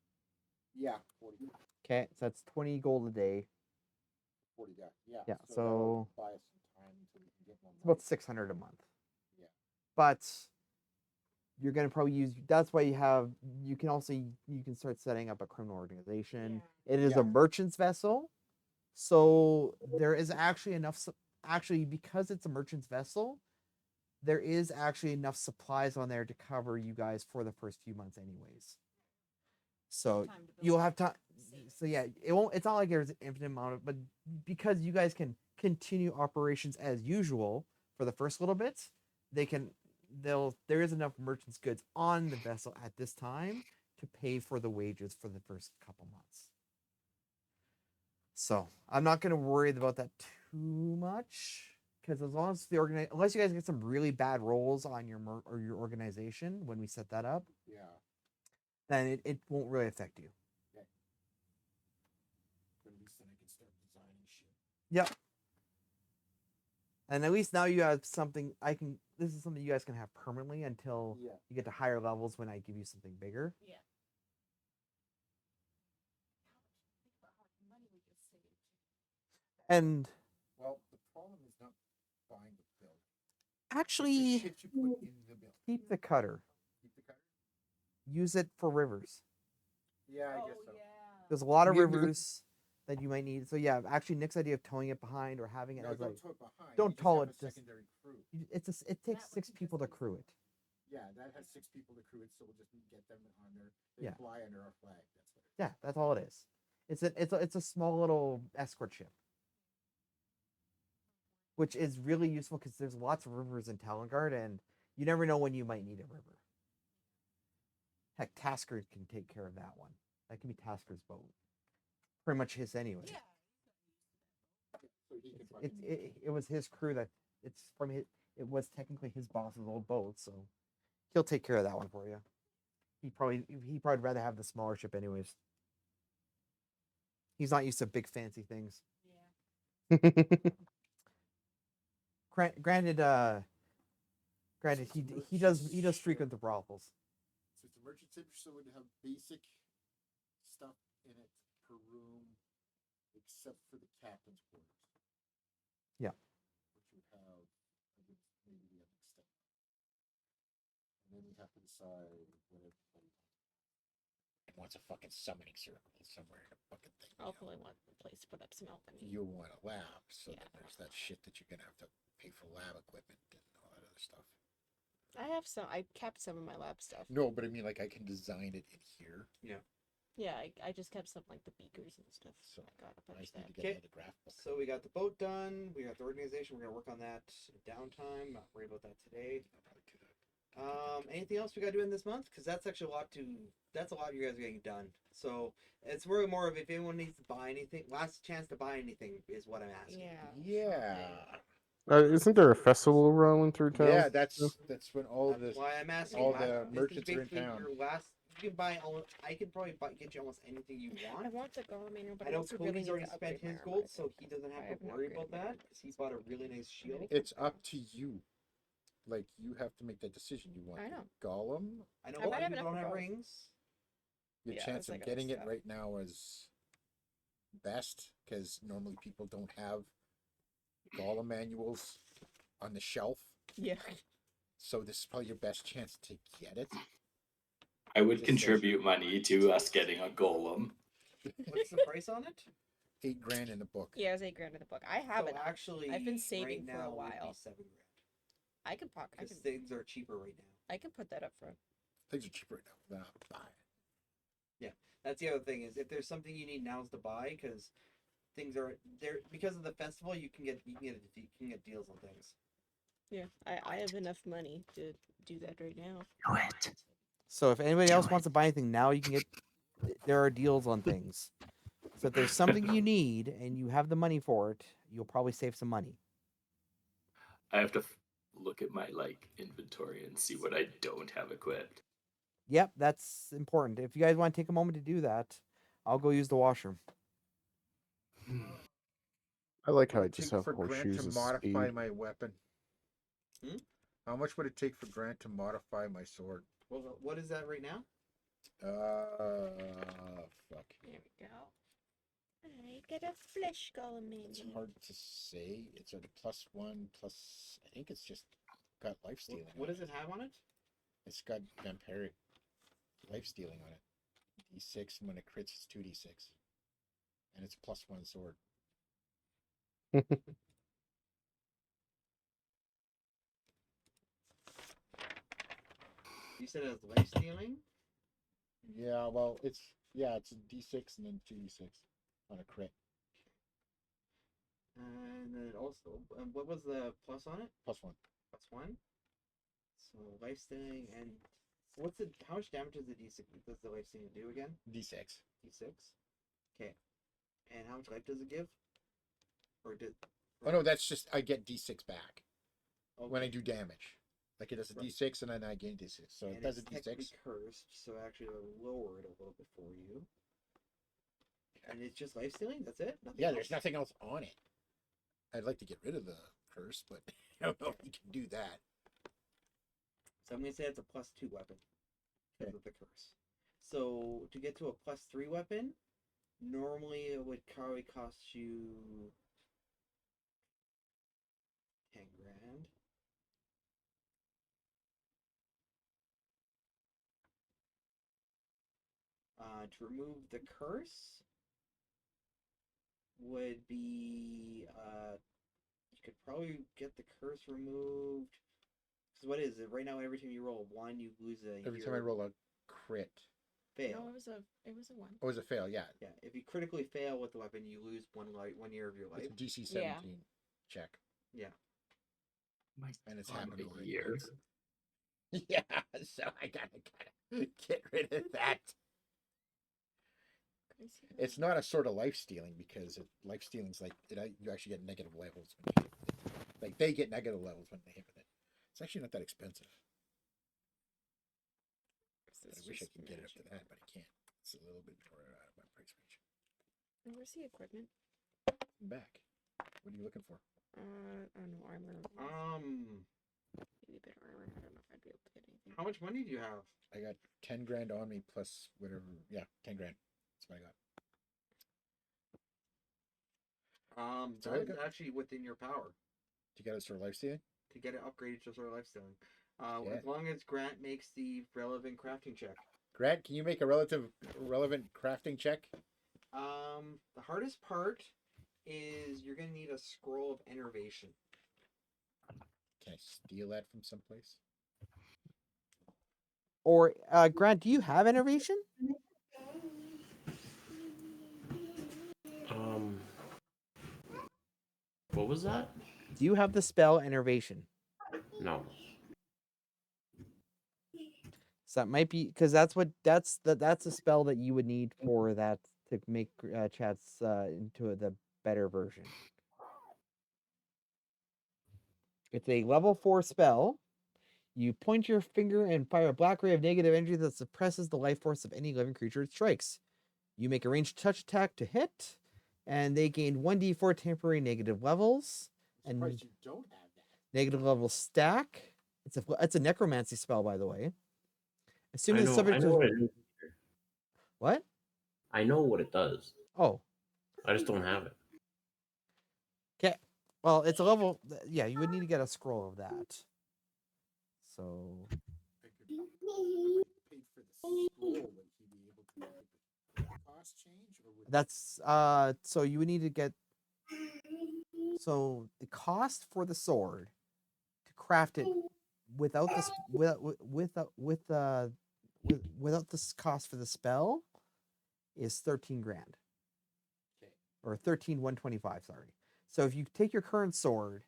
Yeah, 40. Okay, so that's 20 gold a day. 40 guy. Yeah. Yeah, that'll so buy us some time until we can get more it's about money. 600 a month. Yeah. But you're gonna probably use. That's why you have. You can also you can start setting up a criminal organization. It is Yeah. a merchant's vessel, so there is actually enough. Actually, because it's a merchant's vessel, there is actually enough supplies on there to cover you guys for the first few months, anyways. So you'll have time. So yeah, it won't. It's not like there's an infinite amount of, but because you guys can continue operations as usual for the first little bit, they can. There is enough merchants' goods on the vessel at this time to pay for the wages for the first couple months. So I'm not going to worry about that too much because as long as unless you guys get some really bad rolls on your or your organization when we set that up, Yeah. then it won't really affect you. Okay. But at least then I can start designing shit. Yep. And at least now you have something this is something you guys can have permanently until Yeah. you get to higher levels when I give you something bigger. Yeah. And Well, the problem is not buying the build. actually It's the shit you put in the build. keep the cutter. Keep the cutter? Use it for rivers. Yeah, I guess so. There's a lot of Yeah, rivers that you might need. So yeah, actually Nick's idea of towing it behind or having it No, as like don't tow it behind. don't you just tow have it, a just- secondary crew. it takes 6 people to crew it. Yeah, that has 6 people to crew it, so we'll just get them on there. They Yeah. fly under our flag. That's what it is. Yeah, that's all it is. It's a small little escort ship. Which is really useful because there's lots of rivers in Talengard and you never know when you might need a river. Heck, Tasker can take care of that one. That can be Tasker's boat. Pretty much his anyway. So he can fucking It was his crew that it's from his. It was technically his boss's old boat, so he'll take care of that one for you. He'd probably rather have the smaller ship anyways. He's not used to big fancy things. Granted, he does frequent the brothels. So it's a merchant ship, so it would have basic stuff in it per room, except for the captain's quarters. Yeah. Which would have, I guess, maybe we have to extend. And then we have to decide what everybody And wants a fucking summoning circle somewhere in a fucking thing. I'll probably want a place to put up some alchemy. You want a lab, so Yeah. then there's that shit that you're gonna have to pay for lab equipment and all that other stuff. I kept some of my lab stuff. No, but I mean, like, I can design it in here. Yeah, I just kept some like the beakers and stuff. So I got a I bunch just of need that. to get another graph book. So we got the boat done. We got the organization. We're gonna work on that in downtime. Not worry about that today. I'll probably do that. Anything else we got to do in this month? Because that's actually a lot of you guys are getting done. So it's really more of if anyone needs to buy anything, last chance to buy anything is what I'm asking. Yeah. Yeah. Isn't there a festival rolling through town? Yeah, that's when all That's the why I'm asking. all Last- the this is merchants are in basically town. your last. You can buy I can probably get you almost anything you I want. want the Garmin, but I know also really Cody's need already to spent upgrade my his armor, gold, I so think. he doesn't I have to haven't worry upgraded about mine. that because he bought a really nice shield. It's up to you. Like, you have to make that decision. You want I the know. golem? I know I a lot might of have people enough don't for have both. rings. Your Yeah, chance it's like of other getting it stuff. right now is best because normally people don't have golem manuals on the shelf. Yeah. So this is probably your best chance to get it. I would Just contribute money to us getting a golem. What's the price on it? $8,000 in the book. Yeah, it was 8 grand in the book. I have So it. actually, I've been saving right for a now would while. be 7 grand. I can I Because can things are cheaper right now. I can put that up front. Things are cheaper right now. Then I'll buy it. That's the other thing is if there's something you need now is to buy because things are there because of the festival. You can get deals on things. Yeah, I have enough money to do that right now. Do it. So if anybody else wants to buy anything now, you can get. There are deals on things. So if there's something you need and you have the money for it, you'll probably save some money. I have to look at my inventory and see what I don't have equipped. Yep, that's important. If you guys want to take a moment to do that, I'll go use the washroom. I like how Would I it just take have for Grant horseshoes to as modify speed. my weapon? Hmm? How much would it take for Grant to modify my sword? Well, what is that right now? Fuck. There we go. I get a flesh golem in. It's hard to say. It's a +1 plus. I think it's just got life stealing. What on does it have on it? It's got vampiric life stealing on it. D6, and when it crits, it's 2d6. And it's a +1 sword. You said it has life stealing. Yeah, well, it's a d6 and then 2d6 on a crit. And then also, what was the plus on it? +1. +1. So life stealing and how much damage does the d6 does the life stealing do again? D6. D6. Okay. And how much life does it give? Oh no, that's just I get d6 back when I Okay. do damage. Like it does a Right. d6 and then I gain d6. So And it does a it's technically d6. cursed, so actually I'll lower it a little bit for you. And it's just life stealing. That's it. Nothing Yeah, else? there's nothing else on it. I'd like to get rid of the curse, but I don't know if you can do that. So I'm gonna say it's a +2 weapon because of the curse. So to get to a +3 weapon, normally it would probably cost you 10 grand. To remove the curse would be you could probably get the curse removed. Because what is it right now? Every time you roll a 1, you lose a. Every time I roll a crit. fail. No, it was a 1. Oh, it was a fail, yeah. Yeah, if you critically fail with the weapon, you lose 1 year of your life. It's a DC 17 check. Yeah. And it's On happened the already. year. Yeah, so I gotta get rid of that. It's not a sort of life stealing because life stealing's like you actually get negative levels when you hit it. Like they get negative levels when they hit with it. It's actually not that expensive. But I wish I could get it up to that, but I can't. It's a little bit more out of my price range. Where's the equipment? I'm back. What are you looking for? I don't know, armor. Maybe a bit of armor. I don't know if I'd be able to get anything. How much money do you have? I got 10 grand on me plus whatever. Yeah, 10 grand. That's what I got. So I That is got- actually within your power To get it sort of life stealing? to get it upgraded to sort of life stealing. Yeah. As long as Grant makes the relevant crafting check. Grant, can you make a relevant crafting check? The hardest part is you're gonna need a scroll of enervation. Can I steal that from someplace? Or Grant, do you have enervation? What was that? Do you have the spell enervation? No. So that might be because that's a spell that you would need for that to make chats into the better version. It's a level 4 spell. You point your finger and fire a black ray of negative energy that suppresses the life force of any living creature it strikes. You make a ranged touch attack to hit, and they gain 1d4 temporary negative levels. I'm surprised you don't have that. Negative level stack. It's a necromancy spell, by the way. Assuming the I subject know is what it is. what? I know what it does. Oh, I just don't have it. okay. Well, it's a level. Yeah, you would need to get a scroll of that. So I could paid for the scroll. Would he be able to make the cost change, or would that's so you would need to get so the cost for the sword to craft it without this without this cost for the spell is 13 grand. Okay. Or 13,125, sorry. So if you take your current sword,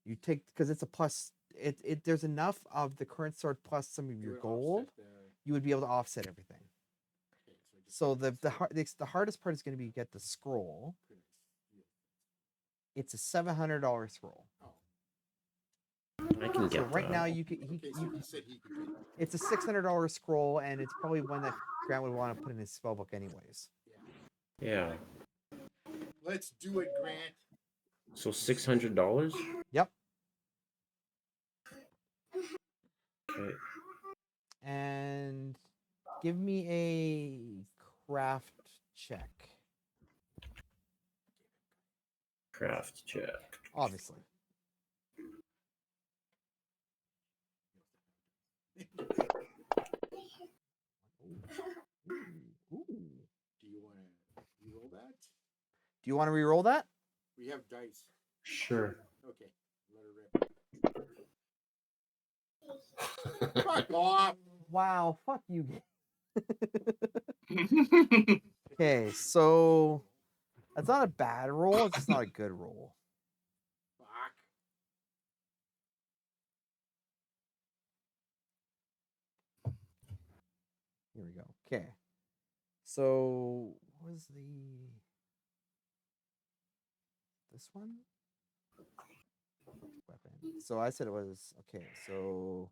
you take because it's a plus it there's enough of the current sword plus some of your would gold, offset you would be able to offset everything. okay, just So like the hardest part is going to be get the scroll. pretty much, It's a $700 scroll. oh, I can So get right that. now you can okay. So he said he could take it. it's a $600 scroll, and it's probably one that Grant would want to put in his spellbook anyways. Yeah. Let's do it, Grant. So $600. Yep. Okay. And give me a craft check. Craft check. Obviously. Ooh. Do you want to roll that? Do you want to re-roll that? We have dice. Sure. Okay, let her rip. Fuck off. Wow, fuck you. Okay, so that's not a bad roll, it's just not a good roll. Fuck. Here we go. Okay. So what was this one? Weapon. So I said it was okay, so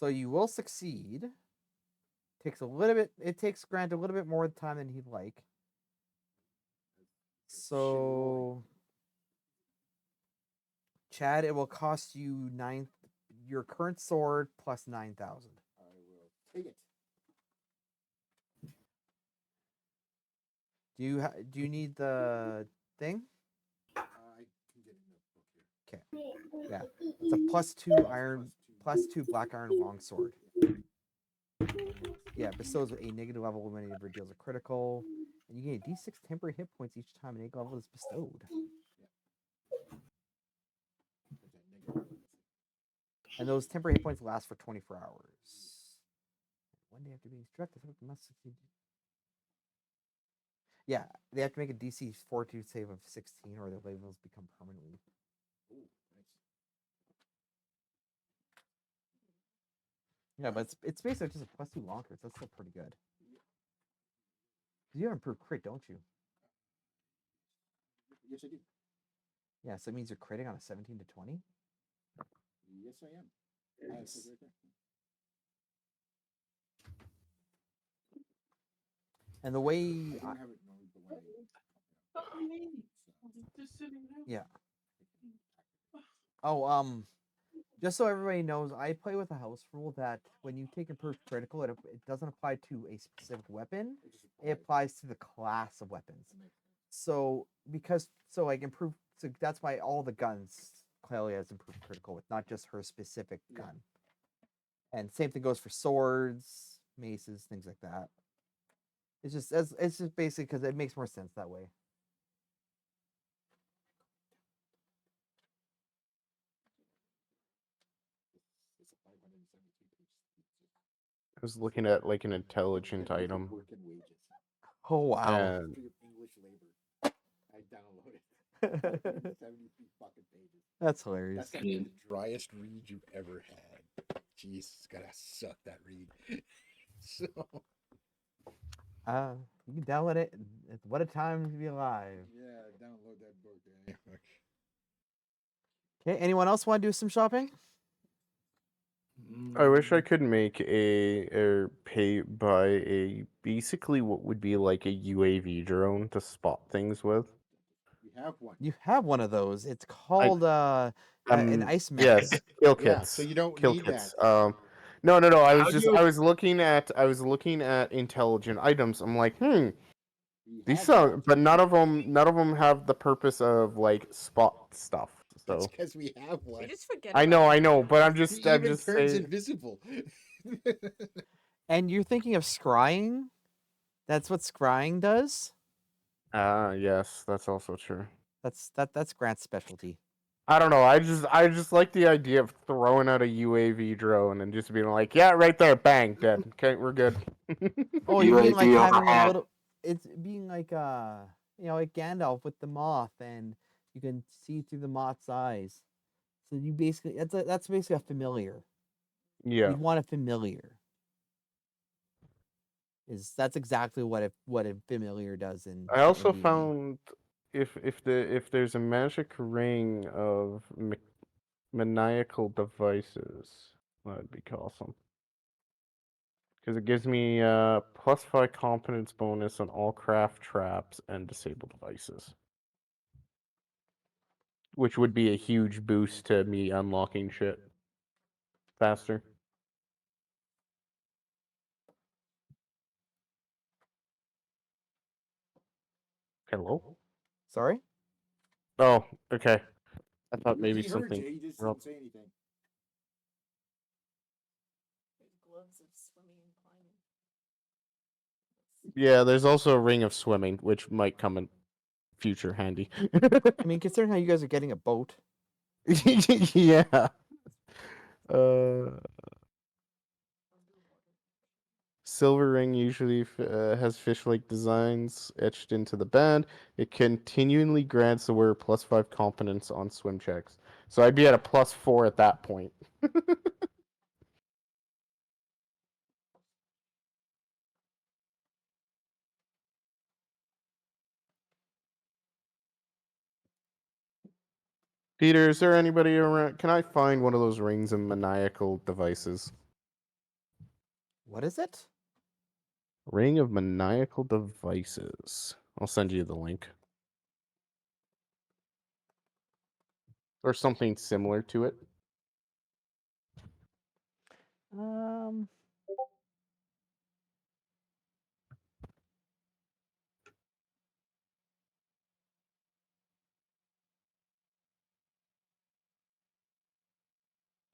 you will succeed. Takes a little bit it takes Grant a little bit more time than he'd like. So Chad, it will cost you your current sword plus 9,000. I will take it. Do you need the thing? I can get in the book here. Okay. Yeah. It's a +2 black iron longsword. Yeah, bestows a negative level when it ever deals a critical. And you gain a D6 temporary hit points each time an egg level is bestowed. And those temporary hit points last for 24 hours. One day after being struck, the subject must succeed. Yeah, they have to make a DC Fortitude save of 16 or their labels become permanently. Ooh, nice. Yeah, but it's basically just a +2 lonkers. That's still pretty good. You have improved crit, don't you? Yes, I do. Yeah, so it means you're critting on a 17 to 20? Yes, I am. I have it right there. And the way I don't have it normally, but when yeah. Oh, just so everybody knows, I play with a house rule that when you take improved critical, it doesn't apply to a specific weapon. It applies to the class of weapons. So like improved, so that's why all the guns Clelia has improved critical with, not just her specific gun. And same thing goes for swords, maces, things like that. It's just basically because it makes more sense that way. I was looking at like an intelligent item. working wages. Oh wow! And English labor. I downloaded 73 fucking pages. That's hilarious. That's gotta be the driest read you've ever had. Jeez, it's gotta suck that read. So You can download it. What a time to be alive. Yeah, download that book. yeah, Okay, anyone else want to do some shopping? I wish I could make or buy a basically what would be like a UAV drone to spot things with. We have one. You have one of those. It's called an ice mech. Yes, kill Yeah, kits. so you don't kill need kits. that. No. I How was do just you- I was looking at intelligent items. I'm like, We these have sound, that. but none of them have the purpose of like spot stuff. That's So because we have one. We just forget. I about know, it. but I'm He just even turns saying. invisible. And you're thinking of scrying? That's what scrying does? Yes, that's also true. That's Grant's specialty. I don't know. I just like the idea of throwing out a UAV drone and just being like, yeah, right there, bang, dead. Okay, we're good. Oh, you mean like UAV having a overhead. little? It's being like like Gandalf with the moth, and you can see through the moth's eyes. So you basically that's basically a familiar. Yeah. You'd want a familiar. That's exactly what a familiar does in. I also D&D. found if there's a magic ring of maniacal devices, that'd be awesome. Because it gives me +5 competence bonus on all craft traps and disable devices. Which would be a huge boost to me unlocking shit faster. Hello? Sorry. Oh, okay. I thought maybe He heard something. you. He just wrong. didn't say anything. There's gloves of swimming and climbing. Yeah, there's also a ring of swimming, which might come in future handy. I mean, considering how you guys are getting a boat. Yeah. Silver ring usually has fish-like designs etched into the band. It continually grants the wearer +5 competence on swim checks. So I'd be at a +4 at that point. Peter, is there anybody around? Can I find one of those rings of maniacal devices? What is it? Ring of maniacal devices. I'll send you the link. Or something similar to it.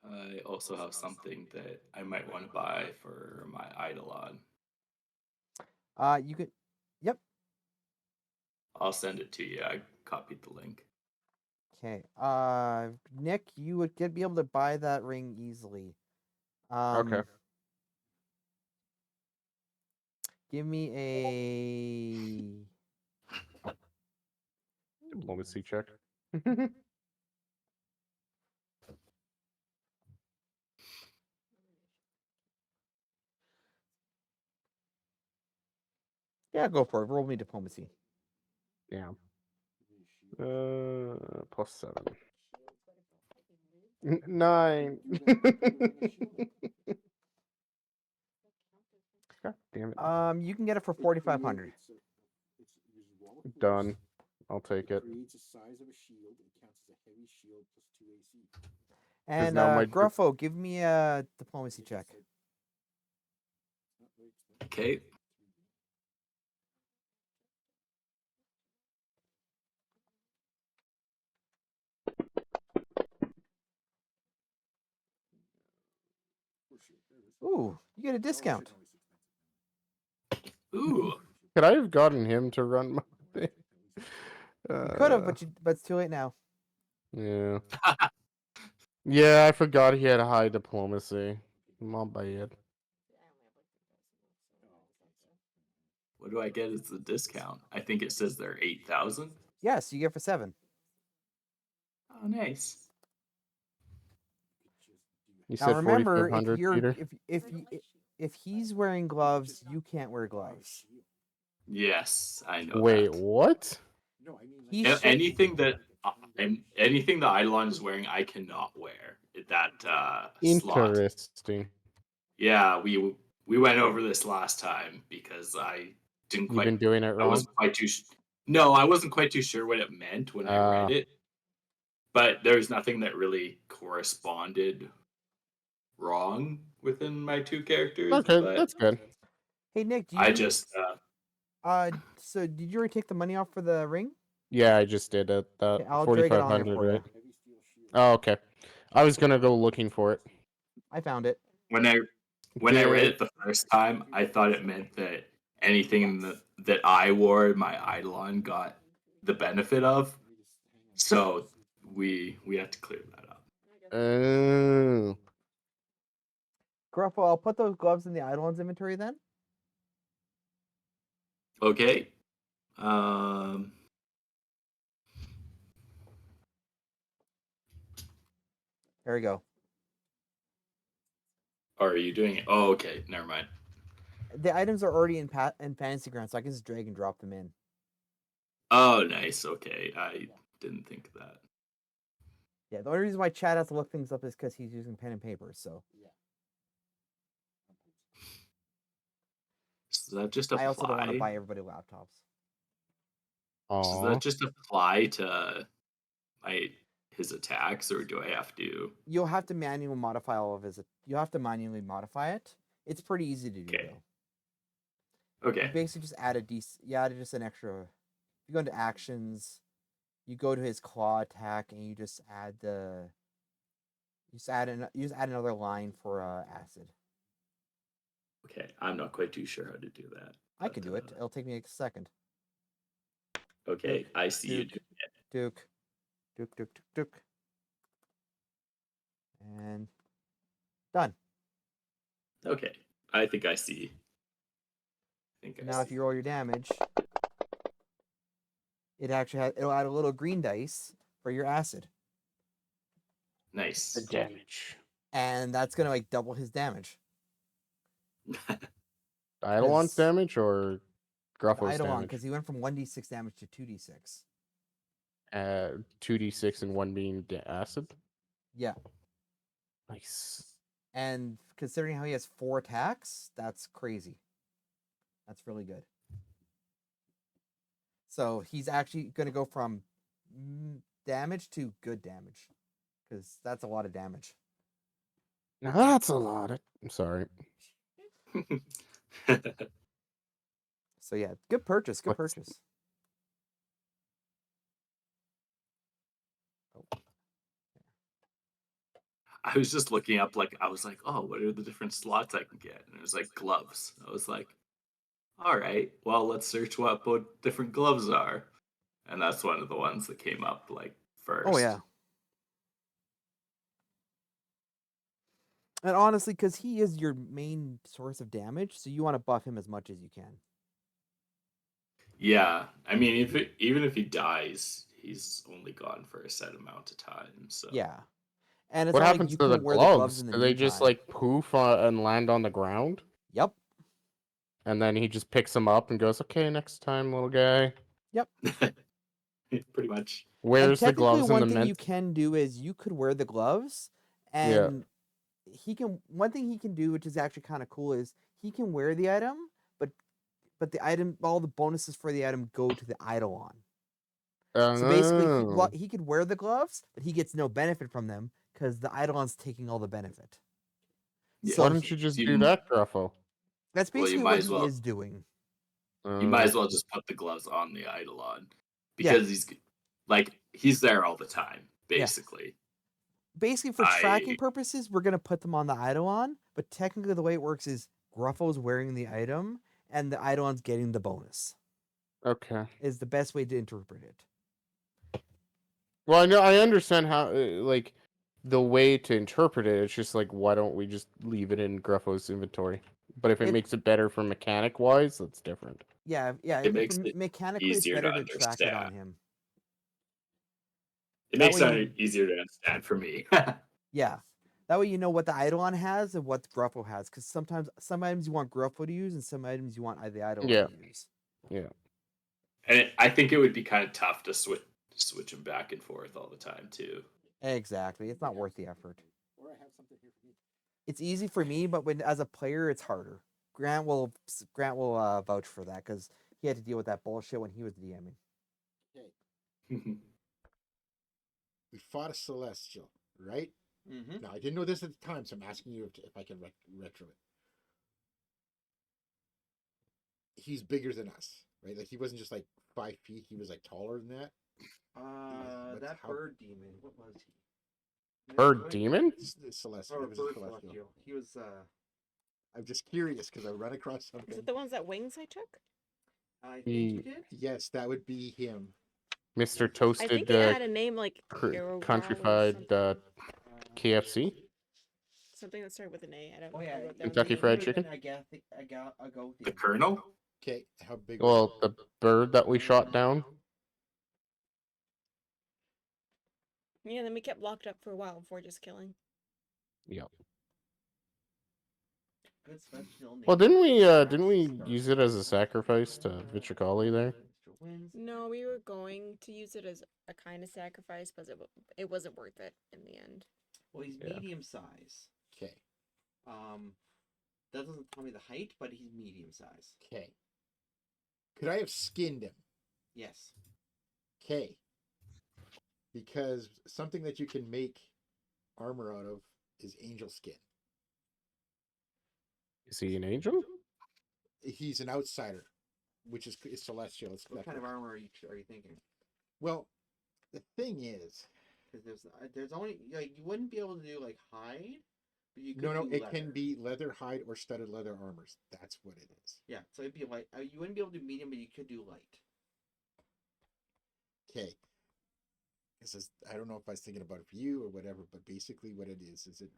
I also have something that I might want to buy for my Eidolon. You could. Yep. I'll send it to you. I copied the link. Okay. Nick, you would be able to buy that ring easily. Okay. Give me a Diplomacy check. Yeah, go for it. Roll me diplomacy. Yeah. +7. 9. God damn it. You can get it for 4,500. Done. I'll take it. Creates a size of a shield. It counts as a heavy shield +2 AC. And now my Gruffo, give me a diplomacy check. Okay. Ooh, you get a discount. Ooh. Could I have gotten him to run my thing? You could have, but it's too late now. Yeah. Yeah, I forgot he had a high diplomacy. My bad. What do I get as the discount? I think it says they're 8,000. Yes, you get it for 7. Oh, nice. You Now said remember, 4,500, if Peter? if he's wearing gloves, you can't wear gloves. Yes, I know Wait, that. what? No, I mean He's Anything that Eidolon is wearing, I cannot wear. That slot. Interesting. Yeah, we went over this last time because I didn't You've quite. been doing it I wrong? wasn't quite too. No, I wasn't quite too sure what it meant when I read it. But there's nothing that really corresponded wrong within my two characters. Okay, but that's good. Hey Nick, do you I just so did you already take the money off for the ring? Yeah, I just did it. Okay, I'll drag it on there 4,500, for you. right? Oh, okay. I was gonna go looking for it. I found it. When I read Did- it the first time, I thought it meant that anything that I wore my Eidolon got the benefit of. So we had to clear that up. Oh. Gruffo, I'll put those gloves in the Eidolon's inventory then. Okay. There we go. Are you doing it? Oh, okay. Never mind. The items are already in Fantasy Ground, so I can just drag and drop them in. Oh, nice. Okay. I didn't think of that. Yeah, the only reason why Chad has to look things up is because he's using pen and paper. So Does that just apply? I also don't want to buy everybody laptops. Does Aw. that just apply to his attacks, or do I have to? You'll have to manually modify all of his. You have to manually modify it. It's pretty easy to do Okay. though. Okay. You basically just add you add just an extra. You go into actions, you go to his claw attack, and you just add the. You just add another line for acid. Okay. I'm not quite too sure how to do that. I can do it. It'll take me a second. Okay, I see you doing it. Duke. And done. Okay. I think I see. Now, if you roll your damage, it'll add a little green dice for your acid, Nice. The damage. and that's gonna like double his damage. Eidolon's 'Cause- damage or Gruffo's Eidolon, damage? because he went from 1d6 damage to 2d6. 2d6 and one being acid. Yeah, Nice. and considering how he has 4 attacks, that's crazy. That's really good. So he's actually gonna go from damage to good damage, because that's a lot of damage. Now that's a lot. I'm sorry. So yeah, good purchase. Good What's- purchase. I was just looking up, like, I was like, oh, what are the different slots I can get? And it was like gloves. I was like, all right, well, let's search what both different gloves are. And that's one of the ones that came up, like, first. Oh yeah. And honestly, because he is your main source of damage, so you want to buff him as much as you can. Yeah. I mean, even if he dies, he's only gone for a set amount of time. So Yeah. And it's What not like happens you to the couldn't wear the gloves gloves? in the Do they just meantime. like poof and land on the ground? Yep. And then he just picks them up and goes, "Okay, next time, little guy." Yep. pretty much. And Where's the technically, gloves and one the thing mint? you can do is you could wear the gloves, Yeah. and he can. One thing he can do, which is actually kind of cool, is he can wear the item, but the item, all the bonuses for the item go to the Eidolon. So basically, Oh. he could wear the gloves, but he gets no benefit from them because the Eidolon's taking all the benefit. Yeah. So Why don't you just you- do that, Gruffo? that's Well, you basically might what as he well. is doing. You might as well just put the gloves on the Eidolon. Yeah. Because he's there all the time, basically. Basically, for tracking purposes, we're gonna put them on the Eidolon, but technically, the way it works is Gruffo's wearing the item, and the Eidolon's getting the bonus. Okay. Is the best way to interpret it. Well, I understand how like the way to interpret it. It's just like, why don't we just leave it in Gruffo's inventory? But if it makes it better for mechanic wise, that's different. Yeah. It makes it mechanically, it's easier better to to track it on understand. him. It That makes way it easier to understand for me. Yeah. That way you know what the Eidolon has and what Gruffo has, because sometimes some items you want Gruffo to use, and some items you want the Eidolon Yeah. to use. Yeah. And I think it would be kind of tough to switch them back and forth all the time too. Exactly. It's not worth the effort. Or I have something here for me. It's easy for me, but when as a player, it's harder. Grant will vouch for that because he had to deal with that bullshit when he was DMing. Okay. We fought a celestial, right? Mm-hmm. Now I didn't know this at the time, so I'm asking you if I can retro it. He's bigger than us, right? Like he wasn't just like 5 feet; he was like taller than that. That bird demon. What was he? Bird demon? Celestial. Or It was a bird celestial. celestial. He was I'm just curious because I run across Is something. it the ones that wings I took? I think you He- did. Yes, that would be him. Mr. I think Toasted they had a name like Arrow or Countrified something. KFC? Something that started with an A. I don't Oh know. yeah, I wrote down Kentucky the Fried name. Chicken? The Colonel? Okay, how big? Well, the bird that we shot down. Yeah, and then we kept locked up for a while before just killing. Yep. Good special name. Well, didn't we use it as a sacrifice to Vichikali there? No, we were going to use it as a kind of sacrifice, but it wasn't worth it in the end. Well, he's Yeah. medium size. Okay. That doesn't tell me the height, but he's medium size. Okay. Could I have skinned him? Yes. Okay. Because something that you can make armor out of is angel skin. Is he an angel? He's an outsider, which is celestial. What kind of armor are you thinking? Well, the thing is, Because there's only like you wouldn't be able to do like hide, but you could no, do it leather. can be leather hide or studded leather armors. That's what it is. Yeah, so it'd be light. You wouldn't be able to do medium, but you could do light. Okay. This is, I don't know if I was thinking about it for you or whatever, but basically what it is it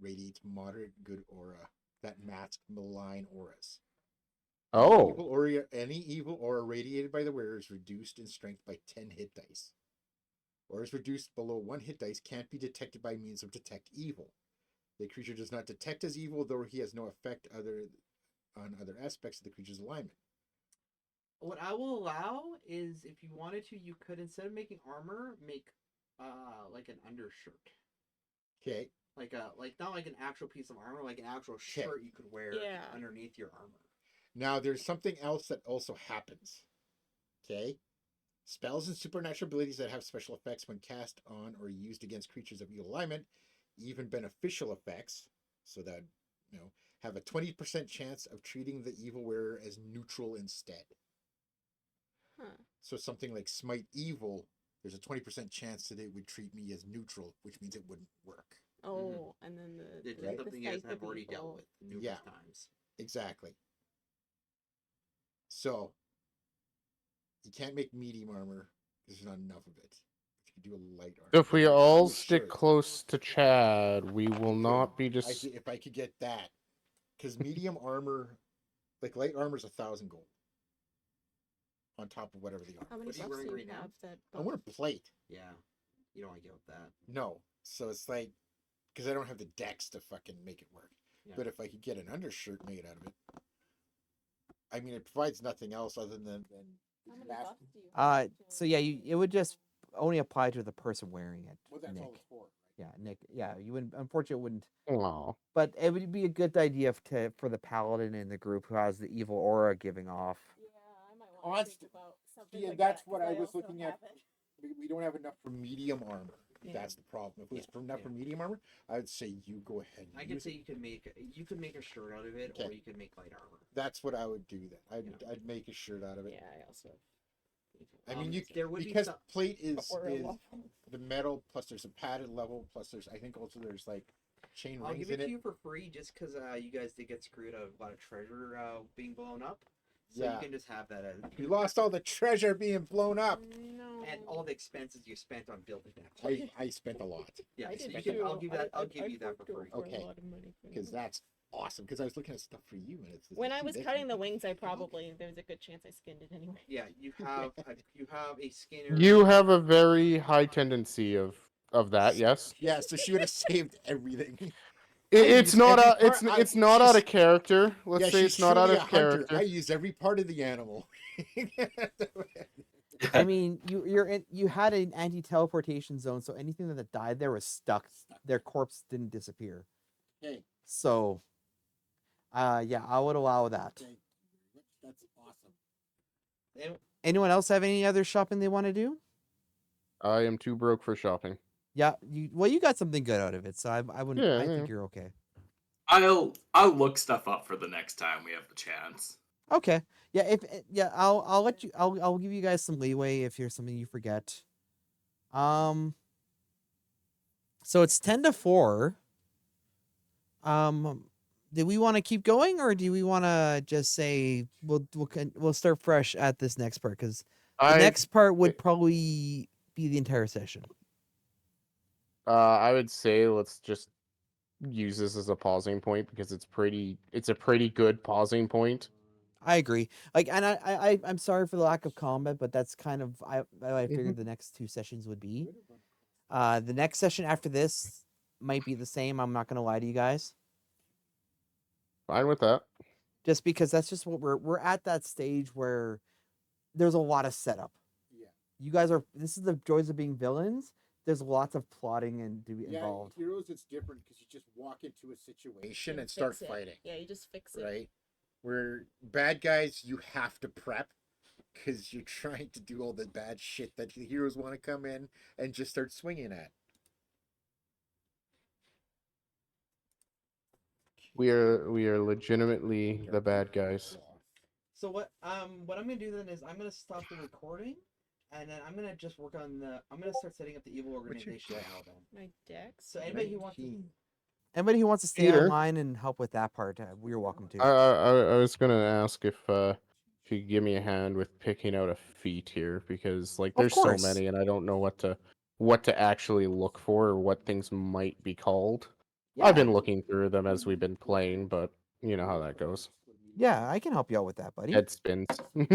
radiates moderate good aura that masks malign auras. Oh. Any evil aura radiated by the wearer is reduced in strength by 10 hit dice. Auras reduced below 1 hit dice can't be detected by means of detect evil. The creature does not detect as evil, though he has no effect on other aspects of the creature's alignment. What I will allow is, if you wanted to, you could, instead of making armor, make like an undershirt. Okay. Like not like an actual piece of armor, like an actual shirt you could wear underneath your armor. Now there's something else that also happens. Okay. Spells and supernatural abilities that have special effects when cast on or used against creatures of evil alignment, even beneficial effects, so that, have a 20% chance of treating the evil wearer as neutral instead. Huh. So something like Smite Evil, there's a 20% chance that it would treat me as neutral, which means it wouldn't work. Oh, and then It's the something you guys Scythe have of already dealt Evil. with numerous times. Exactly. So, you can't make medium armor because there's not enough of it. You can do a light armor. If we all Do a stick shirt. close to Chad, we will not be just. If I could get that. Because medium armor, like light armor is 1,000 gold. On top of whatever the armor. How many What are you buffs wearing do right you now? have that I want a plate. Yeah. You don't want to get with that. No. So it's like, because I don't have the dex to fucking make it work. Yeah. But if I could get an undershirt made out of it, I mean, it provides nothing else other than How many buffs do you have? So yeah, it would just only apply to the person wearing it. well, that's all Nick. it's for. Yeah, Nick. Yeah, you wouldn't. Unfortunately, it wouldn't. Oh. But it would be a good idea for the paladin in the group who has the evil aura giving off. Yeah, I might want to think about something Yeah, like that's that, what 'cause I was also looking at. have it. We don't have enough for medium armor. Yeah. That's the problem. If it was enough for medium armor, I would say you go ahead. And I could use say it. you could make a shirt out of it, or Okay. you could make light armor. That's what I would do. Then I'd make a shirt out of it. Yeah, I also. I mean, there would be because some- plate is Or a waffle. the metal plus there's a padded level plus there's I think also there's like chain I'll rings give in it to it. you for free just because you guys did get screwed out of a lot of treasure being blown up. So Yeah. you can just have that as We lost all the treasure being blown up. No. and all the expenses you spent on building that. I spent a lot Yeah, I so did you can, too. I'll give that. I'll give I you that for forked free. over Okay. A lot of money for Because that. that's awesome. Because I was looking at stuff for you and it's When I see, was this cutting the one- wings, I probably there was a good chance I skinned it anyway. Yeah, you have a Skinner. You have a very high tendency of that. Yes. Yeah, so she would have saved everything. It's use not every out. It's part- it's not out she's- of character. Let's yeah, say she's it's not out truly of a hunter. character. I use every part of the animal. I mean, you had an anti-teleportation zone, so anything that died there was stuck. Their corpse didn't disappear. Okay. So, yeah, I would allow that. Thank you very much. That's awesome. And Anyone else have any other shopping they want to do? I am too broke for shopping. Yeah, you got something good out of it, so I wouldn't. Yeah, I yeah. think you're okay. I'll look stuff up for the next time we have the chance. Okay. Yeah, I'll let you. I'll give you guys some leeway if there's something you forget. So So it's 10-4. Do we want to keep going, or do we want to just say we'll start fresh at this next part? Because the next part would probably be the entire session. I would say let's just use this as a pausing point because it's a pretty good pausing point. I agree. Like, and I'm sorry for the lack of combat, but that's kind of I figured the next 2 sessions would be. The next session after this might be the same. I'm not gonna lie to you guys. Fine with that. Just because that's just what we're at that stage where there's a lot of setup. Yeah. You guys are. This is the joys of being villains. There's lots of plotting and involved. Heroes, it's different because you just walk into a situation and fix start it. fighting. Yeah, you just fix it. Right? Where bad guys, you have to prep because you're trying to do all the bad shit that the heroes want to come in and just start swinging at. We are legitimately the bad guys. So what I'm gonna do then is I'm gonna stop the recording, and then I'm gonna just work on I'm gonna start setting up the evil organization now. Then My dex. so anybody who wants to. Anybody who wants to stay Peter? online and help with that part, you're welcome to. I was gonna ask if you could give me a hand with picking out a feat here because like Of there's so course. many and I don't know what to actually look for or what things might be called. I've been looking through them as we've been playing, but you know how that goes. Yeah, I can help you out with that, buddy. Head spins. Dark